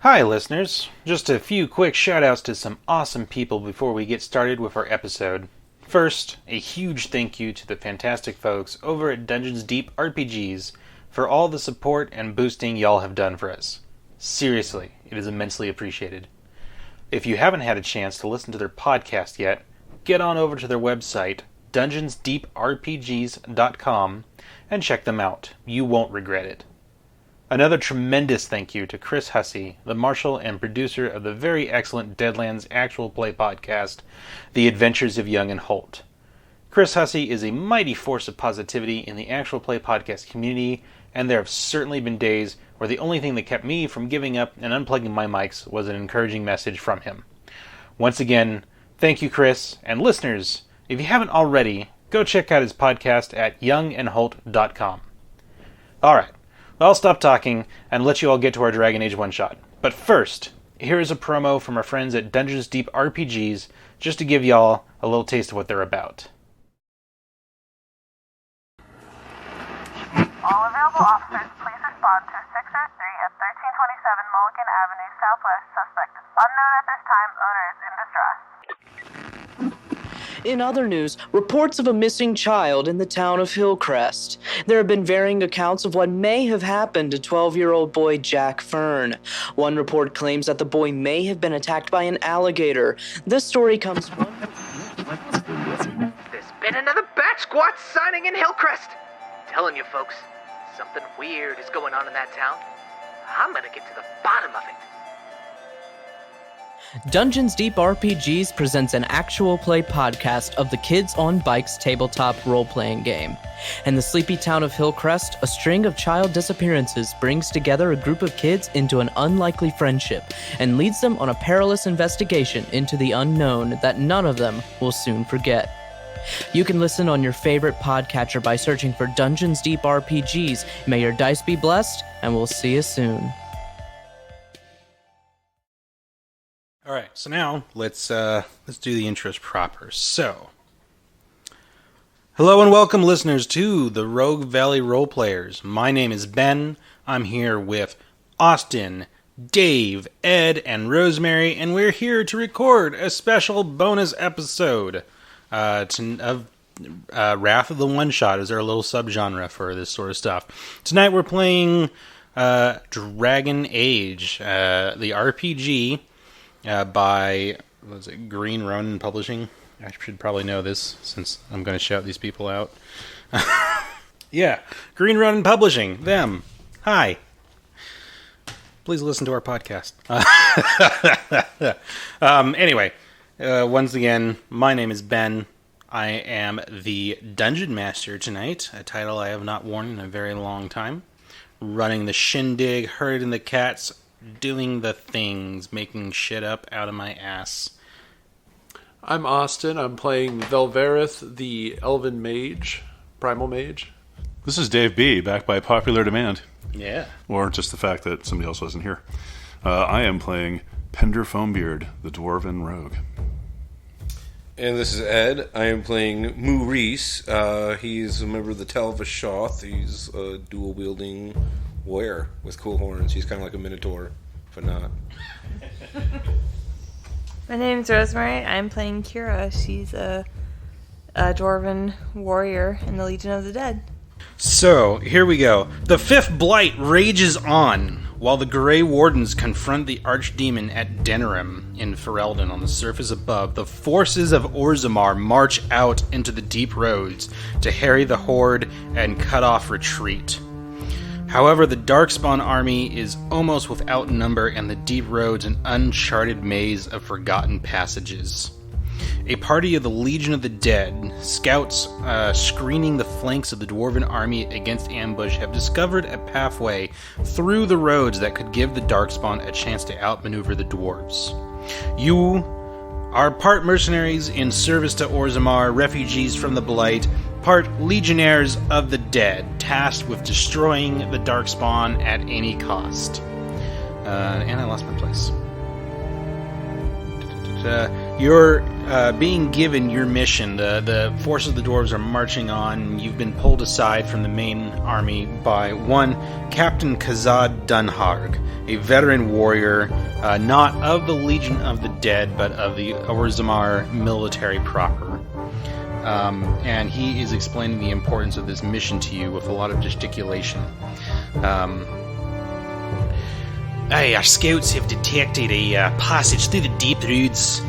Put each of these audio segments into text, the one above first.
Hi listeners, just a few quick shoutouts to some awesome people before we get started with our episode. First, a huge thank you to the fantastic folks over at Dungeons Deep RPGs for all the support and boosting y'all have done for us. Seriously, it is immensely appreciated. If you haven't had a chance to listen to their podcast yet, get on over to their website, DungeonsDeepRPGs.com, and check them out. You won't regret it. Another tremendous thank you to Chris Hussey, the marshal and producer of the very excellent Deadlands actual play podcast, The Adventures of Young and Holt. Chris Hussey is a mighty force of positivity in the actual play podcast community, and there have certainly been days where the only thing that kept me from giving up and unplugging my mics was an encouraging message from him. Once again, thank you, Chris, and listeners, if you haven't already, go check out his podcast at youngandholt.com. Alright. I'll stop talking and let you all get to our Dragon Age one-shot. But first, here is a promo from our friends at Dungeons Deep RPGs, just to give y'all a little taste of what they're about. All available officers, please respond to 603 at 1327 Mulligan Avenue, Southwest. Suspect unknown at this time. Owner is in distress. In other news, reports of a missing child in the town of Hillcrest. There have been varying accounts of what may have happened to 12-year-old boy Jack Fern. One report claims that the boy may have been attacked by an alligator. This story comes from... There's been another bat squat signing in Hillcrest. Telling you folks, something weird is going on in that town. I'm gonna get to the bottom of it. Dungeons Deep RPGs presents an actual play podcast of the Kids on Bikes tabletop role-playing game. In the sleepy town of Hillcrest, a string of child disappearances brings together a group of kids into an unlikely friendship and leads them on a perilous investigation into the unknown that none of them will soon forget. You can listen on your favorite podcatcher by searching for Dungeons Deep RPGs. May your dice be blessed, and we'll see you soon. All right, so now let's do the intros proper. So, hello and welcome, listeners, to the Rogue Valley Roleplayers. My name is Ben. I'm here with Austin, Dave, Ed, and Rosemary, and we're here to record a special bonus episode of Wrath of the One Shot. Is our little subgenre for this sort of stuff. Tonight we're playing Dragon Age, the RPG. By, what was it, Green Ronin Publishing? I should probably know this since I'm going to shout these people out. Yeah, Green Ronin Publishing, them. Hi. Please listen to our podcast. Anyway, once again, my name is Ben. I am the Dungeon Master tonight, a title I have not worn in a very long time. Running the shindig, herding the cats, doing the things, making shit up out of my ass. I'm Austin. I'm playing Velverith, the Elven Mage, Primal Mage. This is Dave B, back by popular demand. Yeah. Or just the fact that somebody else wasn't here. I am playing Pender Foambeard, the Dwarven Rogue. And this is Ed. I am playing Moorhyse. He's a member of the Tal-Vashoth. He's a dual-wielding warrior with cool horns. He's kind of like a minotaur, but not. My name's Rosemary. I'm playing Kira. She's a Dwarven warrior in the Legion of the Dead. So, here we go. The Fifth Blight rages on, while the Grey Wardens confront the Archdemon at Denerim in Ferelden on the surface above. The forces of Orzammar march out into the deep roads to harry the Horde and cut off retreat. However, the Darkspawn army is almost without number, and the deep roads an uncharted maze of forgotten passages. A party of the Legion of the Dead, scouts screening the flanks of the Dwarven army against ambush, have discovered a pathway through the roads that could give the Darkspawn a chance to outmaneuver the dwarves. You are part mercenaries in service to Orzammar, refugees from the Blight, part legionnaires of the dead, tasked with destroying the Darkspawn at any cost. And I lost my place. You're being given your mission. The forces of the dwarves are marching on. You've been pulled aside from the main army by one Captain Kazad Dunharg, a veteran warrior, not of the Legion of the Dead, but of the Orzammar military proper. And he is explaining the importance of this mission to you with a lot of gesticulation. Our scouts have detected a passage through the deep roots.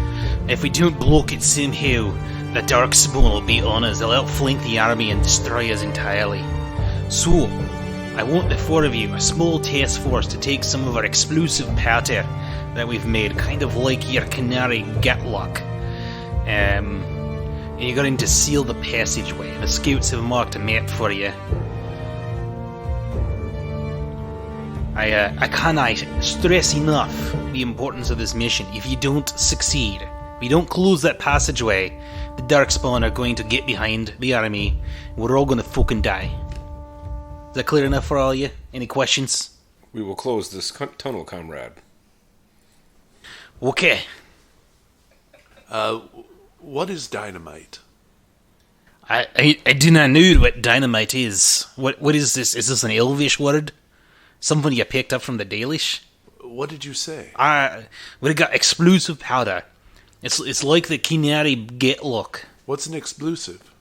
If we don't block it somehow, the Darkspawn will be on us. They'll outflank the army and destroy us entirely. So, I want the four of you, a small task force, to take some of our explosive powder that we've made, kind of like your canary gatlock. And you're going to seal the passageway. The scouts have marked a map for you. I cannot stress enough the importance of this mission. If you don't succeed, if you don't close that passageway, the Darkspawn are going to get behind the army. We're all going to fucking die. Is that clear enough for all of you? Any questions? We will close this tunnel, comrade. Okay. What is dynamite? I do not know what dynamite is. What is this? Is this an Elvish word? Something you picked up from the Dalish? What did you say? We got explosive powder. It's like the Canary Gatlock. What's an explosive?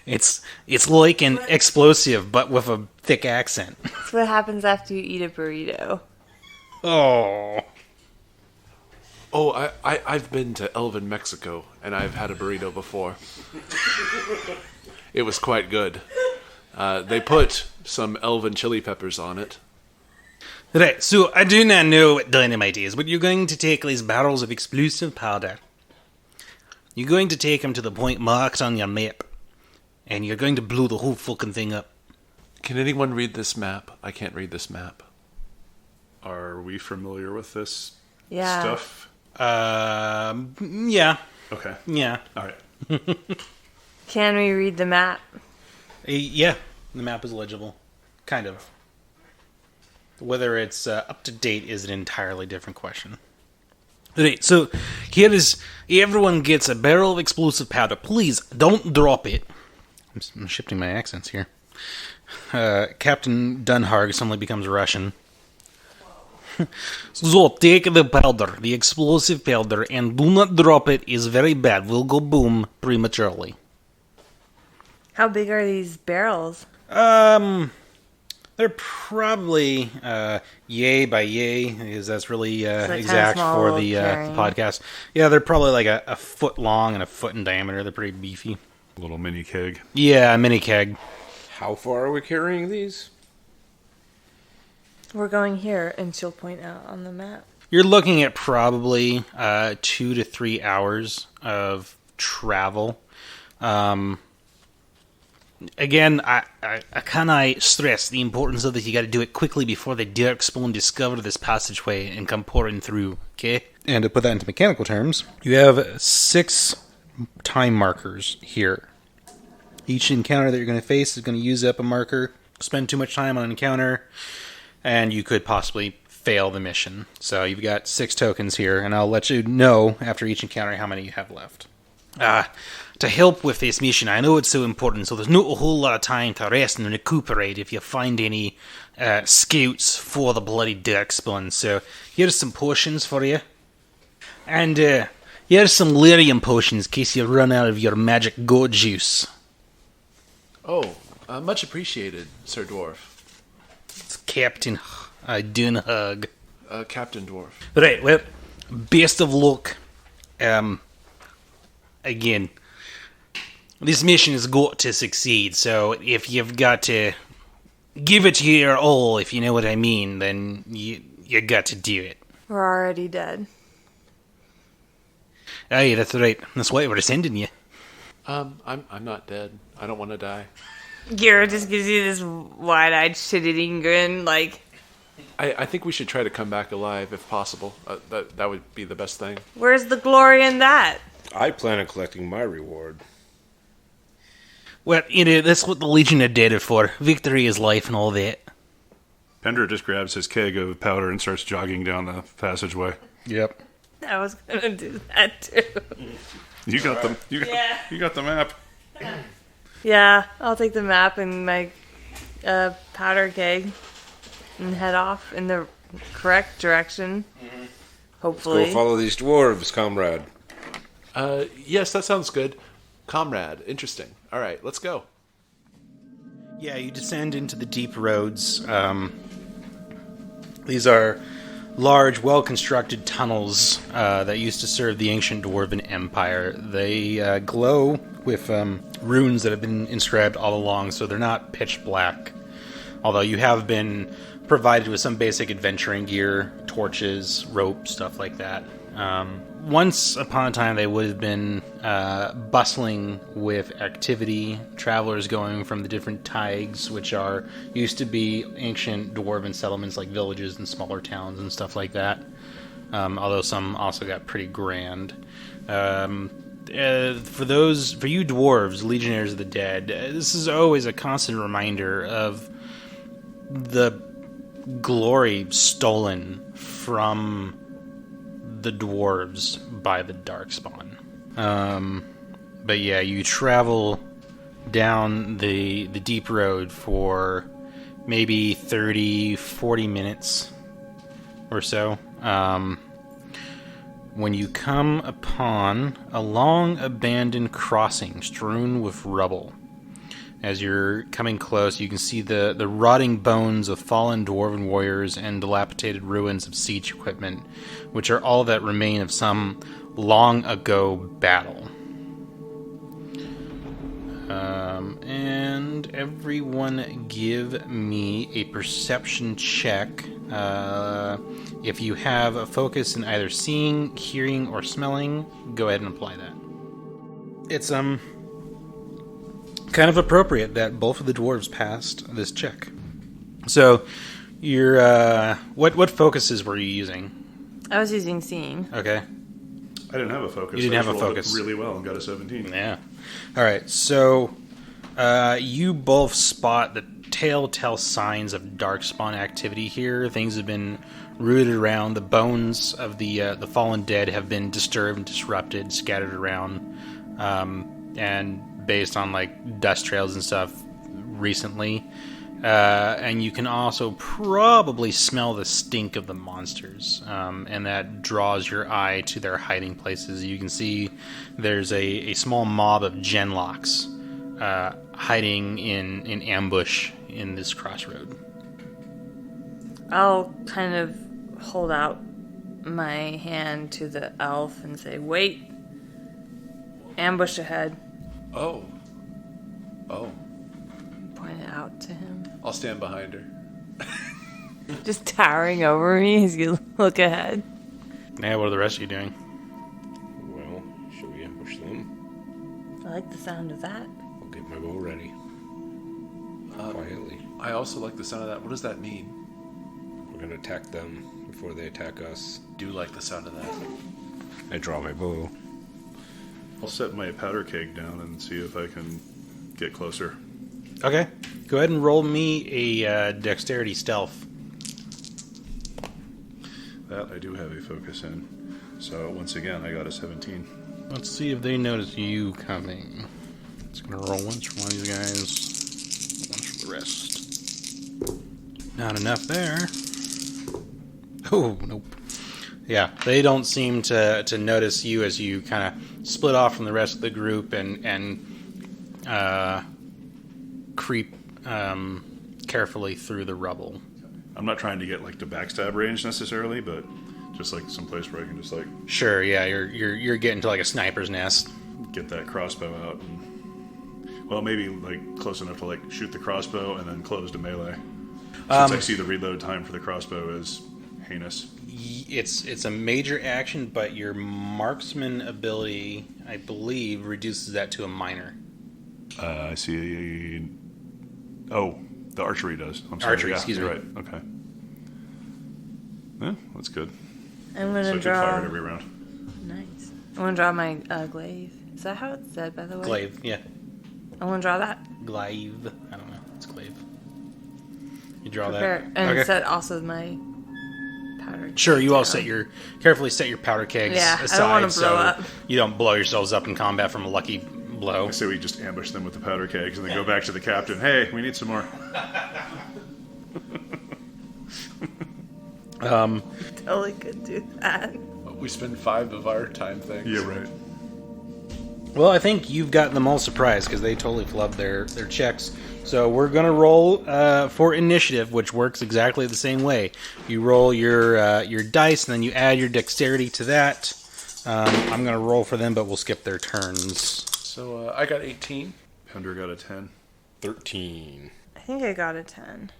It's like an explosive, but with a thick accent. That's what happens after you eat a burrito. Oh. Oh, I've been to Elven Mexico, and I've had a burrito before. It was quite good. They put some Elven chili peppers on it. Right, so I do not know what dynamite is, but you're going to take these barrels of explosive powder. You're going to take them to the point marked on your map, and you're going to blow the whole fucking thing up. Can anyone read this map? I can't read this map. Are we familiar with this Yeah. stuff? Yeah. Okay. Yeah. All right. Can we read the map? Yeah, the map is legible. Kind of. Whether it's up to date is an entirely different question. Right, so here is... Everyone gets a barrel of explosive powder. Please, don't drop it. I'm shifting my accents here. Captain Dunharg suddenly becomes Russian. So, take the powder, the explosive powder, and do not drop it. It's very bad. We'll go boom prematurely. How big are these barrels? They're probably yay by yay, because that's really exact small for the carrying. podcast. Yeah, they're probably like a foot long and a foot in diameter. They're pretty beefy. A little mini keg. Yeah, a mini keg. How far are we carrying these? We're going here, and she'll point out on the map. You're looking at probably 2 to 3 hours of travel. Again, I cannot stress the importance of this. You got to do it quickly before the Darkspawn discover this passageway and come pouring through, okay? And to put that into mechanical terms, you have 6 time markers here. Each encounter that you're going to face is going to use up a marker. Spend too much time on an encounter, and you could possibly fail the mission. So you've got 6 tokens here, and I'll let you know after each encounter how many you have left. To help with this mission, I know it's so important, so there's not a whole lot of time to rest and recuperate if you find any scouts for the bloody Darkspawn. So here's some potions for you. And here's some lyrium potions in case you run out of your magic goat juice. Oh, much appreciated, Sir Dwarf. It's Captain Dunhug. Captain Dwarf. Right, well, best of luck. Again, this mission has got to succeed, so if you've got to give it your all, if you know what I mean, then you got to do it. We're already dead. Aye, that's right. That's why we're sending you. I'm not dead. I don't want to die. Gira just gives you this wide-eyed shit-eating grin, like, I think we should try to come back alive if possible. That would be the best thing. where's the glory in that? I plan on collecting my reward. Well, you know, that's what the Legion are dead for. Victory is life and all that. Pender just grabs his keg of powder and starts jogging down the passageway. Yep. I was gonna do that too. You got them. You got the map. Yeah, I'll take the map and my powder keg and head off in the correct direction. Hopefully. Go follow these dwarves, comrade. Yes, that sounds good. Comrade. Interesting. All right, let's go. Yeah, you descend into the deep roads. These are large, well-constructed tunnels that used to serve the ancient Dwarven Empire. They glow with runes that have been inscribed all along, so they're not pitch black. Although you have been provided with some basic adventuring gear, torches, rope, stuff like that. Once upon a time, they would have been bustling with activity, travelers going from the different taigs, which used to be ancient dwarven settlements like villages and smaller towns and stuff like that. Although some also got pretty grand. For you dwarves, legionnaires of the dead, this is always a constant reminder of the glory stolen from the dwarves by the Darkspawn. But yeah, you travel down the deep road for maybe 30-40 minutes or so, when you come upon a long abandoned crossing strewn with rubble. As you're coming close, you can see the rotting bones of fallen dwarven warriors and dilapidated ruins of siege equipment, which are all that remain of some long ago battle. And everyone give me a perception check. If you have a focus in either seeing, hearing, or smelling, go ahead and apply that. It's kind of appropriate that both of the dwarves passed this check. So, your what focuses were you using? I was using seeing. Okay. I didn't have a focus. You didn't have a rolled focus. it really well and got a 17. Yeah. All right. So, you both spot the telltale signs of darkspawn activity here. Things have been rooted around. The bones of the fallen dead have been disturbed and disrupted, scattered around, and based on like dust trails and stuff recently. And you can also probably smell the stink of the monsters, and that draws your eye to their hiding places. You can see there's a small mob of genlocks hiding in ambush in this crossroad. I'll kind of hold out my hand to the elf and say, "Wait, ambush ahead." Oh. Point it out to him. I'll stand behind her. Just towering over me as you look ahead. Yeah, what are the rest of you doing? Well, should we ambush them? I like the sound of that. I'll get my bow ready. Quietly. I also like the sound of that. What does that mean? We're gonna attack them before they attack us. Do like the sound of that. I draw my bow. I'll set my powder keg down and see if I can get closer. Okay. Go ahead and roll me a dexterity stealth. That I do have a focus in. So once again, I got a 17. Let's see if they notice you coming. It's going to roll once for one of these guys, once for the rest. Not enough there. Oh, nope. Yeah, they don't seem to notice you as you kind of split off from the rest of the group and creep carefully through the rubble. I'm not trying to get like to backstab range necessarily, but just like some place where I can just like Sure, yeah, you're getting to like a sniper's nest. get that crossbow out and well, maybe like close enough to like shoot the crossbow and then close to melee. Since I see the reload time for the crossbow is heinous. It's a major action, but your marksman ability, I believe, reduces that to a minor. I see. Oh, the archery does. I'm sorry. Archery, yeah, excuse you're me. right. Okay. Yeah, that's good. I'm gonna So I did draw. fire it every round. Nice. I want to draw my glaive. Is that how it's said, by the way? Glaive, yeah. I want to draw that. Glaive. I don't know. It's glaive. You draw Prepare. that. And Okay. set also my powder Sure, you all carefully set your powder kegs aside. I don't want to blow up. You don't blow yourselves up in combat from a lucky blow. I say we just ambush them with the powder kegs and then go back to the captain. Hey, we need some more. Totally could do that. We spend 5 of our time things. Yeah, right. Well, I think you've gotten them all surprised because they totally flubbed their checks. So we're going to roll for initiative, which works exactly the same way. You roll your dice, and then you add your dexterity to that. I'm going to roll for them, but we'll skip their turns. So I got 18. Pender got a 10. 13. I think I got a 10.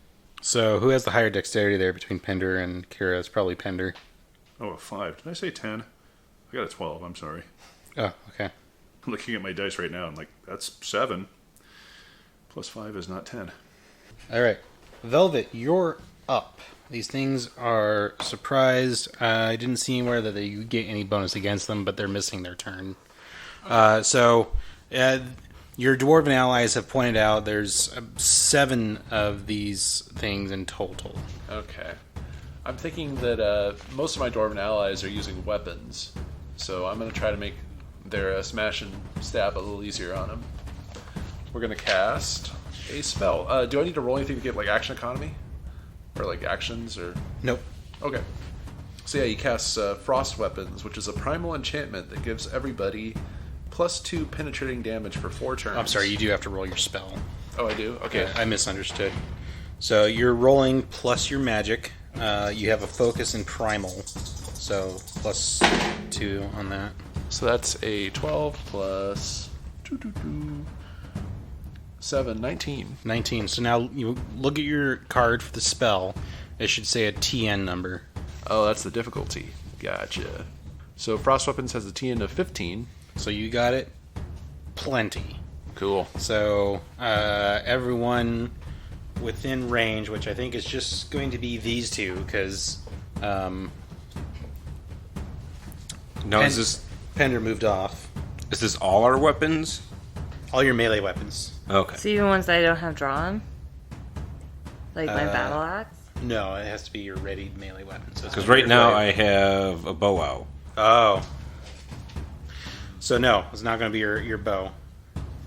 So who has the higher dexterity there between Pender and Kira? It's probably Pender. Oh, a 5. Did I say 10? I got a 12. I'm sorry. Oh, okay. I'm looking at my dice right now. I'm like, that's 7. Plus 5 is not 10. All right. Velvet, you're up. These things are surprised. I didn't see anywhere that you get any bonus against them, but they're missing their turn. Your Dwarven allies have pointed out there's 7 of these things in total. Okay. I'm thinking that most of my Dwarven allies are using weapons, so I'm going to try to make their smash and stab a little easier on them. We're going to cast a spell. Do I need to roll anything to get, like, action economy? Or, like, actions? Or Nope. Okay. So, yeah, he casts Frost Weapons, which is a primal enchantment that gives everybody +2 penetrating damage for 4 turns. I'm sorry, you do have to roll your spell. Oh, I do? Okay. I misunderstood. So you're rolling plus your magic. You have a focus in primal, so +2 on that. So that's a 12 plus 7, 19. 19. So now you look at your card for the spell. It should say a TN number. Oh, that's the difficulty. Gotcha. So Frost Weapons has a TN of 15. So you got it plenty. Cool. So everyone within range, which I think is just going to be these two, because Is this Pender moved off. is this all our weapons? All your melee weapons. Okay. So even ones that I don't have drawn? Like my battle axe? No, it has to be your readied melee weapon. So Because right now I have a bow out. Oh. So no, it's not going to be your bow.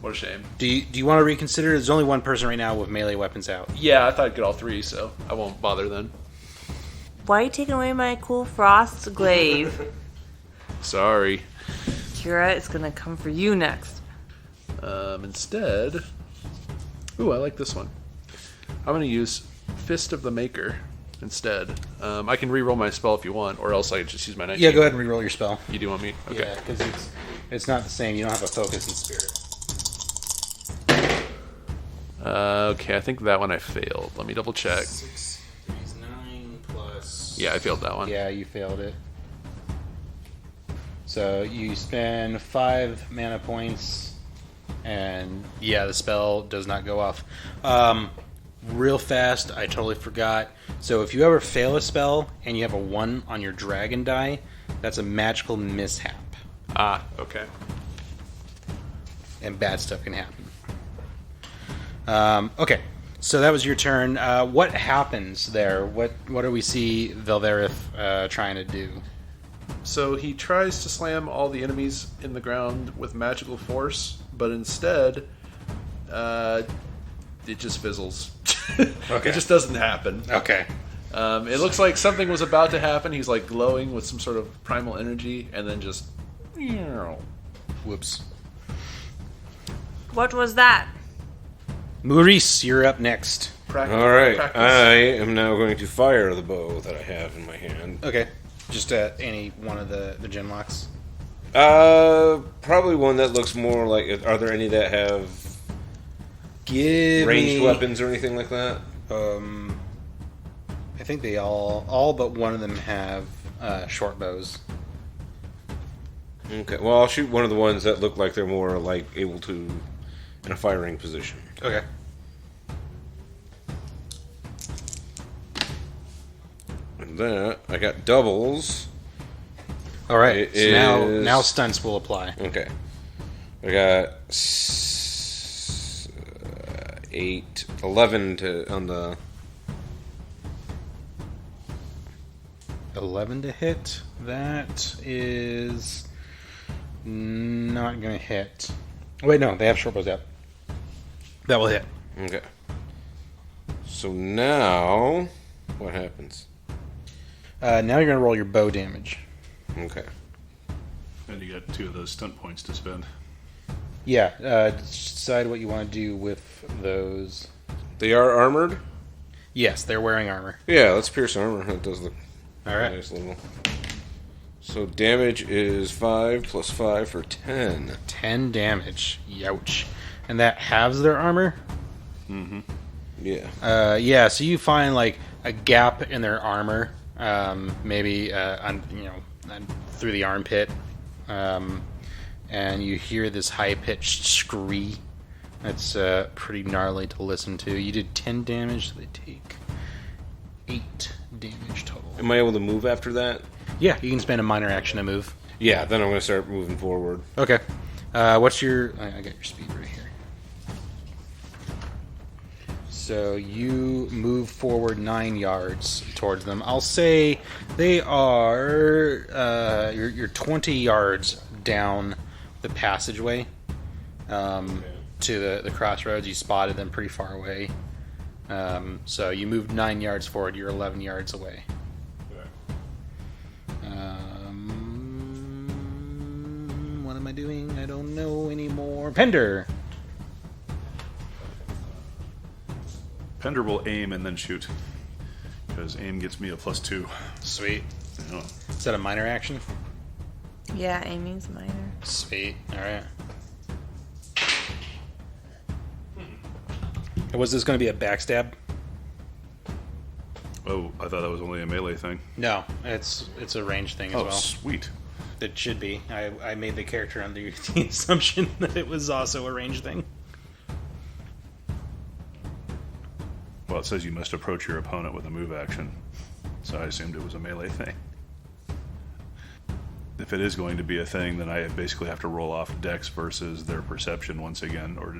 What a shame. Do you want to reconsider? There's only one person right now with melee weapons out. Yeah, I thought I'd get all 3, so I won't bother then. Why are you taking away my cool frost glaive? Sorry. Kira, it's gonna come for you next. Instead... Ooh, I like this one. I'm going to use Fist of the Maker instead. I can re-roll my spell if you want, or else I can just use my 19. Yeah, go ahead and re-roll your spell. You do want me? Okay. Yeah, because it's not the same. You don't have a focus in spirit. Okay, I think that one I failed. Let me double check. 6 is 9 plus... Yeah, I failed that one. Yeah, you failed it. So you spend 5 mana points, and yeah, the spell does not go off. Real fast, I totally forgot. So if you ever fail a spell and you have a 1 on your dragon die, that's a magical mishap, Ah, okay. and bad stuff can happen. Okay, so that was your turn. What happens there? What do we see Velverith trying to do? So he tries to slam all the enemies in the ground with magical force, but instead, it just fizzles. Okay. It just doesn't happen. Okay. It looks like something was about to happen. He's like glowing with some sort of primal energy, and then just... Whoops. What was that? Moorhyse, you're up next. Practice, All right. practice. I am now going to fire the bow that I have in my hand. Okay. Just at any one of the genlocks. Probably one that looks more like... Are there any that have Give ranged me, weapons or anything like that? I think they all but one of them have short bows. Okay. Well, I'll shoot one of the ones that look like they're more like able to... in a firing position. Okay. And that, I got doubles. All right. It So is- now stunts will apply. Okay. I got 8, 11 on the... 11 to hit. That is not going to hit. Wait, no, they have short bows out. That will hit. Okay. So now, what happens? Now you're going to roll your bow damage. Okay. And you got 2 of those stunt points to spend. Yeah, decide what you want to do with those. They are armored? Yes, they're wearing armor. Yeah, let's pierce armor. That does look All right. nice little. So damage is 5 plus 5 for 10. 10 damage. Youch. And that halves their armor? Mm-hmm. Yeah. Yeah, so you find like a gap in their armor, maybe through the armpit, and you hear this high-pitched scree. That's pretty gnarly to listen to. You did 10 damage, so they take 8 damage total. Am I able to move after that? Yeah, you can spend a minor action to move. Yeah, then I'm going to start moving forward. Okay. What's your... I got your speed right here. So you move forward 9 yards towards them. I'll say they are... you're 20 yards down the passageway to the crossroads. You spotted them pretty far away. So you moved 9 yards forward. You're 11 yards away. What am I doing? I don't know anymore. Pender! Pender will aim and then shoot. Because aim gets me a +2. Sweet. Yeah. Is that a minor action? Yeah, aiming's minor. Sweet. Alright. Was this going to be a backstab? Oh, I thought that was only a melee thing. No, it's a ranged thing as well. Sweet. It should be. I made the character under the assumption that it was also a ranged thing. Well, it says you must approach your opponent with a move action, so I assumed it was a melee thing. If it is going to be a thing, then I basically have to roll off dex versus their perception once again, or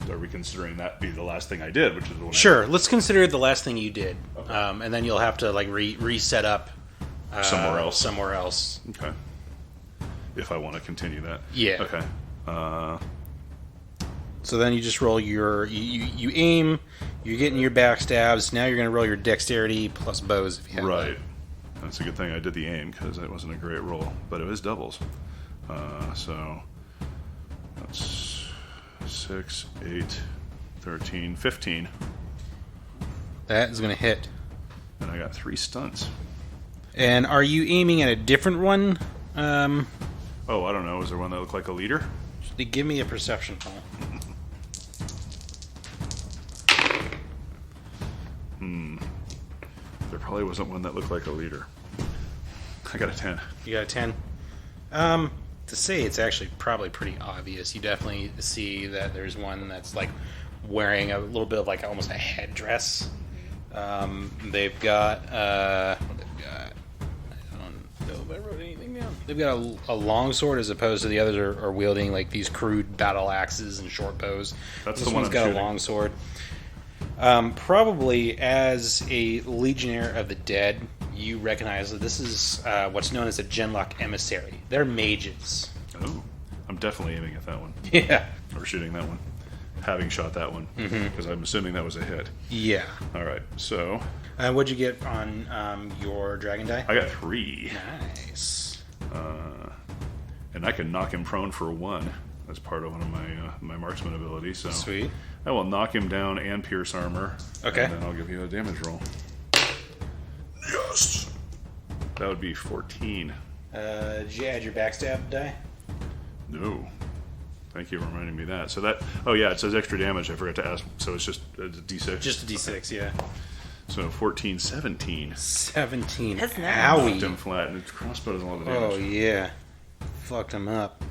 are we considering that be the last thing I did, which is what Sure, let's consider it the last thing you did, okay. And then you'll have to like reset up somewhere else. Somewhere else. Okay. If I want to continue that. Yeah. Okay. So then you just roll you aim, you're getting your backstabs. Now you're going to roll your dexterity plus bows if you have right. that. That's a good thing I did the aim, because it wasn't a great roll, but it was doubles. So that's 6, 8, 13, 15. That is going to hit. And I got 3 stunts. And are you aiming at a different one? Oh, I don't know. Is there one that looked like a leader? Give me a perception roll. There probably wasn't one that looked like a leader. I got a 10. You got a 10? To say it's actually probably pretty obvious. You definitely see that there's one that's like wearing a little bit of like almost a headdress. They've got what they've got. I don't know if I wrote anything down. They've got a longsword as opposed to the others are wielding like these crude battle axes and short bows. That's this the one one's I'm got shooting. a longsword. Probably as a Legionnaire of the Dead, you recognize that this is what's known as a Genlock emissary. They're mages. Oh, I'm definitely aiming at that one. Yeah. Or shooting that one. Having shot that one. Because I'm assuming that was a hit. Yeah. All right, so... What'd you get on your dragon die? I got 3. Nice. And I can knock him prone for 1 as part of one of my marksman abilities. So Sweet. I will knock him down and pierce armor. Okay. And then I'll give you a damage roll. Yes! That would be 14. Did you add your backstab die? No. Thank you for reminding me that. So that... Oh, yeah, it says extra damage. I forgot to ask. So it's just a D6? Just a D6, yeah. So 14, 17. 17. That's nice. Owie. Knocked him flat, and his crossbow does a lot of damage. Oh, yeah. Fucked him up.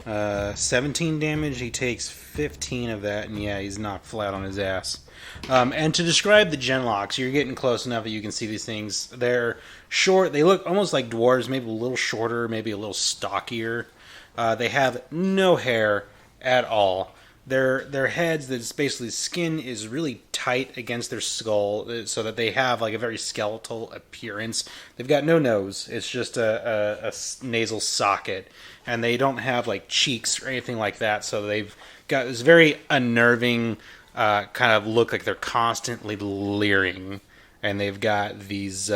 17 damage, he takes 15 of that, and yeah, he's knocked flat on his ass. And to describe the Genlocks, you're getting close enough that you can see these things. They're short, they look almost like dwarves, maybe a little shorter, maybe a little stockier. They have no hair at all. their heads, that's basically skin is really tight against their skull, so that they have like a very skeletal appearance. They've got no nose; it's just a nasal socket, and they don't have like cheeks or anything like that. So they've got this very unnerving kind of look, like they're constantly leering, and they've got these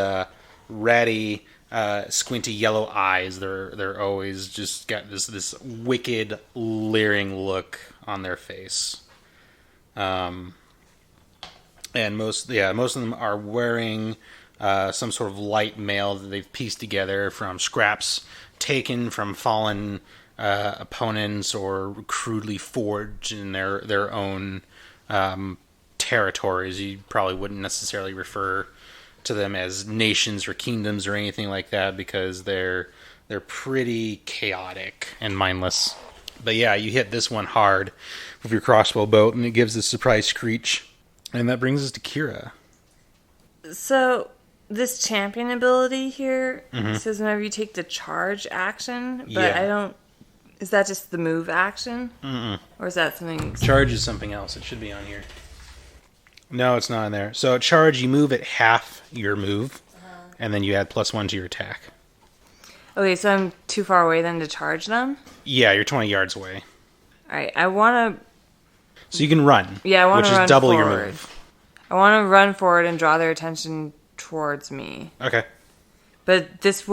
ratty, squinty yellow eyes. They're always just got this wicked leering look on their face. And most of them are wearing some sort of light mail that they've pieced together from scraps taken from fallen opponents or crudely forged in their own territories. You probably wouldn't necessarily refer to them as nations or kingdoms or anything like that, because they're pretty chaotic and mindless. But yeah, you hit this one hard with your crossbow bolt, and it gives a surprise screech. And that brings us to Kira. So, this champion ability here says whenever you take the charge action, but Yeah. I don't... Is that just the move action? Mm-mm. Or is that something... Charge is something else. It should be on here. No, it's not in there. So charge, you move at half your move, and then you add +1 to your attack. Okay, so I'm too far away then to charge them? Yeah, you're 20 yards away. Alright, I want to... So you can run. Yeah, I want to run which is double forward. your move. I want to run forward and draw their attention towards me. Okay. But this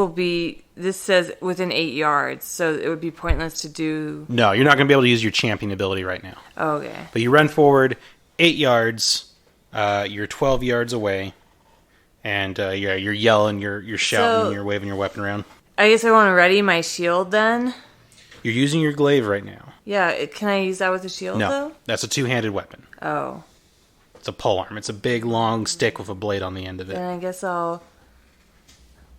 says within 8 yards, so it would be pointless to do... No, you're not going to be able to use your champion ability right now. Oh, okay. But you run forward 8 yards, you're 12 yards away, and you're yelling, you're shouting, and you're waving your weapon around. I guess I want to ready my shield then. You're using your glaive right now. Yeah, can I use that with a shield No, though? that's a two-handed weapon. Oh. It's a polearm. It's a big, long stick with a blade on the end of it. Then I guess I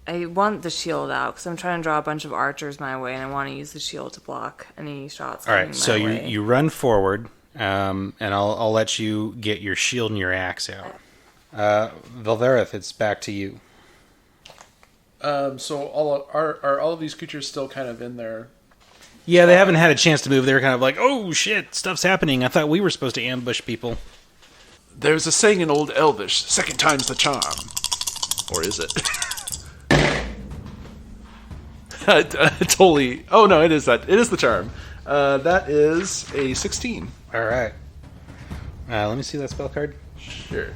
want the shield out because I'm trying to draw a bunch of archers my way, and I want to use the shield to block any shots. All right, so you run forward, and I'll let you get your shield and your axe out. Velverith, it's back to you. So are all of these creatures still kind of in there? Yeah, they haven't had a chance to move. They're kind of like, oh shit, stuff's happening. I thought we were supposed to ambush people. There's a saying in Old Elvish, second time's the charm. Or is it? Totally. Oh no, it is that. It is the charm. That is a 16. All right. Let me see that spell card. Sure.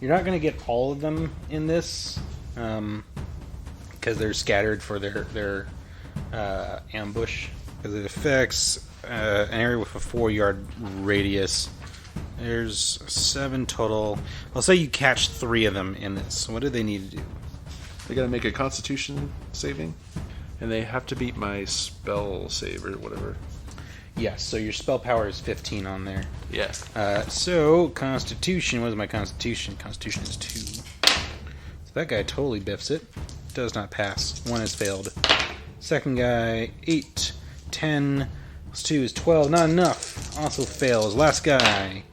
You're not going to get all of them in this, because they're scattered for their ambush. Because it affects an area with a 4-yard radius. There's 7 total. I'll say you catch 3 of them in this. What do they need to do? They gotta make a Constitution saving, and they have to beat my spell save or whatever. Yes, so your spell power is 15 on there. Yes. So, Constitution, what is my Constitution? Constitution is 2. So that guy totally biffs it. Does not pass. 1 has failed. Second guy, 8, 10, plus 2 is 12. Not enough. Also fails. Last guy,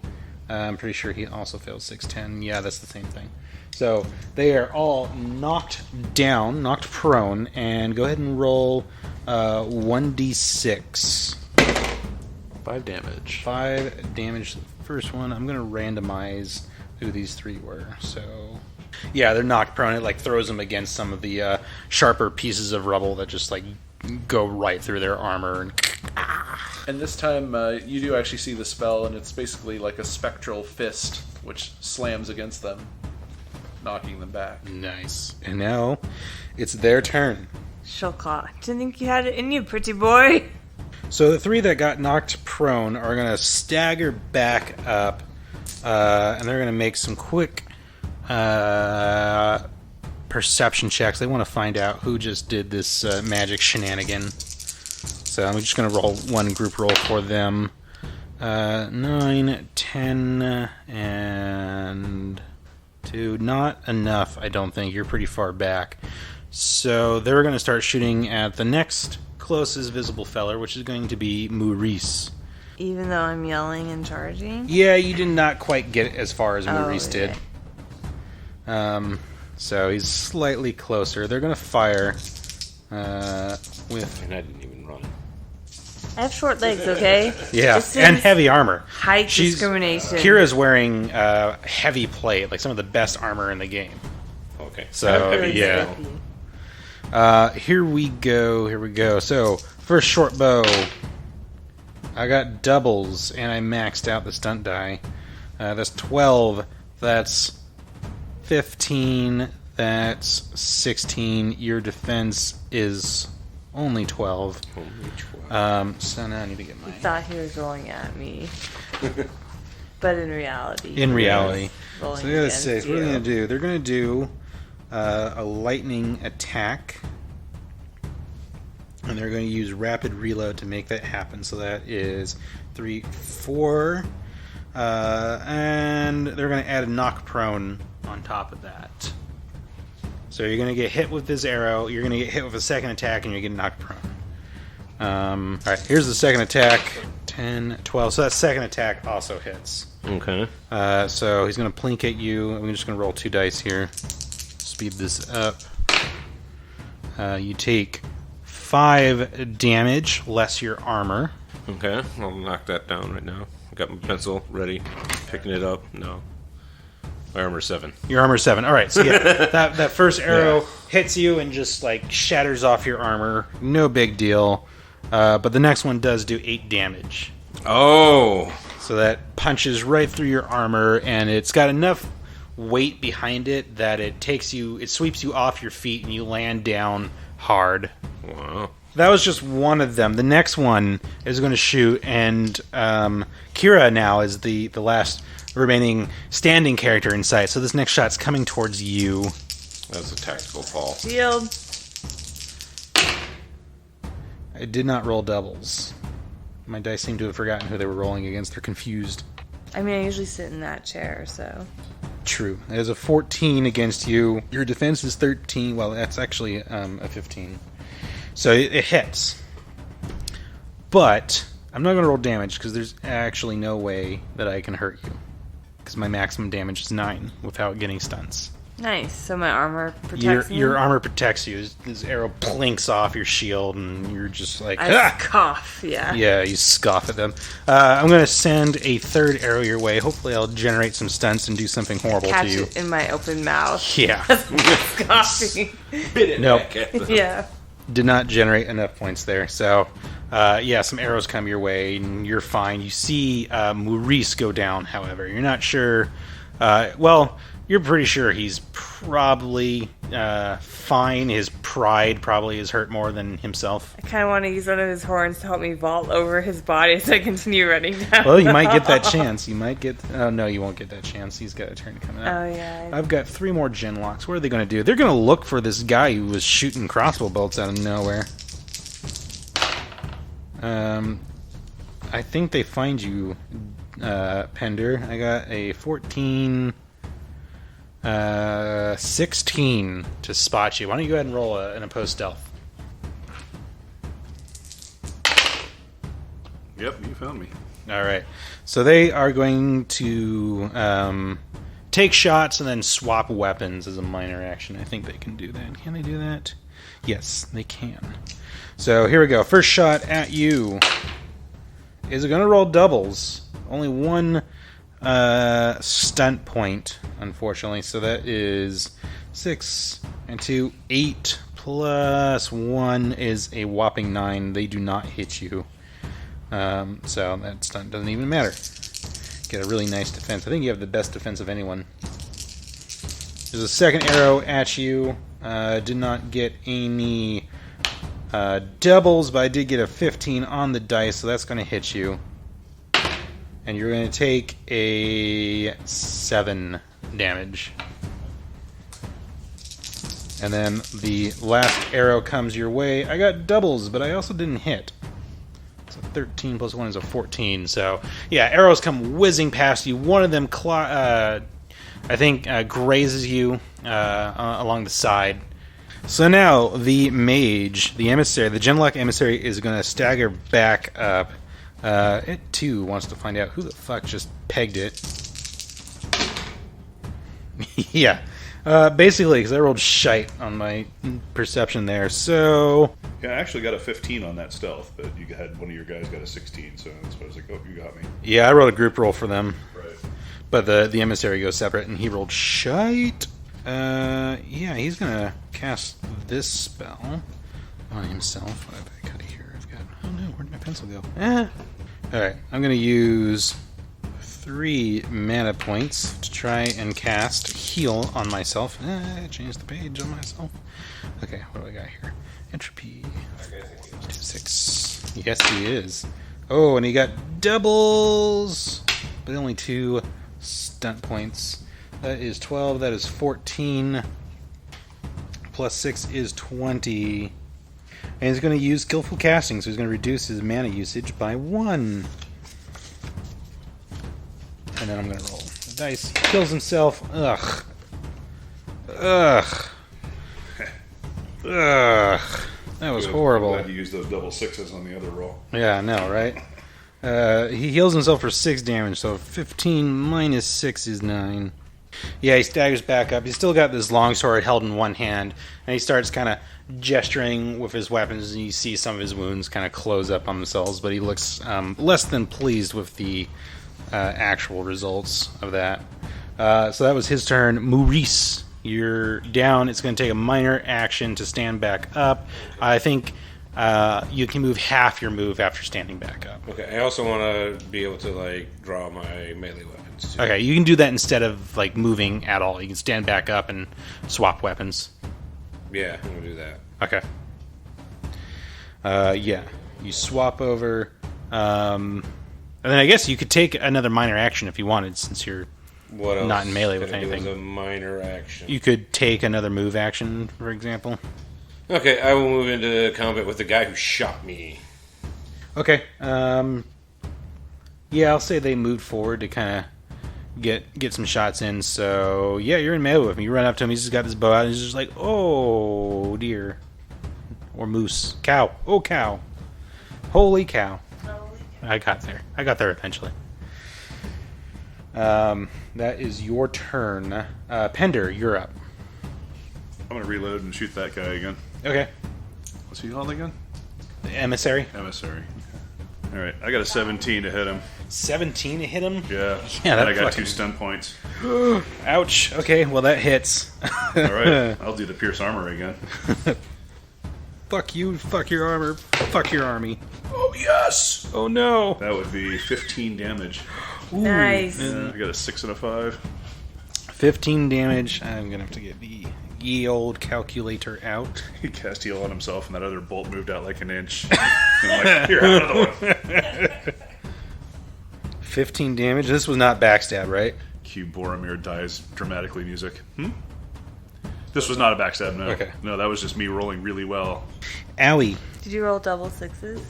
I'm pretty sure he also failed 6, 10. Yeah, that's the same thing. So, they are all knocked down, knocked prone, and go ahead and roll 1d6. 5 damage. 5 damage to the first one. I'm going to randomize who these 3 were. So, yeah, they're knocked prone. It like throws them against some of the sharper pieces of rubble that just like go right through their armor. And this time you do actually see the spell, and it's basically like a spectral fist which slams against them, knocking them back. Nice. And now it's their turn. Shulka, didn't think you had it in you, pretty boy. So the 3 that got knocked prone are going to stagger back up, and they're going to make some quick perception checks. They want to find out who just did this magic shenanigan. So I'm just going to roll one group roll for them. 9, 10, and 2. Not enough, I don't think. You're pretty far back. So they're going to start shooting at the next closest visible feller, which is going to be Moorhyse. Even though I'm yelling and charging? Yeah, you did not quite get as far as Moorhyse okay. did. So he's slightly closer. They're going to fire with... And I didn't even run. I have short legs, okay? Yeah, This and is heavy armor. height discrimination. Kira's wearing heavy plate, like some of the best armor in the game. Okay. So, Really yeah. spiky. Here we go. So, first short bow. I got doubles, and I maxed out the stunt die. That's 12. That's 15. That's 16. Your defense is only 12. Only 12. So now I need to get my... Thought he was rolling at me. But in reality. In reality. Rolling So I gotta against say, what are they you. gonna do? They're gonna do a lightning attack. And they're going to use rapid reload to make that happen. So that is 3, 4. And they're going to add a knock prone on top of that. So you're going to get hit with this arrow. You're going to get hit with a second attack, and you're going to get knocked prone. Alright, here's the second attack. 10, 12. So that second attack also hits. Okay. So he's going to plink at you. I'm just going to roll 2 dice here. Speed this up. You take 5 damage, less your armor. Okay, I'll knock that down right now. I got my pencil ready. Picking it up. No. My armor's 7. Your armor's 7. Alright, so yeah, that first arrow hits you and just like shatters off your armor. No big deal. But the next one does do 8 damage. Oh! So that punches right through your armor, and it's got enough weight behind it that it sweeps you off your feet and you land down hard. Wow. That was just one of them. The next one is going to shoot, and Kira now is the last remaining standing character in sight. So this next shot's coming towards you. That's a tactical fall. Shield. I did not roll doubles. My dice seem to have forgotten who they were rolling against. They're confused. I mean, I usually sit in that chair, so. True. There's a 14 against you. Your defense is 13. Well, that's actually a 15. So it hits. But I'm not going to roll damage because there's actually no way that I can hurt you. Because my maximum damage is 9 without getting stunts. Nice. So my armor protects me? Your armor protects you. This arrow plinks off your shield, and you're just like... I scoff, yeah. Yeah, you scoff at them. I'm going to send a third arrow your way. Hopefully I'll generate some stunts and do something horrible Catch to you. it in my open mouth. Yeah. Scoffing. Nope. Yeah. Did not generate enough points there. So, some arrows come your way, and you're fine. You see Moorhyse go down, however. You're not sure... you're pretty sure he's probably fine. His pride probably is hurt more than himself. I kind of want to use one of his horns to help me vault over his body as I continue running down. Well, you might get that chance. You might get... Oh, no, you won't get that chance. He's got a turn coming up. Oh, yeah. I've got 3 more gen locks. What are they going to do? They're going to look for this guy who was shooting crossbow bolts out of nowhere. I think they find you, Pender. I got a 14... 16 to spot you. Why don't you go ahead and roll an opposed stealth? Yep, you found me. All right. So they are going to take shots and then swap weapons as a minor action. I think they can do that. Can they do that? Yes, they can. So here we go. First shot at you. Is it going to roll doubles? Only 1 stunt point, unfortunately. So that is 6 and 2, 8 plus 1 is a whopping 9. They do not hit you. So that stunt doesn't even matter. Get a really nice defense. I think you have the best defense of anyone. There's a second arrow at you. Did not get any doubles, but I did get a 15 on the dice, so that's going to hit you. And you're going to take a 7 damage. And then the last arrow comes your way. I got doubles, but I also didn't hit. So 13 plus 1 is a 14. So, yeah, arrows come whizzing past you. One of them, grazes you along the side. So now the mage, the emissary, the Genlock emissary is going to stagger back up. It too wants to find out who the fuck just pegged it. Yeah. Basically, because I rolled shite on my perception there, so... Yeah, I actually got a 15 on that stealth, but you had one of your guys got a 16, so that's why I was like, oh, you got me. Yeah, I rolled a group roll for them. Right. But the emissary goes separate, and he rolled shite. Yeah, he's gonna cast this spell on himself. What have I got here? I've got... Oh no, where'd my pencil go? Alright, I'm gonna use 3 mana points to try and cast Heal on myself. I changed the page on myself. Okay, what do I got here? Entropy. 6. Yes, he is. Oh, and he got doubles, but only 2 stunt points. That is 12. That is 14. Plus 6 is 20. And he's going to use Skillful Casting, so he's going to reduce his mana usage by 1. And then I'm going to roll the dice. He kills himself. Ugh. Ugh. Ugh. That was horrible. I'm glad you used those double 6s on the other roll. Yeah, I know, right? He heals himself for 6 damage, so 15 minus 6 is 9. Yeah, he staggers back up. He's still got this longsword held in one hand, and he starts kind of gesturing with his weapons, and you see some of his wounds kind of close up on themselves, but he looks less than pleased with the actual results of that. So that was his turn. Moorhyse, you're down. It's going to take a minor action to stand back up. I think you can move half your move after standing back up. Okay, I also want to be able to, like, draw my melee weapons. Too. Okay, you can do that instead of, like, moving at all. You can stand back up and swap weapons. Yeah, I'm going to do that. Okay. Yeah, you swap over. And then I guess you could take another minor action if you wanted, since you're What else not in melee with can I do anything. as a minor action. You could take another move action, for example. Okay, I will move into combat with the guy who shot me. Okay. Yeah, I'll say they moved forward to kind of get some shots in. So yeah, you're in melee with him. You run up to him. He's just got this bow out. And he's just like, oh deer, or moose, cow. Oh cow, holy cow. I got there. I got there eventually. That is your turn. Pender, you're up. I'm going to reload and shoot that guy again. Okay. What's he called again? The emissary. Emissary. All right, I got a 17 to hit him. 17 to hit him? Yeah. Yeah, And I got 2 stun points. Ouch. Okay, well that hits. All right, I'll do the pierce armor again. Fuck you, fuck your armor, fuck your army. Oh yes! Oh no! That would be 15 damage. Nice. Yeah, I got a 6 and a 5. 15 damage. I'm gonna have to get the ye old calculator out. He cast heal on himself, and that other bolt moved out like an inch. And I'm like, here, another one. 15 damage. This was not backstab, right? Cue Boromir dies dramatically music. This was not a backstab, no. Okay. No, that was just me rolling really well. Owie. Did you roll double 6s?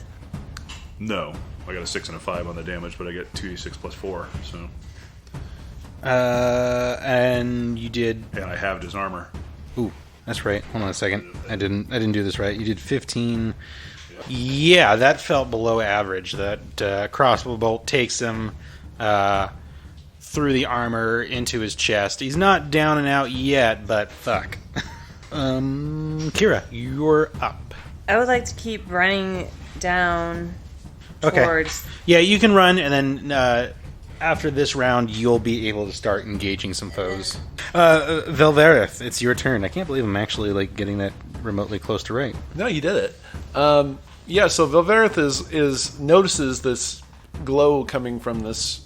No. I got a 6 and a 5 on the damage, but I get 2d6 plus 4, so... And you did... And I halved his armor. Ooh, that's right. Hold on a second. I didn't do this right. You did 15... Yeah, that felt below average. That crossbow bolt takes him through the armor into his chest. He's not down and out yet, but fuck. Kira, you're up. I would like to keep running down Okay. towards... Yeah, you can run, and then after this round, you'll be able to start engaging some foes. Velverith, it's your turn. I can't believe I'm actually like getting that remotely close to right. No, you did it. Yeah, so Velverith is notices this glow coming from this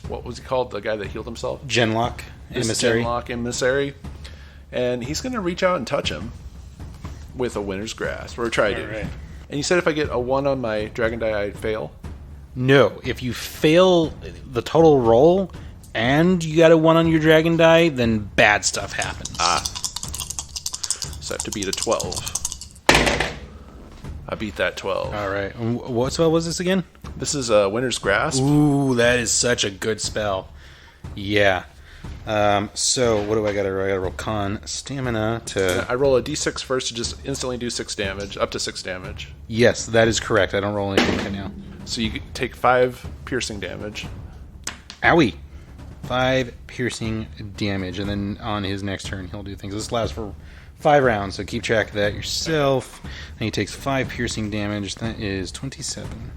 what was he called? The guy that healed himself? Genlock, emissary. Genlock emissary. And he's going to reach out and touch him with a Winter's Grasp, or try to. All right. And you said if I get a 1 on my Dragon Die, I'd fail? No, if you fail the total roll and you got a 1 on your dragon die, then bad stuff happens. So I have to beat a 12. I beat that 12. All right. What spell was this again? This is Winter's Grasp. Ooh, that is such a good spell. Yeah. So what do I got to roll? I got to roll con stamina to... I roll a d6 first to just instantly do 6 damage, up to 6 damage. Yes, that is correct. I don't roll anything right now. So you take 5 piercing damage. Owie. 5 piercing damage, and then on his next turn he'll do things. This lasts for 5 rounds, so keep track of that yourself. And he takes 5 piercing damage. That is 27.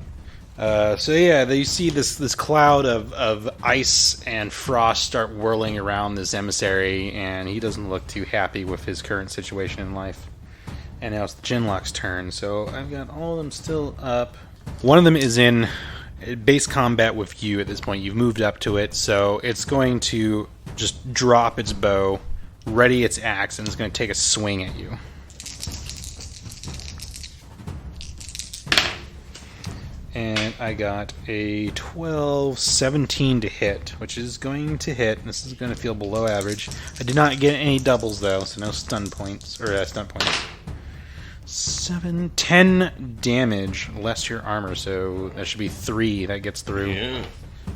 So yeah, you see this cloud of ice and frost start whirling around this emissary, and he doesn't look too happy with his current situation in life. And now it's the Genlock's turn, so I've got all of them still up. One of them is in base combat with you at this point. You've moved up to it, so it's going to just drop its bow, ready its axe, and it's going to take a swing at you. And I got a 12, 17 to hit, which is going to hit. This is going to feel below average. I did not get any doubles, though, so no stun points. 10 damage, less your armor, so that should be 3. That gets through. Yeah.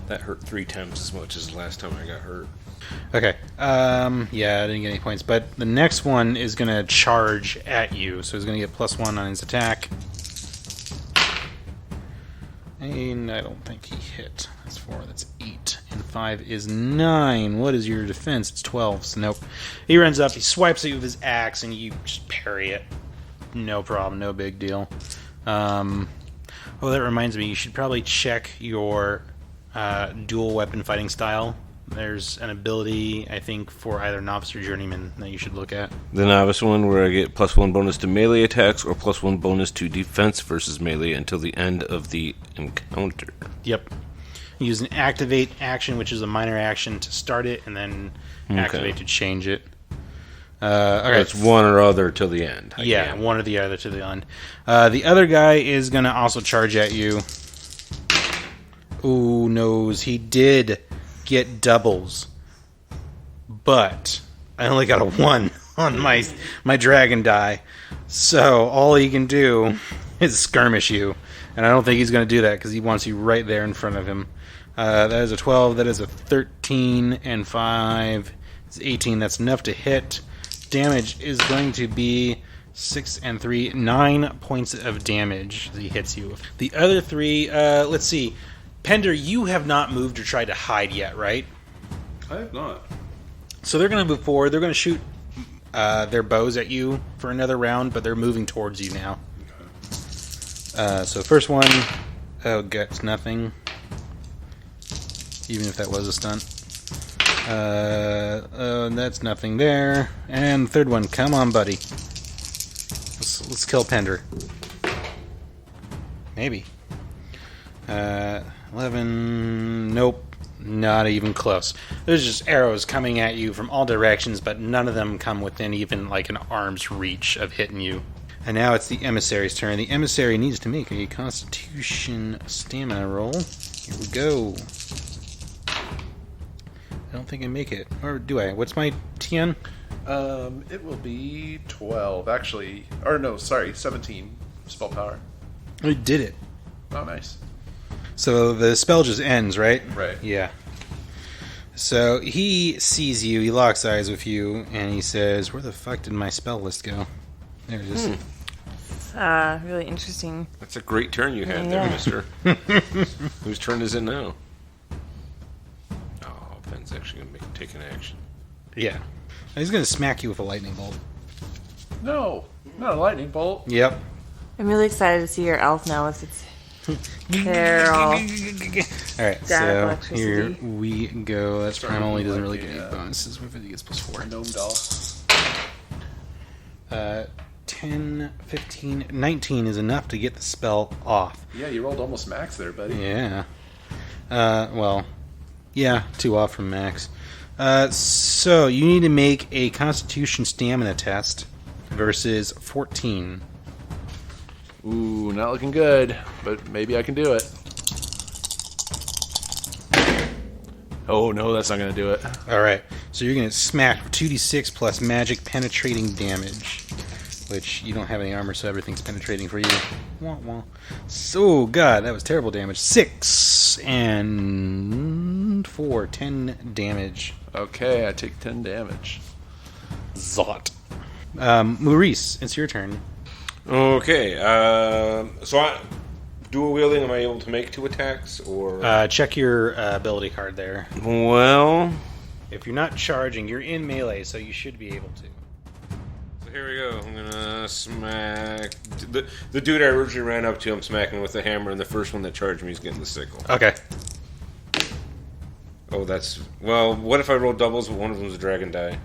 That hurt 3 times as much as the last time I got hurt. Okay. Yeah, I didn't get any points. But the next one is going to charge at you, so he's going to get +1 on his attack. And I don't think he hit. That's 4, that's 8. And 5 is 9. What is your defense? It's 12, so nope. He runs up, he swipes at you with his axe, and you just parry it. No problem, no big deal. Oh, that reminds me, you should probably check your dual weapon fighting style. There's an ability, I think, for either Novice or Journeyman that you should look at. The Novice one, where I get +1 bonus to melee attacks or +1 bonus to defense versus melee until the end of the encounter. Yep. You use an activate action, which is a minor action, to start it, and then activate to change it. Okay. It's one or other till the end. One or the other to the end. The other guy is going to also charge at you. Ooh, nose. He did get doubles, but I only got a 1 on my dragon die, so all he can do is skirmish you, and I don't think he's going to do that because he wants you right there in front of him. That is a 12, that is a 13, and 5 is 18. That's enough to hit. Damage is going to be 6 and 3, 9 points of damage as he hits you. The other 3, let's see. Pender, you have not moved or tried to hide yet, right? I have not. So they're going to move forward. They're going to shoot their bows at you for another round, but they're moving towards you now. Okay. So first one, gets nothing. Even if that was a stunt. That's nothing there. And third one, come on, buddy. Let's kill Pender. Maybe. 11, nope, not even close. There's just arrows coming at you from all directions, but none of them come within even like an arm's reach of hitting you. And now it's the emissary's turn. The emissary needs to make a Constitution stamina roll. Here we go. I don't think I make it. Or do I? What's my TN? It will be 12, actually. Or no, sorry, 17 spell power. I did it. Oh, nice. So the spell just ends, right? Right. Yeah. So he sees you, he locks eyes with you, and he says, "Where the fuck did my spell list go?" There it is. Really interesting. That's a great turn you had there, mister. Whose turn is it now? Oh, Ben's actually going to take an action. Yeah. He's going to smack you with a lightning bolt. No, not a lightning bolt. Yep. I'm really excited to see your elf now with its hair all. Alright, so electricity. here we go. That's primal. He doesn't really get any bonuses with it. He gets +4. Gnome doll. 10, 15, 19 is enough to get the spell off. Yeah, you rolled almost max there, buddy. Yeah. Well, yeah, 2 off from max. So you need to make a Constitution stamina test versus 14. Ooh, not looking good, but maybe I can do it. Oh, no, that's not going to do it. Alright, so you're going to smack 2d6 plus magic penetrating damage, which you don't have any armor, so everything's penetrating for you. Wah, wah. So, God, that was terrible damage. 6 and 4, 10 damage. Okay, I take 10 damage. Zot. Moorhyse, it's your turn. Okay, so dual wielding, am I able to make 2 attacks? Or check your ability card there. Well, If you're not charging, you're in melee, so you should be able to. so here we go. I'm gonna smack the dude I originally ran up to. I'm smacking with the hammer, and the first one that charged me is getting the sickle. Okay. Oh, that's well. What if I roll doubles, but one of them's a dragon die?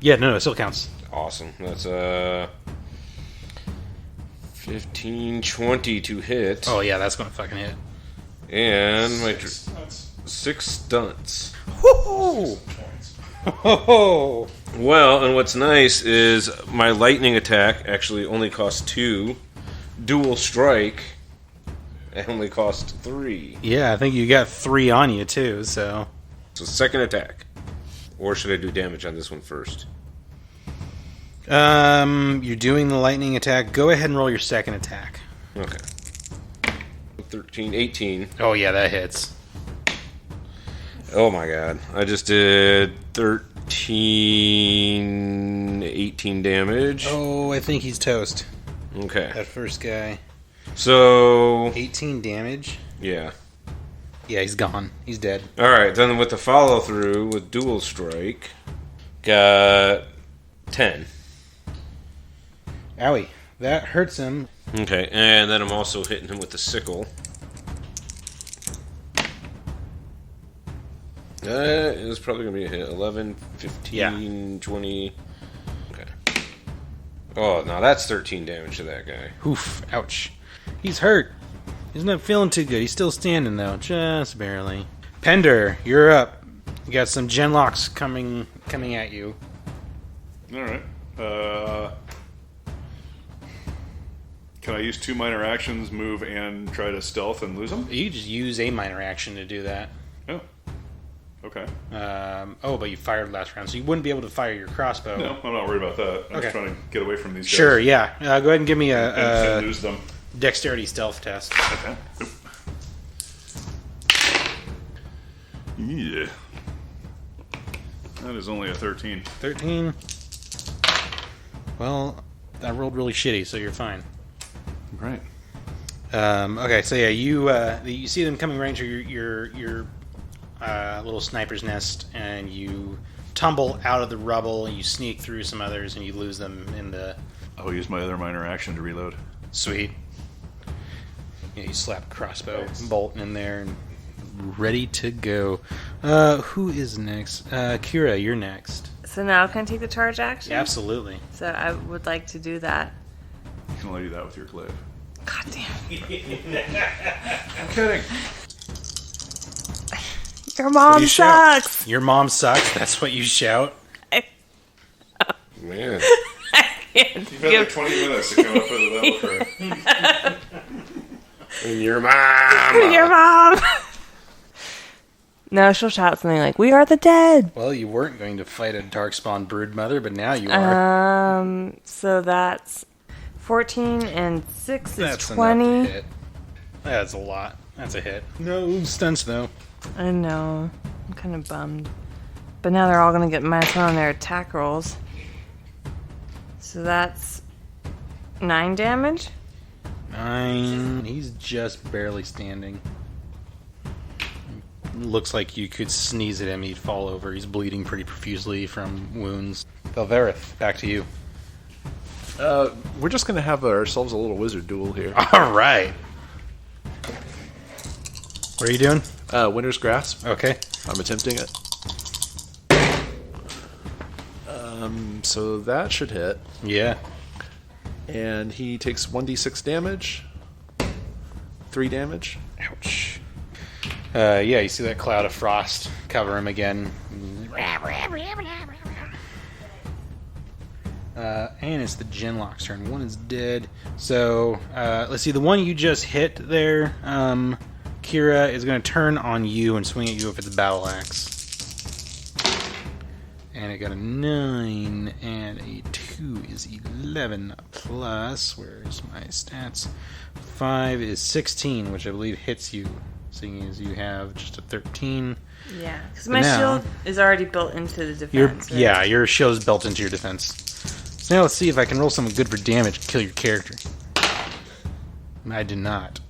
Yeah, no, it still counts. Awesome. That's 15, 20 to hit. Oh, yeah, that's going to fucking hit. And my 6 stunts. Woo-hoo! Oh, Well, and what's nice is my lightning attack actually only costs 2. Dual strike only costs 3. yeah, I think you got 3 on you, too, so... So second attack. Or should I do damage on this one first? You're doing the lightning attack. Go ahead and roll your second attack. Okay. 13, 18. Oh, yeah, that hits. Oh my god. I just did 13, 18 damage. Oh, I think he's toast. Okay. That first guy. So, 18 damage. yeah. Yeah, he's gone. He's dead. Alright, then with the follow through with dual strike, got 10. Owie. That hurts him. Okay, and then I'm also hitting him with the sickle. It's probably going to be a hit. 11, 15, 20. Okay. Oh, now that's 13 damage to that guy. Oof. Ouch. He's hurt. He's not feeling too good. He's still standing, though. Just barely. Pender, you're up. You got some genlocks coming at you. Alright. Can I use 2 minor actions, move, and try to stealth and lose them? You just use a minor action to do that. Oh. Okay. But you fired last round, so you wouldn't be able to fire your crossbow. No, I'm not worried about that. I'm Okay. just trying to get away from these guys. Sure, yeah. Go ahead and give me And a lose them. dexterity stealth test. Okay. Oop. Yeah. That is only a 13. 13. Well, I rolled really shitty, so you're fine. Right. Okay, so yeah, you see them coming right into your little sniper's nest, and you tumble out of the rubble, and you sneak through some others, and you lose them in the... I'll use my other minor action to reload. Sweet. Yeah, you slap a crossbow bolt in there, and ready to go. Who is next? Kira, you're next. So now can I take the charge action? Yeah, absolutely. So I would like to do that. You can only do that with your glaive. God damn. I'm kidding. Your mom You shout. sucks. Your mom sucks. That's what you shout. Man. You've had like 20 minutes to come up with a battle cry. And your mom. Your mom. No, she'll shout something like, "We are the dead." Well, you weren't going to fight a darkspawn broodmother, but now you are. So that's 14 and 6 is That's 20. enough to hit. That's a lot. That's a hit. No stunts, though. I know. I'm kind of bummed. But now they're all going to get minus 1 on their attack rolls. So that's 9 damage. 9. He's just barely standing. Looks like you could sneeze at him, he'd fall over. He's bleeding pretty profusely from wounds. Velverith, back to you. We're just going to have ourselves a little wizard duel here. All right. What are you doing? Winter's Grasp. Okay. I'm attempting it. So that should hit. Yeah. And he takes 1d6 damage. 3 damage. Ouch. Yeah, you see that cloud of frost cover him again. And it's the Genlock's turn. One is dead. So, let's see. The one you just hit there, Kira, is going to turn on you and swing at you with its battle axe. And it got a 9, and a 2 is 11 plus. Where's my stats? 5 is 16, which I believe hits you, seeing as you have just a 13. Yeah, because my shield is already built into the defense. Right? Yeah, your shield is built into your defense. So now let's see if I can roll something good for damage and kill your character. I did not.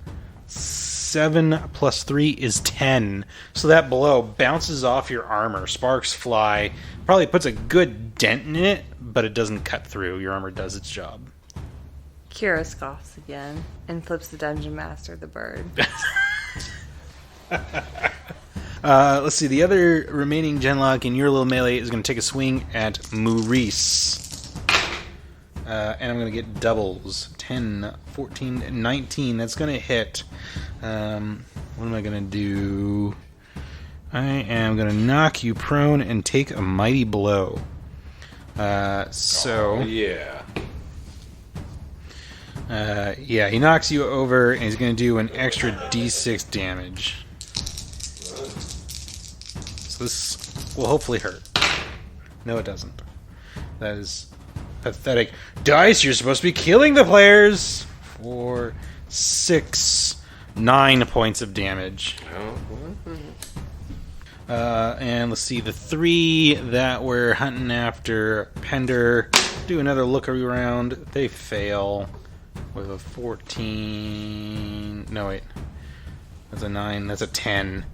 7 plus 3 is 10. So that blow bounces off your armor. Sparks fly. Probably puts a good dent in it, but it doesn't cut through. Your armor does its job. Kira scoffs again and flips the dungeon master the bird. Let's see. The other remaining genlock in your little melee is going to take a swing at Moorhyse. And I'm going to get doubles. 10, 14, 19. That's going to hit. What am I going to do? I am going to knock you prone and take a mighty blow. Yeah, he knocks you over, and he's going to do an extra d6 damage. So this will hopefully hurt. No, it doesn't. That is pathetic. Dice, you're supposed to be killing the players! 4, 6, 9 points of damage. And let's see, the 3 that we're hunting after Pender do another look around. They fail with a 14. No, wait. That's a 9. That's a 10.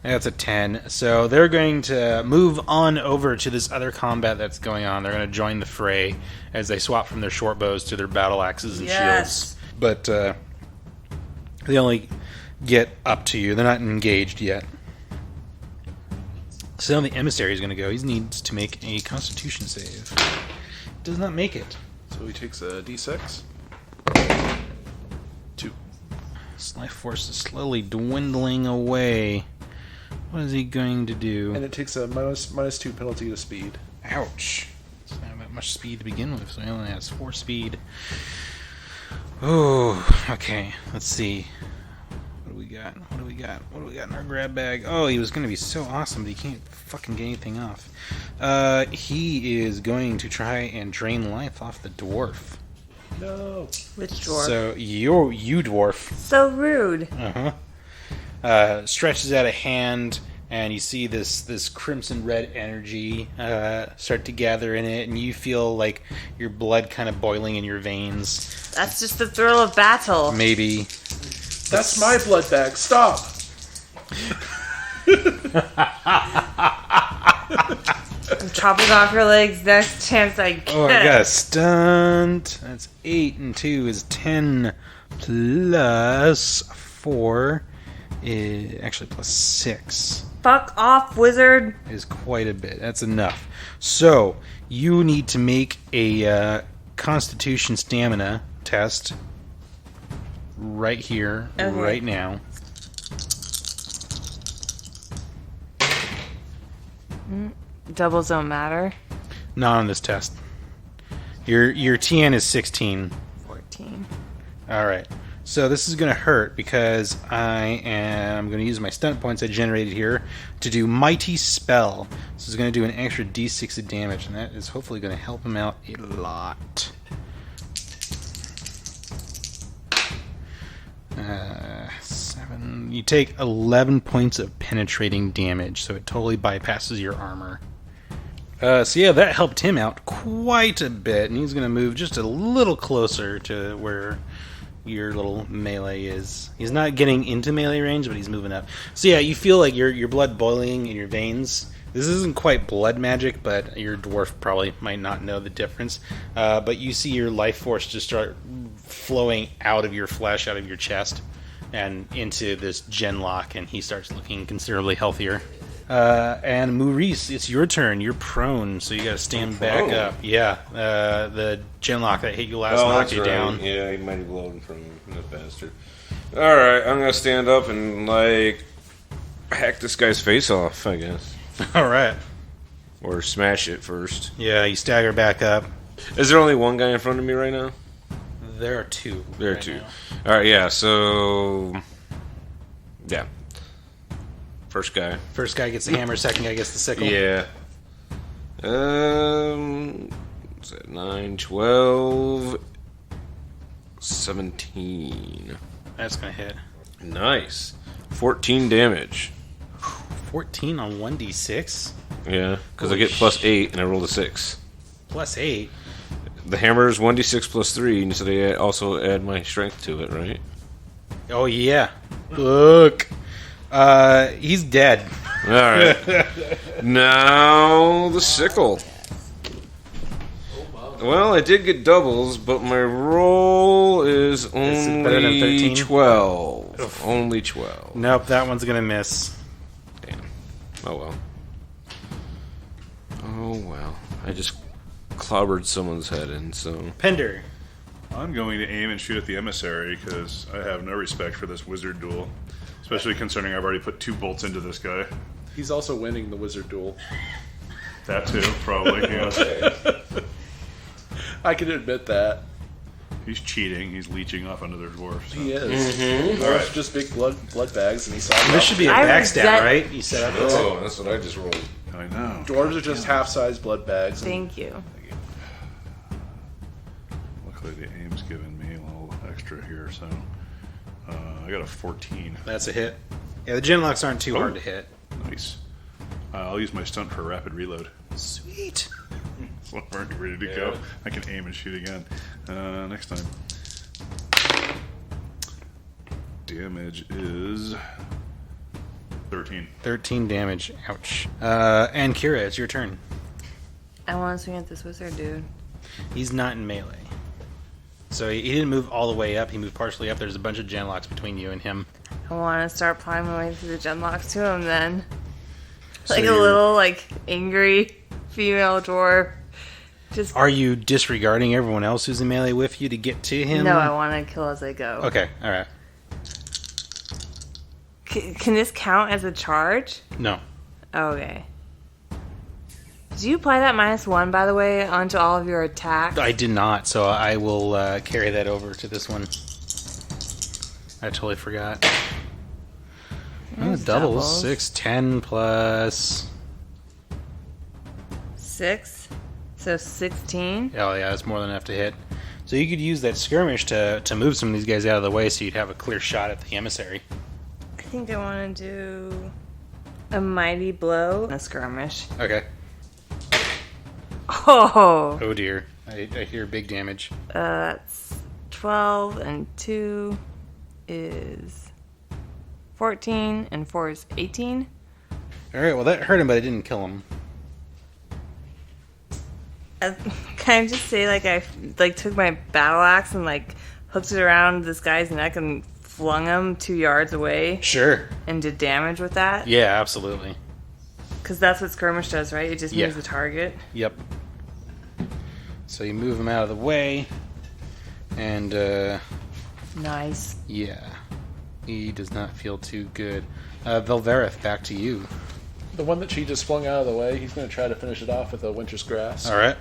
That's a 10. So they're going to move on over to this other combat that's going on. They're going to join the fray as they swap from their short bows to their battle axes and shields. But they only get up to you. They're not engaged yet. So the emissary is going to go. He needs to make a Constitution save. Does not make it. So he takes a d6. 2. His life force is slowly dwindling away. What is he going to do? And it takes a minus 2 penalty to speed. Ouch. Doesn't have that much speed to begin with, so he only has 4 speed. Oh, okay. Let's see. What do we got? What do we got in our grab bag? Oh, he was going to be so awesome, but he can't fucking get anything off. He is going to try and drain life off the dwarf. No. Which dwarf? So, you dwarf. So rude. Stretches out a hand, and you see this crimson red energy start to gather in it, and you feel like your blood kind of boiling in your veins. That's just the thrill of battle. Maybe. That's my blood bag. Stop. I'm chopping off your legs next chance I get. Oh, I got a stunt. That's 8 and 2 is 10 plus 4 is actually plus 6. Fuck off, wizard. Is quite a bit. That's enough. So you need to make a Constitution stamina test right here, right now. Doubles don't matter. Not on this test. Your TN is 16. 14. All right. So this is going to hurt because I am going to use my stunt points I generated here to do Mighty Spell. This is going to do an extra d6 of damage, and that is hopefully going to help him out a lot. 7. You take 11 points of penetrating damage, so it totally bypasses your armor. So yeah, that helped him out quite a bit, and he's going to move just a little closer to where your little melee is. He's not getting into melee range, but he's moving up. So yeah, you feel like your blood boiling in your veins. This isn't quite blood magic, but your dwarf probably might not know the difference. But you see your life force just start flowing out of your flesh, out of your chest, and into this genlock, and he starts looking considerably healthier. And Moorhyse, it's your turn. You're prone, so you gotta stand back up. Yeah, the genlock that hit you last knocked you down. Yeah, he might have blown from that bastard. Alright, I'm gonna stand up and, hack this guy's face off, I guess. Alright. Or smash it first. Yeah, you stagger back up. Is there only one guy in front of me right now? There are 2. There are 2. Alright, yeah, so... Yeah. First guy gets the hammer, second guy gets the sickle. Yeah. What's that? 9, 12, 17. That's gonna hit. Nice. 14 damage. 14 on 1d6? Yeah, because I get plus 8 and I rolled a 6. Plus 8? The hammer is 1d6 plus 3, and so they also add my strength to it, right? Oh, yeah. Look. He's dead. All right. Now the sickle. Well, I did get doubles, but my roll is better than only 13? 12. Oof. Only 12. Nope, that one's going to miss. Damn. Oh, well. Oh, well. I just clobbered someone's head in, so... Pender. I'm going to aim and shoot at the emissary because I have no respect for this wizard duel. Especially concerning I've already put 2 bolts into this guy. He's also winning the wizard duel. That too, probably. Yeah. I can admit that. He's cheating. He's leeching off another dwarf. So. He is. Dwarves are just big blood bags, and he saw This should be a I backstab, resent- right? You set up. Oh, that's what I just rolled. I know. Dwarves are just half-size blood bags. Thank you. Luckily, the aim's given me a little extra here, so I got a 14. That's a hit. Yeah, the genlocks aren't too hard to hit. Nice. I'll use my stunt for rapid reload. Sweet. So I'm already ready to go. I can aim and shoot again. Next time. Damage is 13. 13 damage. Ouch. And Kira, it's your turn. I want to swing at this wizard dude. He's not in melee. So he didn't move all the way up. He moved partially up. There's a bunch of genlocks between you and him. I want to start applying my way through the genlocks to him then. So Like a you're- little, like, angry female dwarf. Just Are you disregarding everyone else who's in melee with you to get to him? No, I want to kill as I go. Okay, alright. Can this count as a charge? No. Okay. Did you apply that -1, by the way, onto all of your attacks? I did not, so I will carry that over to this one. I totally forgot. Oh, There's doubles. 6, 10 plus... 6. So 16. Oh yeah, that's more than enough to hit. So you could use that skirmish to move some of these guys out of the way so you'd have a clear shot at the emissary. I think I want to do a mighty blow. A skirmish. Okay. Oh! Oh dear. I hear big damage. That's 12 and 2 is 14 and 4 is 18. Alright, well that hurt him, but it didn't kill him. Can I just say, like, I took my battle axe and hooked it around this guy's neck and flung him 2 yards away Sure. and did damage with that? Yeah, absolutely. Because that's what skirmish does, right? It just moves the target. Yep. So you move him out of the way, and Nice. yeah, he does not feel too good. Velverith, back to you. The one that she just flung out of the way, he's going to try to finish it off with a Winter's Grass. All right.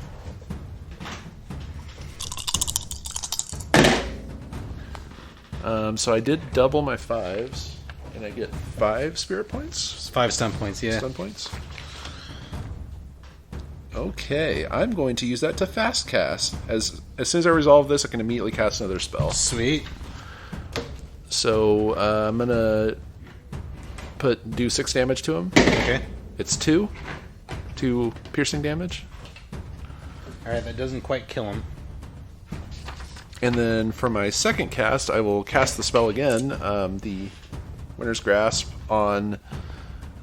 So I did double my 5s, and I get 5 spirit points. It's 5 stun points. Yeah. Stun points. Okay, I'm going to use that to fast cast. As soon as I resolve this, I can immediately cast another spell. Sweet. So I'm gonna do 6 damage to him. Okay. It's 2 piercing damage, All right, that doesn't quite kill him. and then for my second cast, I will cast the spell again, the Winter's Grasp on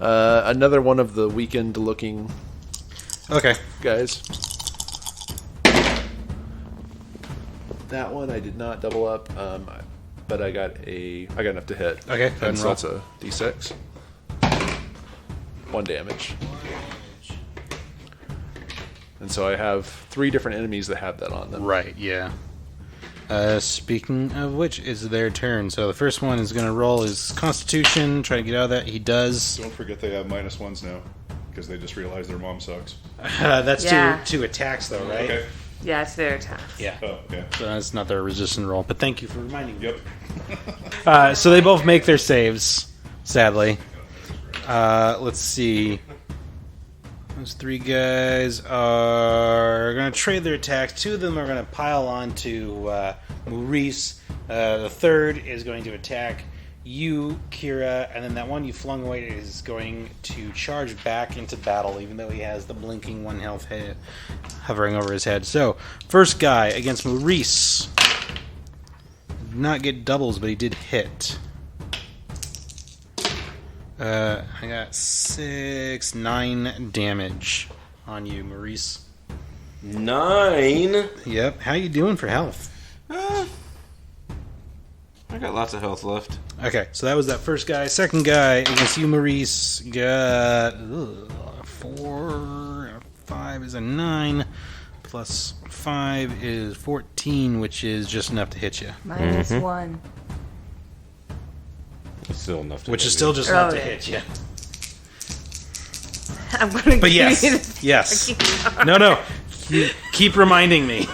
another one of the weakened-looking Okay. guys. That one I did not double up, but I got enough to hit. Okay, go ahead and and so roll. that's a d6. 1 damage. And so I have 3 different enemies that have that on them. Right. Yeah. Speaking of which, it's their turn. So the first one is going to roll his Constitution, try to get out of that. He does. Don't forget they have -1s now because they just realized their mom sucks. That's Yeah. two attacks, though, right? Okay. Yeah, it's their attack. Yeah. Oh, okay. So that's not their resistant roll, but thank you for reminding me. Yep. So they both make their saves, sadly. Let's see. Those 3 guys are going to trade their attacks. 2 of them are going to pile on to Moorhyse. The third is going to attack you, Kira, and then that one you flung away is going to charge back into battle, even though he has the blinking 1 health hit hovering over his head. So, first guy against Moorhyse not get doubles, but he did hit. I got 9 damage on you, Moorhyse. 9? Yep. How you doing for health? I got lots of health left. Okay, so that was that first guy. Second guy against you, Moorhyse, got 4. 5 is a 9. Plus 5 is 14, which is just enough to hit you. Minus 1. It's still enough to Which hit is me. still just enough to hit you. I'm gonna But give you yes, the yes. fucking No. Keep reminding me.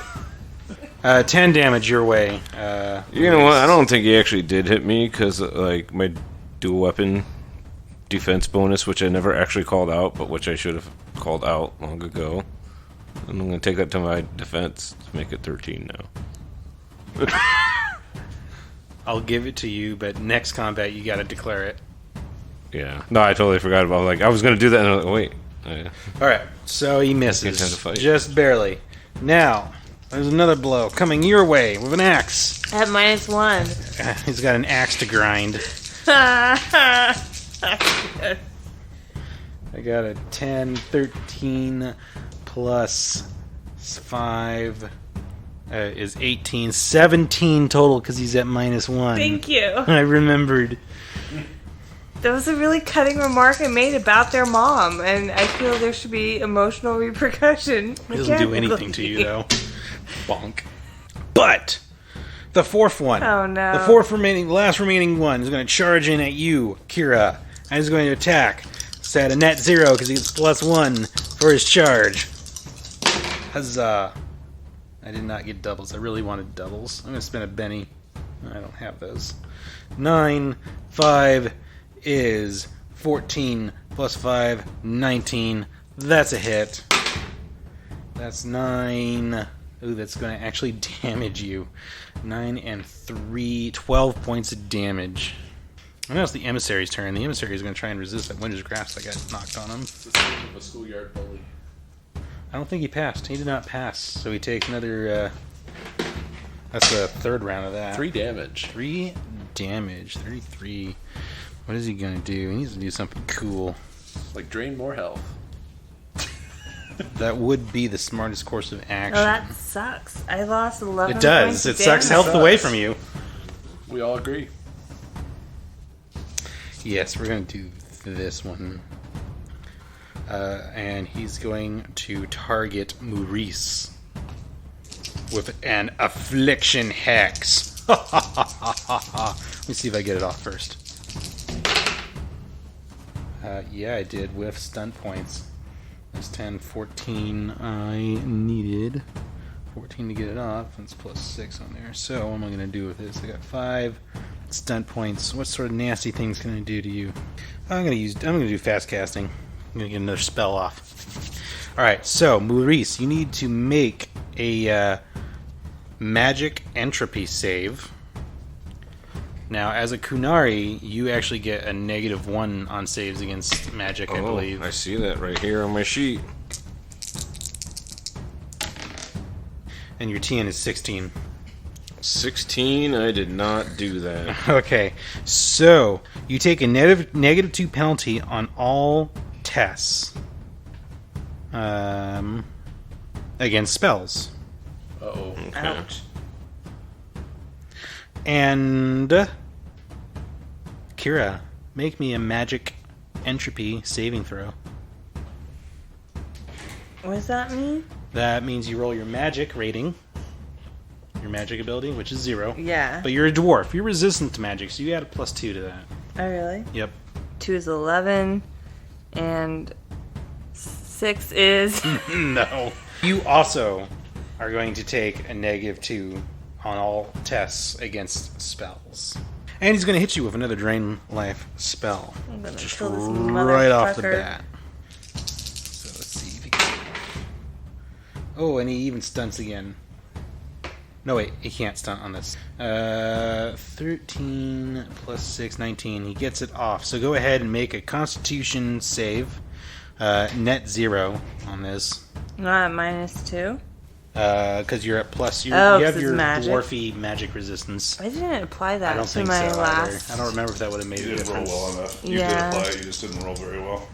10 damage your way. You know what? I don't think he actually did hit me because, like, my dual weapon defense bonus, which I never actually called out, but which I should have called out long ago. And I'm going to take that to my defense to make it 13 now. I'll give it to you, but next combat you gotta declare it. Yeah. No, I totally forgot about it. Like, I was going to do that, and I was like, wait. Alright, so he misses. Good time to fight. Just barely. Now, there's another blow coming your way with an axe. At minus 1. He's got an axe to grind. I got a 10, 13 plus 5 is 18, 17 total because he's at minus 1. Thank you. I remembered. That was a really cutting remark I made about their mom, and I feel there should be emotional repercussion. It doesn't do anything to you, though. Bonk. But the fourth one. Oh, no. The last remaining one is going to charge in at you, Kira. And he's going to attack. It's at a net 0 because he gets +1 for his charge. Huzzah. I did not get doubles. I really wanted doubles. I'm going to spend a Benny. I don't have those. 9, 5 is 14 plus 5, 19. That's a hit. That's 9. Ooh, that's going to actually damage you. 9 and 3, 12 points of damage. I know it's the emissary's turn. The emissary is going to try and resist that Winter's Grasp that got knocked on him. It's the sound of a schoolyard bully. I don't think he passed. He did not pass. So he takes another... that's the third round of that. 3 damage. 3 damage. 33. What is he going to do? He needs to do something cool. Like drain more health. That would be the smartest course of action. Oh, that sucks. I lost 11 It does. points It of sucks damage. health away from you. We all agree. Yes, we're going to do this one. And he's going to target Moorhyse with an Affliction Hex. Let me see if I get it off first. Yeah, I did with stunt points. That's 10, 14 I needed. 14 to get it off. That's plus 6 on there. So what am I going to do with this? I got 5 stunt points. What sort of nasty things can I do to you? I'm going to do fast casting. I'm going to get another spell off. Alright, so Moorhyse, you need to make a magic entropy save. Now, as a Kunari, you actually get a -1 on saves against magic, I believe. I see that right here on my sheet. And your TN is 16. 16, I did not do that. Okay, so you take a -2 penalty on all tests against spells. Uh-oh. Okay. Ouch. And Kira, make me a magic entropy saving throw. What does that mean? That means you roll your magic rating, your magic ability, which is 0. Yeah. But you're a dwarf. You're resistant to magic, so you add a +2 to that. Oh, really? Yep. 2 is 11, and 6 is... No. You also are going to take a -2 on all tests against spells. And he's going to hit you with another Drain Life spell. I'm gonna Just kill this right off the motherfucker. bat. So let's see if he can... Oh, and he even stunts again. No, wait, he can't stunt on this. 13 plus 6, 19. He gets it off. So go ahead and make a Constitution save. Net 0 on this. Not at -2? Because you're at plus. You Oh, 'cause have it's your magic. dwarfy magic resistance. I didn't apply I that don't to think my so last. either. I don't remember if that would have made You a didn't roll difference. well enough. You Yeah. did apply it, you just didn't roll very well.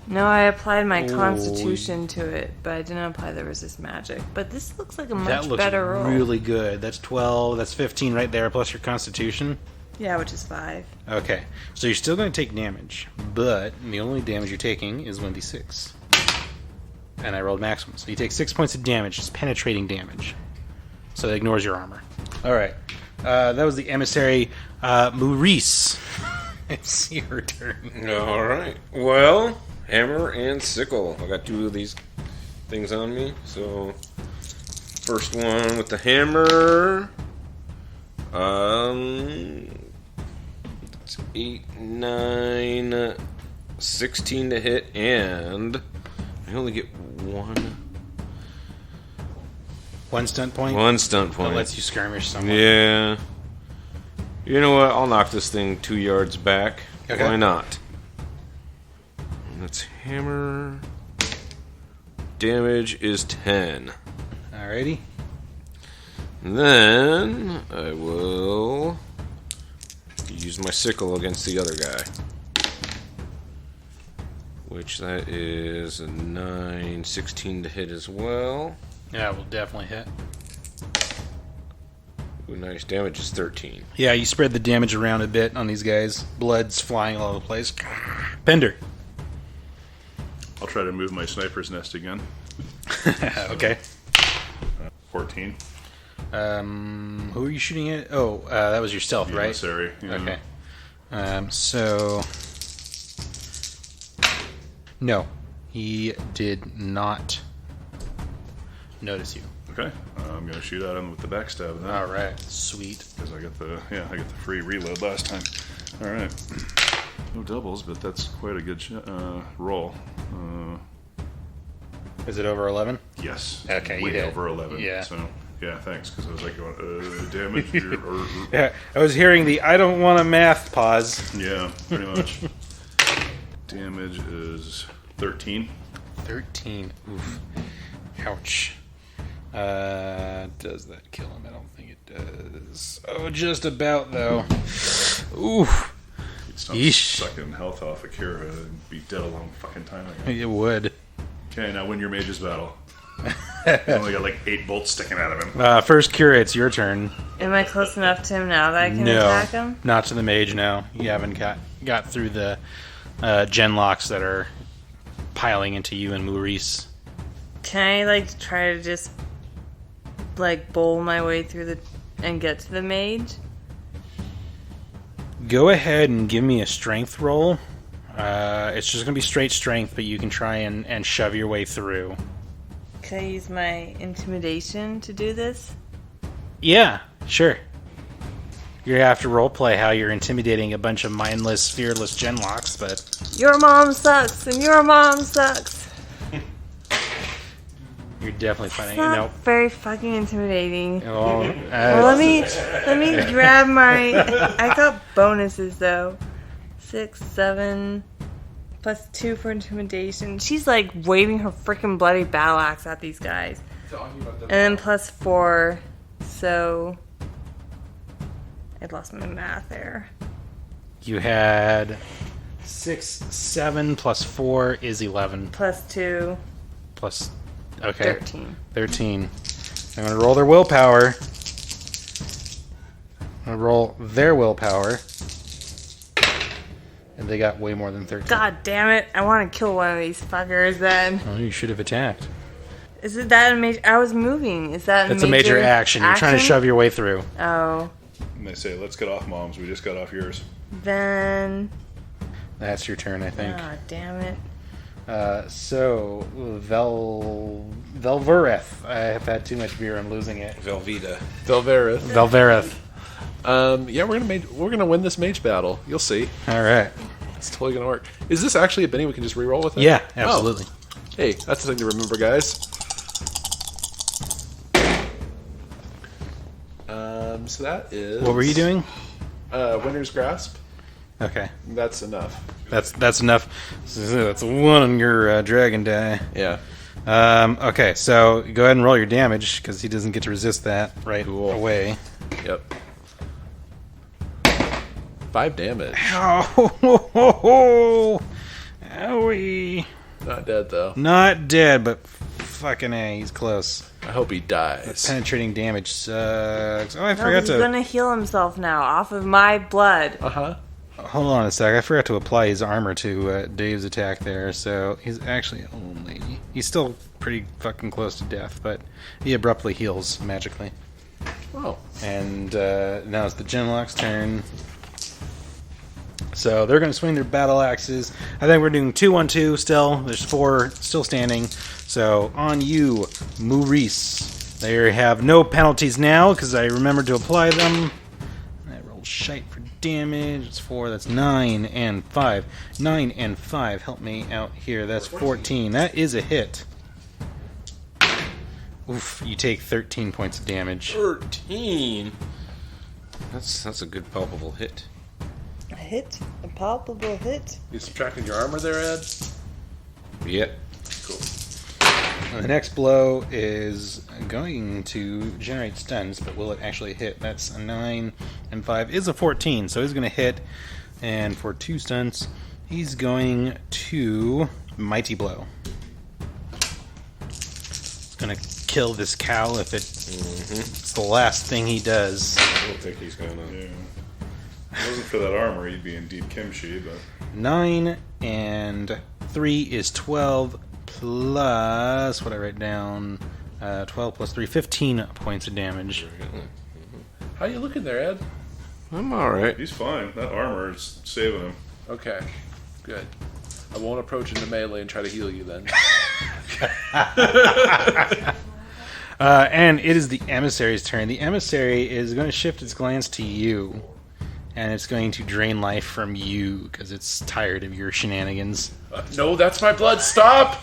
No, I applied my Ooh. constitution to it, but I didn't apply the resist magic. But this looks like a That much looks better roll. really good. That's 12. That's 15 right there, plus your constitution. Yeah, which is 5. Okay, so you're still going to take damage, but the only damage you're taking is 1d6. And I rolled maximum. So you take 6 points of damage, just penetrating damage. So it ignores your armor. Alright, that was the emissary Moorhyse. It's your turn. All right. Well, hammer and sickle. I got 2 of these things on me. So, first one with the hammer. It's 8, 9, 16 to hit, and I only get one. One stunt point? One stunt That point. lets you skirmish someone. Yeah. You know what? I'll knock this thing 2 yards back. Okay. Why not? And that's hammer. Damage is 10. Alrighty. And then I will use my sickle against the other guy. Which that is a 9, 16 to hit as well. Yeah, we'll definitely hit. Ooh, nice. Damage is 13. Yeah, you spread the damage around a bit on these guys. Blood's flying all over the place. Pender. I'll try to move my sniper's nest again. Okay. 14. Who are you shooting at? Oh, that was your stealth, right? Emissary. Yeah. Okay. So... No. He did not notice you. Okay. I'm going to shoot at him with the backstab then. Alright. Sweet. Because I got the free reload last time. All right. No doubles, but that's quite a good roll. Is it over 11? Yes. Okay, you way hit. over 11. Yeah. So yeah, thanks. Because I was like going damage. Yeah, I was hearing the I don't want a math pause. Yeah, pretty much. Damage is 13. 13. Oof. Ouch. Does that kill him? I don't think it does. Oh, just about, though. Oof. He'd stop Yeesh. sucking health off of Kira and be dead a long fucking time ago. It would. Okay, now win your mage's battle. You only got like 8 bolts sticking out of him. First, Kira, it's your turn. Am I close enough to him now that I can No, attack him? not to the mage, no. You haven't got through the gen locks that are piling into you and Moorhyse. Can I try to just bowl my way through and get to the mage? Go ahead and give me a strength roll. It's just going to be straight strength, but you can try and shove your way through. Can I use my intimidation to do this? Yeah, sure. You're going to have to roleplay how you're intimidating a bunch of mindless, fearless genlocks, but... Your mom sucks, and your mom sucks. You're definitely It's fighting. not Nope. very fucking intimidating. Oh, Well, let me grab my. I got bonuses though. 6, 7, plus 2 for intimidation. She's waving her freaking bloody battle axe at these guys, and then plus 4. So I lost my math there. You had 6, 7 plus 4 is 11. Plus 2, Plus... Okay. 13. I'm going to roll their willpower. I'm going to roll their willpower. And they got way more than 13. God damn it! I want to kill one of these fuckers. Then Oh, you should have attacked. is it that a major? I was moving. Is that That's a major action. You're trying to shove your way through. Oh, And they say, let's get off, moms. We just got off yours. then. That's your turn, I think. Ah, damn it. So, Velverith. I have had too much beer. I'm losing it. Velveeta. Velverith. Velverith. Yeah, we're gonna win this mage battle. You'll see. All right. It's totally gonna work. Is this actually a Benny we can just reroll with it? Yeah, absolutely. Oh. Hey, that's the thing to remember, guys. So that is. What were you doing? Winter's Grasp. Okay. That's enough. That's enough. That's 1 on your dragon die. Yeah. Okay, so go ahead and roll your damage, because he doesn't get to resist that right away. Yep. 5 damage. Oh, owie. Not dead, though. Not dead, but fucking A, he's close. I hope he dies. Penetrating damage sucks. Oh, I No, forgot he's to... gonna heal himself now off of my blood. Uh-huh. Hold on a sec. I forgot to apply his armor to Dave's attack there, so he's actually only... He's still pretty fucking close to death, but he abruptly heals magically. Oh. And now it's the Genlock's turn. So they're going to swing their battle axes. I think we're doing 2-1-2 still. There's 4 still standing. So on you, Moorhyse. They have no penalties now because I remembered to apply them. I rolled shite for damage. It's 4. That's 9 and 5. 9 and 5. Help me out here. That's 14. That is a hit. Oof, you take 13 points of damage. 13? That's a good palpable hit. A hit? A palpable hit? You subtracting your armor there, Ed? Yep. Cool. The next blow is going to generate stuns, but will it actually hit? That's a 9 and 5 is a 14, so he's going to hit. And for 2 stunts, he's going to Mighty Blow. It's going to kill this cow if it's the last thing he does. I don't think he's gonna. Yeah. If it wasn't for that armor, he'd be indeed kimchi, but... 9 and 3 is 12 plus... What I write down? 12 plus 3, 15 points of damage. How you looking there, Ed? I'm alright. He's fine. That armor is saving him. Okay. Good. I won't approach into melee and try to heal you then. And it is the emissary's turn. The emissary is going to shift its glance to you, and it's going to drain life from you because it's tired of your shenanigans. No, that's my blood. Stop!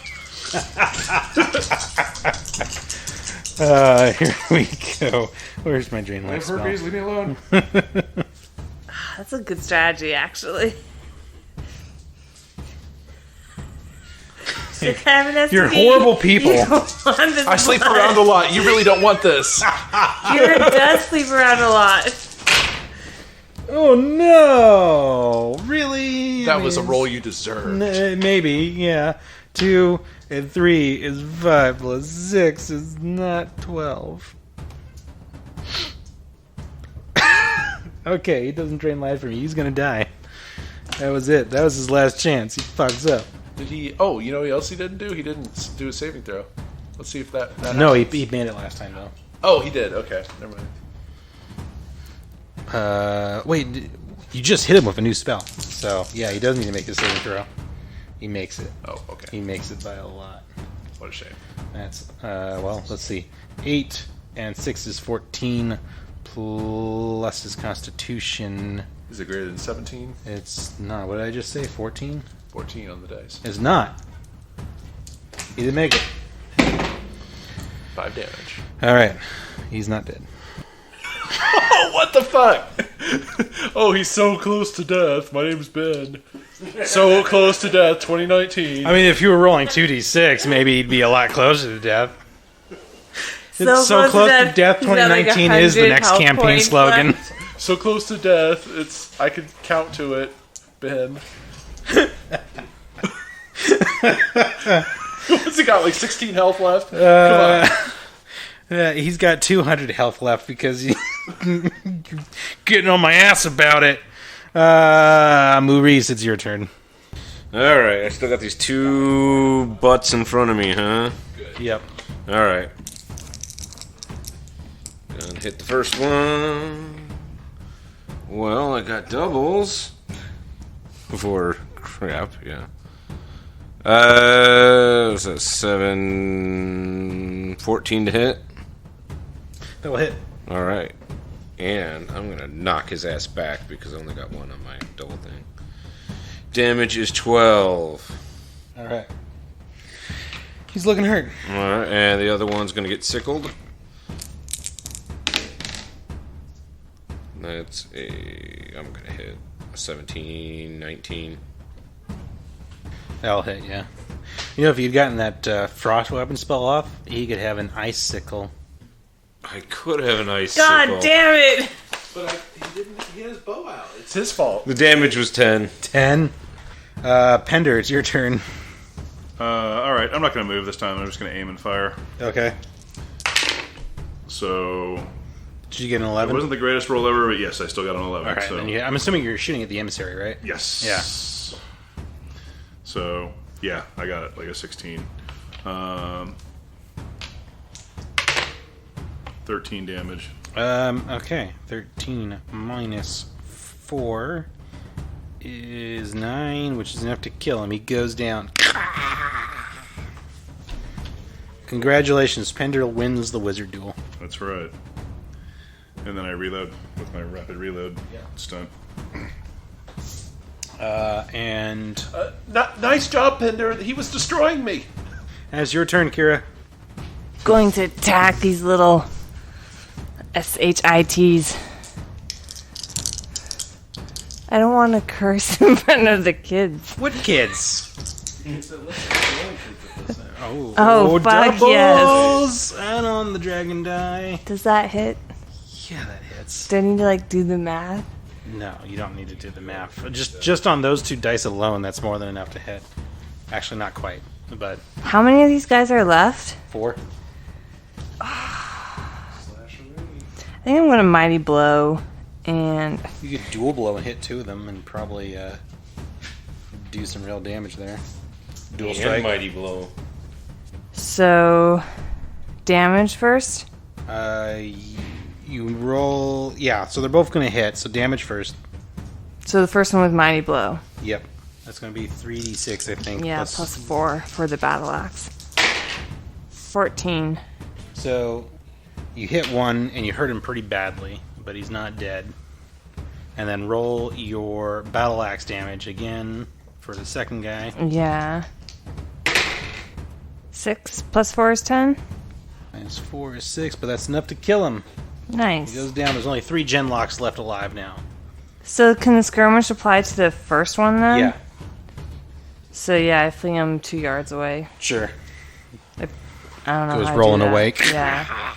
Here we go. Where's my drain life spell? Herpes, leave me alone. That's a good strategy, actually. You're horrible people. I sleep around a lot. You really don't want this. You does sleep around a lot. Oh no! Really? That was a roll you deserved. Maybe, yeah. 2 and 3 is 5 plus 6 is not 12. Okay, he doesn't drain life from me. He's gonna die. That was it. That was his last chance. He fucks up. Did he? Oh, you know what else he didn't do? He didn't do a saving throw. Let's see if that No, happens. he made it last time though. Oh, he did. Okay, never mind. Wait, you just hit him with a new spell. So, yeah, he doesn't need to make a saving throw. He makes it. Oh, okay. He makes it by a lot. What a shame. That's, well, let's see. 8 and 6 is 14 plus his constitution. Is it greater than 17? It's not. What did I just say? 14? 14 on the dice. It's not. He didn't make it. 5 damage. Alright. He's not dead. Oh, what the fuck? Oh, he's so close to death. My name's Ben. So close to death, 2019. I mean, if you were rolling 2d6, maybe he'd be a lot closer to death. It's so close to death. He's got like 2019 is the 100 next health campaign points slogan. left. So close to death, I could count to it, Ben. What's he got, like 16 health left? Come on. Yeah, he's got 200 health left because you're getting on my ass about it. Moorhyse, it's your turn. Alright, I still got these 2 butts in front of me, huh? Yep. Alright. Gonna hit the first one. Well, I got doubles. Before crap, yeah. Was that 7... 14 to hit? That will hit. Alright. And I'm gonna knock his ass back because I only got 1 on my double thing. Damage is 12. Alright. He's looking hurt. Alright, and the other one's gonna get sickled. That's I'm gonna hit a 17, 19. That'll hit, yeah. You know, if you'd gotten that frost weapon spell off, he could have an icicle. I could have an ice. God damn it! But he didn't get his bow out. It's his fault. The damage was 10. 10. Pender, it's your turn. Alright, I'm not going to move this time. I'm just going to aim and fire. Okay. So... Did you get an It 11? wasn't the greatest roll ever, but yes, I still got an 11. Alright, so. then I'm assuming you're shooting at the emissary, right? Yes. Yeah. So, yeah, I got it, like a 16. 13 damage. Okay. 13 minus 4 is 9, which is enough to kill him. He goes down. Congratulations, Pender wins the wizard duel. That's right. And then I reload with my rapid reload stunt. And Nice job, Pender. He was destroying me. it's your turn, Kira. Going to attack these little SHITs. I don't want to curse in front of the kids. What kids? Oh, fuck doubles! And on the dragon die. Does that hit? Yeah, that hits. Do I need to like do the math? No, you don't need to do the math. Just on those 2 dice alone, that's more than enough to hit. Actually, not quite, but How many of these guys are left? 4. I think I'm gonna mighty blow, and You could dual blow and hit 2 of them, and probably do some real damage there. Dual And strike. mighty blow. so damage first. You roll. Yeah, so they're both going to hit. So damage first. So the first one with mighty blow. Yep, that's going to be 3d6, I think. Yeah, plus 4 for the battle axe. 14. So you hit one and you hurt him pretty badly, but he's not dead. And then roll your battle axe damage again for the second guy. Yeah. 6 plus 4 is 10. Minus 4 is 6, but that's enough to kill him. Nice. He goes down. There's only 3 genlocks left alive now. So can the skirmish apply to the first one then? Yeah, So yeah, I fling him 2 yards away. sure. I don't know Goes how to rolling do that. awake. Yeah.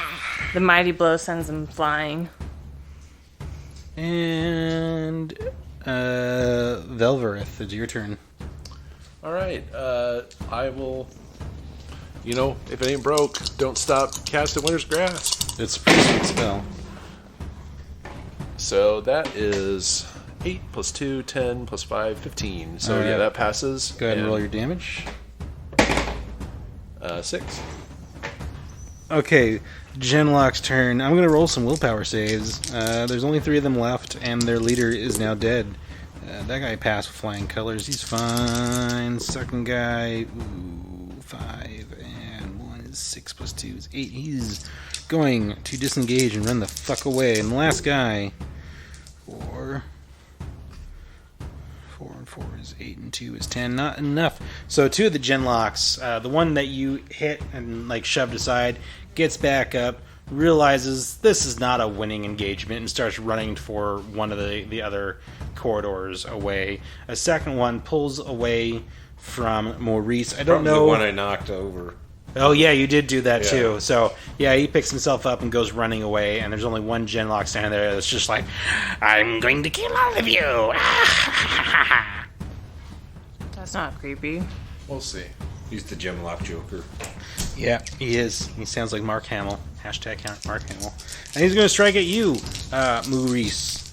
The mighty blow sends him flying. And Velverith, it's your turn. All right. I will. You know, if it ain't broke, don't stop casting Winter's Grasp. It's a pretty sweet spell. So that is 8 plus 2, 10 plus 5, 15. So yeah, that passes. Go ahead and roll your damage. 6. Okay, Genlock's turn. I'm going to roll some willpower saves. There's only 3 of them left, and their leader is now dead. That guy passed with flying colors. He's fine. Second guy, 5, and 1 is 6 plus 2 is 8. He's going to disengage and run the fuck away. And the last guy, 4 and 4 is 8, and 2 is 10. Not enough. So 2 of the Genlocks, the one that you hit and like shoved aside, gets back up, realizes this is not a winning engagement, and starts running for one of the other corridors away. A second one pulls away from Moorhyse. I don't know. The one I knocked over. Oh yeah, you did do that Yeah. too. So yeah, he picks himself up and goes running away, and there's only one Genlock standing there that's just like, I'm going to kill all of you. That's not creepy. We'll see. He's the Gemlock Joker. Yeah, he is. He sounds like Mark Hamill. Hashtag Mark Hamill. And he's going to strike at you, Moorhyse.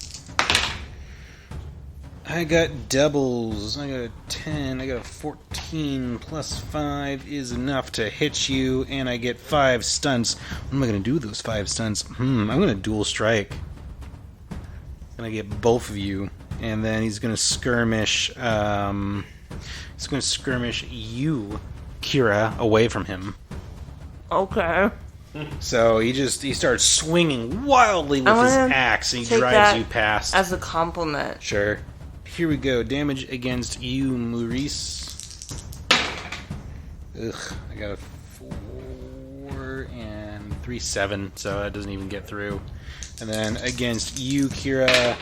I got doubles. I got a 10. I got a 14. Plus 5 is enough to hit you, and I get 5 stunts. What am I going to do with those 5 stunts? I'm going to dual strike. I'm going to get both of you, and then he's going to skirmish. He's going to skirmish you, Kira, away from him. Okay. So he starts swinging wildly with I his wanna axe, and he take drives that you past. as a compliment. Sure. Here we go. Damage against you, Moorhyse. Ugh, I got a 4 and 3, 7, so that doesn't even get through. And then against you, Kira,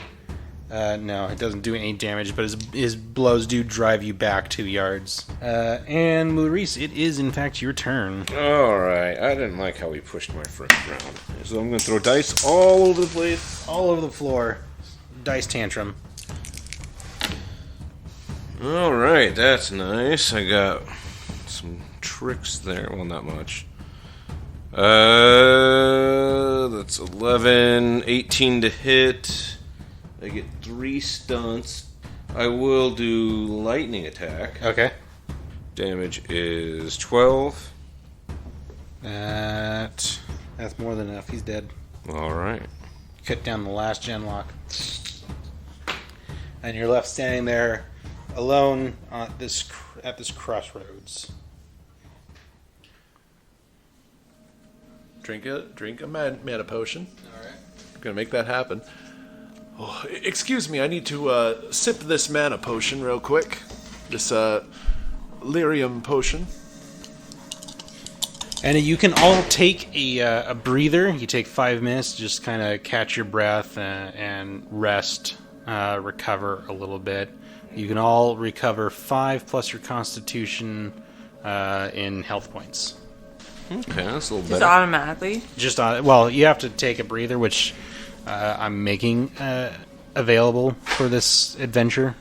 No, it doesn't do any damage, but his blows do drive you back 2 yards. And Moorhyse, it is in fact your turn. Alright, I didn't like how he pushed my first round. So I'm going to throw dice all over the place. All over the floor. Dice tantrum. Alright, that's nice. I got some tricks there. Well, not much. That's 11, 18 to hit. I get 3 stunts. I will do lightning attack. Okay. Damage is 12. That's more than enough. He's dead. Alright. Cut down the last genlock. And you're left standing there alone at this crossroads. Drink a mana potion. Alright. I'm gonna make that happen. Oh, excuse me, I need to sip this mana potion real quick. This lyrium potion. And you can all take a breather. You take 5 minutes to just kind of catch your breath and rest, recover a little bit. You can all recover 5 plus your constitution in health points. Okay, that's a little Just better. automatically. Well, you have to take a breather, which I'm making available for this adventure.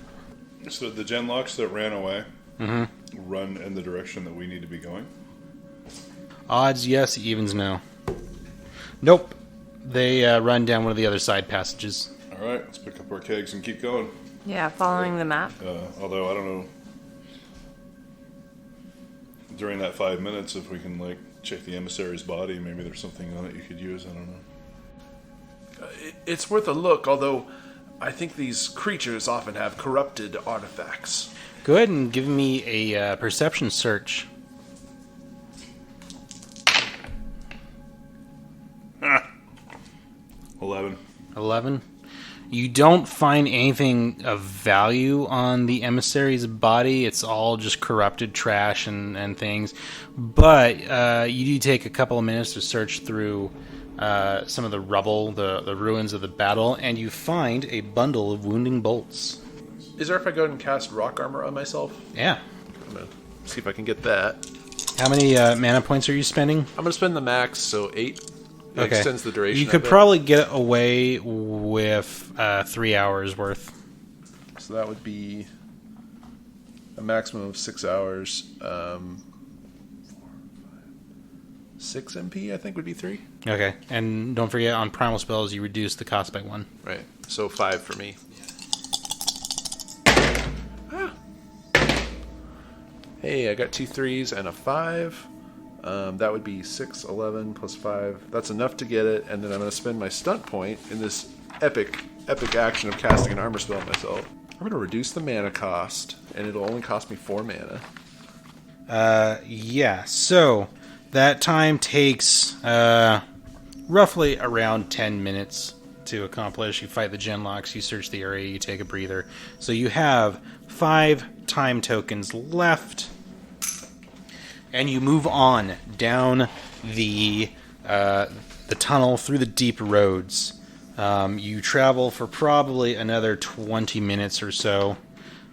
So the genlocks that ran away run in the direction that we need to be going? Odds yes, evens no. Nope. They run down one of the other side passages. Alright, let's pick up our kegs and keep going. Yeah, following the map. Although, I don't know, during that 5 minutes, if we can, like, check the emissary's body, maybe there's something on it you could use, I don't know. It's worth a look, although I think these creatures often have corrupted artifacts. Go ahead and give me a perception search. 11. You don't find anything of value on the emissary's body. It's all just corrupted trash and things. But you do take a couple of minutes to search through some of the rubble, the ruins of the battle, and you find a bundle of wounding bolts. Is there if I go ahead and cast rock armor on myself? Yeah. I'm going to see if I can get that. How many mana points are you spending? I'm going to spend the max, so 8. It Okay. extends the duration. You could of it. probably get away with 3 hours worth. So that would be a maximum of 6 hours. 6 MP, I think, would be 3. Okay, and don't forget on primal spells you reduce the cost by 1. Right. So 5 for me. Ah. Hey, I got 2 3s and a 5. That would be 6, 11 plus 5. That's enough to get it, and then I'm going to spend my stunt point in this epic action of casting an armor spell on myself. I'm going to reduce the mana cost, and it'll only cost me 4 mana. Yeah, so that time takes roughly around 10 minutes to accomplish. You fight the genlocks, you search the area, you take a breather. So you have 5 time tokens left. And you move on down the tunnel through the deep roads. You travel for probably another 20 minutes or so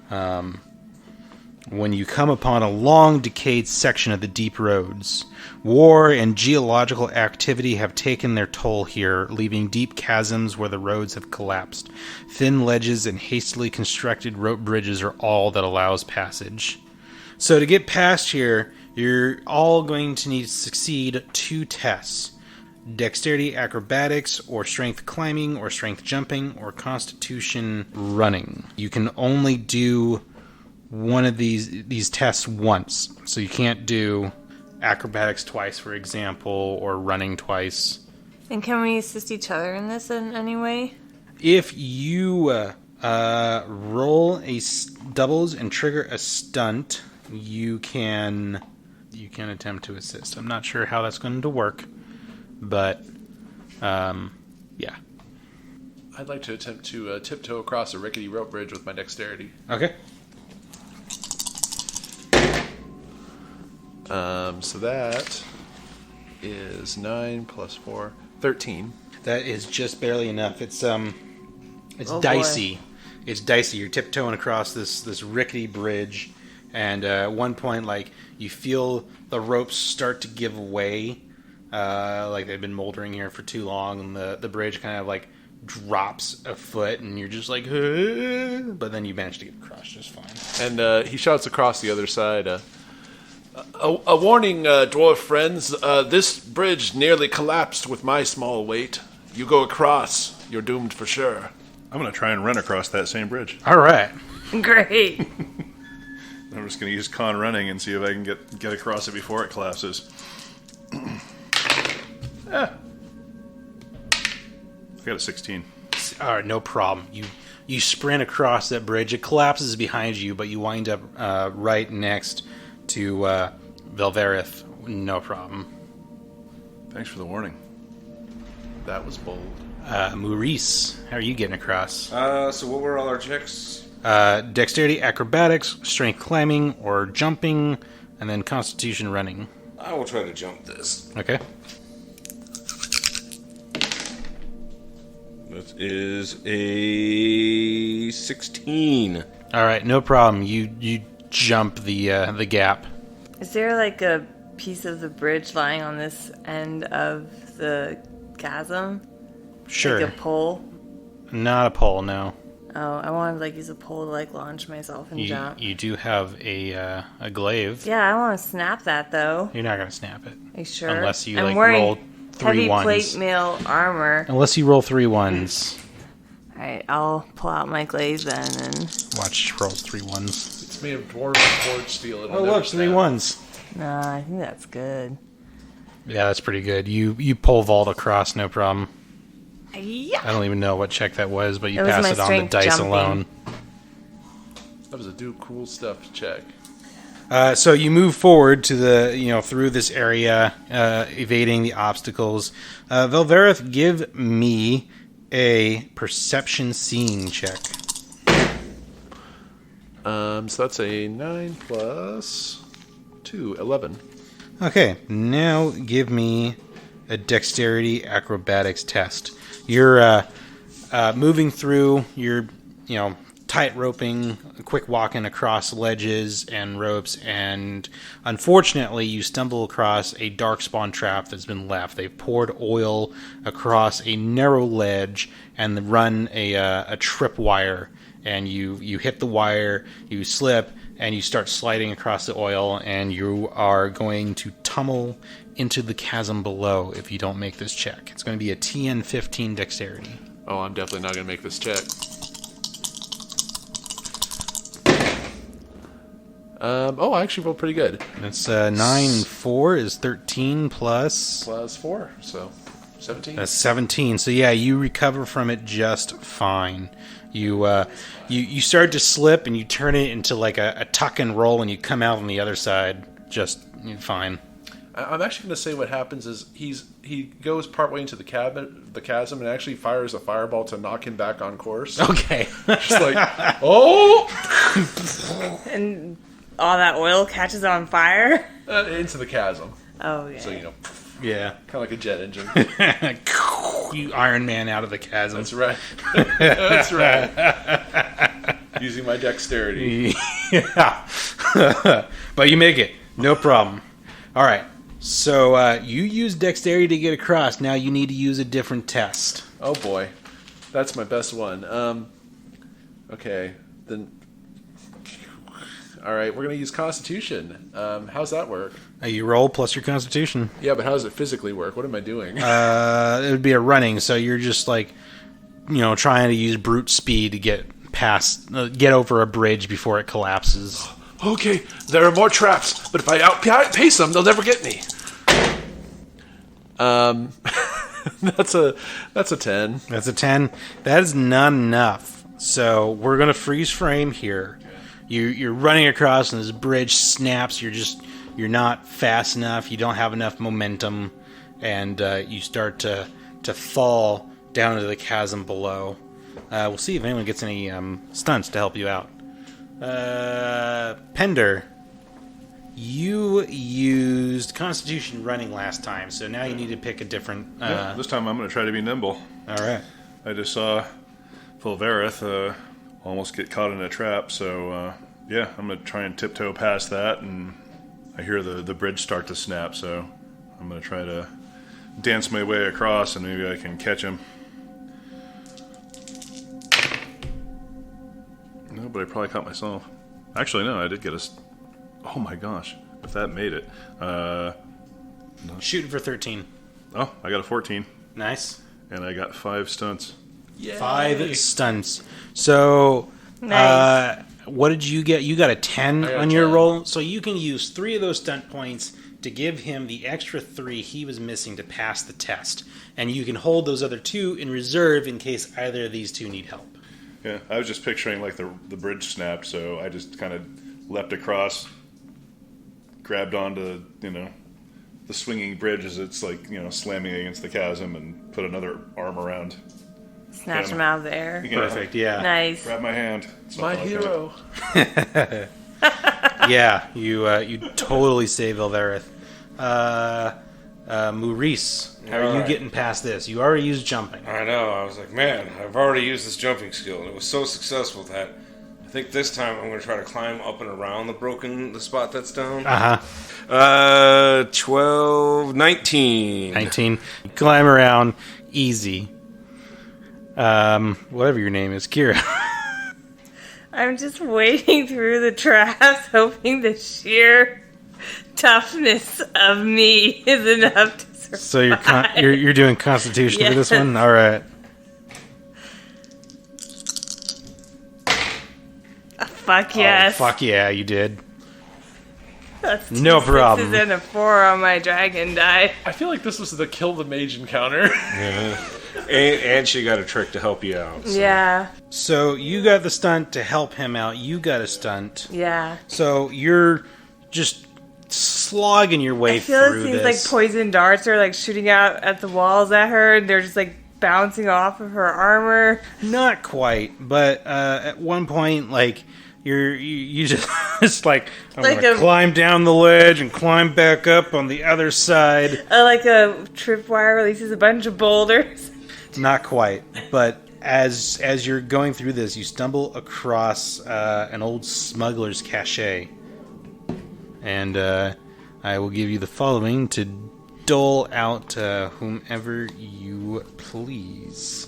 when you come upon a long decayed section of the deep roads. War and geological activity have taken their toll here, leaving deep chasms where the roads have collapsed. Thin ledges and hastily constructed rope bridges are all that allows passage. So to get past here, you're all going to need to succeed 2 tests. Dexterity acrobatics, or strength climbing, or strength jumping, or constitution running. You can only do one of these tests once. So you can't do acrobatics twice, for example, or running twice. And can we assist each other in this in any way? If you roll a doubles and trigger a stunt, you can attempt to assist. I'm not sure how that's going to work, but yeah. I'd like to attempt to tiptoe across a rickety rope bridge with my dexterity. Okay. So that is 9 plus 4, 13. That is just barely enough. It's It's Oh, boy. dicey. It's dicey. You're tiptoeing across this rickety bridge, and at one point, like, you feel the ropes start to give way, like they've been moldering here for too long, and the bridge kind of like drops a foot, and you're just like, but then you manage to get across just fine. And he shouts across the other side, a warning, dwarf friends. This bridge nearly collapsed with my small weight. You go across, you're doomed for sure. I'm going to try and run across that same bridge. All right. Great. I'm just going to use con running and see if I can get across it before it collapses. I got a 16. All right, no problem. You sprint across that bridge. It collapses behind you, but you wind up right next to Velverith. No problem. Thanks for the warning. That was bold. Moorhyse, how are you getting across? So what were all our checks? Dexterity, acrobatics, strength climbing, or jumping, and then constitution running. I will try to jump this. Okay. That is a 16. All right, no problem. You jump the gap. Is there like a piece of the bridge lying on this end of the chasm? Sure. Like a pole? Not a pole, no. Oh, I want to like use a pole to like launch myself and jump. You do have a glaive. Yeah, I want to snap that though. You're not gonna snap it. Are you sure? Unless you I'm like wearing roll 3 heavy ones. plate mail armor. Unless you roll 3 ones. All right, I'll pull out my glaive then and. Watch rolls 3 ones. It's made of Dwarven forged steel. Oh look, 3 ones. Nah, I think that's good. Yeah, that's pretty good. You pole vault across, no problem. Yeah. I don't even know what check that was, but you It was pass my it on the strength dice jumping. alone. That was a do cool stuff check. So you move forward to through this area, evading the obstacles. Velverith, give me a perception seeing check. So that's a 9 plus 2, 11. Okay, now give me a dexterity acrobatics test. You're moving through, you're, tight roping, quick walking across ledges and ropes, and unfortunately you stumble across a darkspawn trap that's been left. They've poured oil across a narrow ledge and run a tripwire, and you hit the wire, you slip, and you start sliding across the oil, and you are going to tumble into the chasm below if you don't make this check. It's going to be a TN 15 dexterity. Oh, I'm definitely not going to make this check. I actually rolled pretty good. It's 9 and 4 is 13 plus... Plus 4, so 17. That's 17. So yeah, you recover from it just fine. You start to slip and you turn it into like a tuck and roll, and you come out on the other side just fine. I'm actually going to say what happens is he goes partway into the chasm and actually fires a fireball to knock him back on course. Okay. Just like, oh! And all that oil catches on fire? Into the chasm. Oh, yeah. So, Yeah. kind of like a jet engine. You Iron Man out of the chasm. That's right. That's right. Using my dexterity. Yeah. But you make it. No problem. All right. So you use dexterity to get across. Now you need to use a different test. Oh, boy. That's my best one. Okay. Then... All right, we're going to use Constitution. How's that work? You roll plus your constitution. Yeah, but how does it physically work? What am I doing? It would be a running, so you're just like, trying to use brute speed to get get over a bridge before it collapses. Okay, there are more traps, but if I outpace them, they'll never get me. That's a 10. That's a 10. That is not enough. So we're gonna freeze frame here. You're running across, and this bridge snaps. You're not fast enough. You don't have enough momentum, and you start to fall down into the chasm below. We'll see if anyone gets any stunts to help you out. Pender, you used Constitution running last time, so now you need to pick a different... This time I'm going to try to be nimble. All right. I just saw Velverith almost get caught in a trap, so yeah, I'm going to try and tiptoe past that, and I hear the bridge start to snap, so I'm going to try to dance my way across, and maybe I can catch him. No, but I probably caught myself. Actually, no, I did get a... Oh my gosh, if that made it. Shooting for 13. Oh, I got a 14. Nice. And I got 5 stunts. Yay. 5 stunts. So, Nice. what did you get? You got a 10 got on 10. your roll. So you can use 3 of those stunt points to give him the extra 3 he was missing to pass the test. And you can hold those other 2 in reserve in case either of these 2 need help. Yeah, I was just picturing like the bridge snapped, so I just kind of leapt across, grabbed onto, the swinging bridge as it's like, slamming against the chasm, and put another arm around. Snatch him out of the air. Perfect, yeah. Nice. Grab my hand. My hero. Yeah, you totally save Velverith. Moorhyse, how are you Alright. getting past this? You already used jumping. I know. I was like, man, I've already used this jumping skill, and it was so successful that I think this time I'm going to try to climb up and around the spot that's down. 12, 19. 19. You climb around, easy. Whatever your name is, Kira. I'm just wading through the traps, hoping the sheer toughness of me is enough to survive. So you're doing Constitution for this Yes. one? All right. Fuck yes. Oh, fuck yeah, you did. That's 2 No problem. 6s and a 4 on my dragon die. I feel like this was the kill the mage encounter. Yeah. And she got a trick to help you out. So. Yeah, So you got the stunt to help him out. You got a stunt. yeah. So you're just slogging your way I feel through it seems this. like poison darts are like shooting out at the walls at her, and they're just like bouncing off of her armor. Not quite, but at one point, like you just it's like I'm Like gonna a- climb down the ledge and climb back up on the other side. Like a tripwire releases a bunch of boulders. Not quite, but as you're going through this, you stumble across an old smuggler's cache, and I will give you the following to dole out to whomever you please.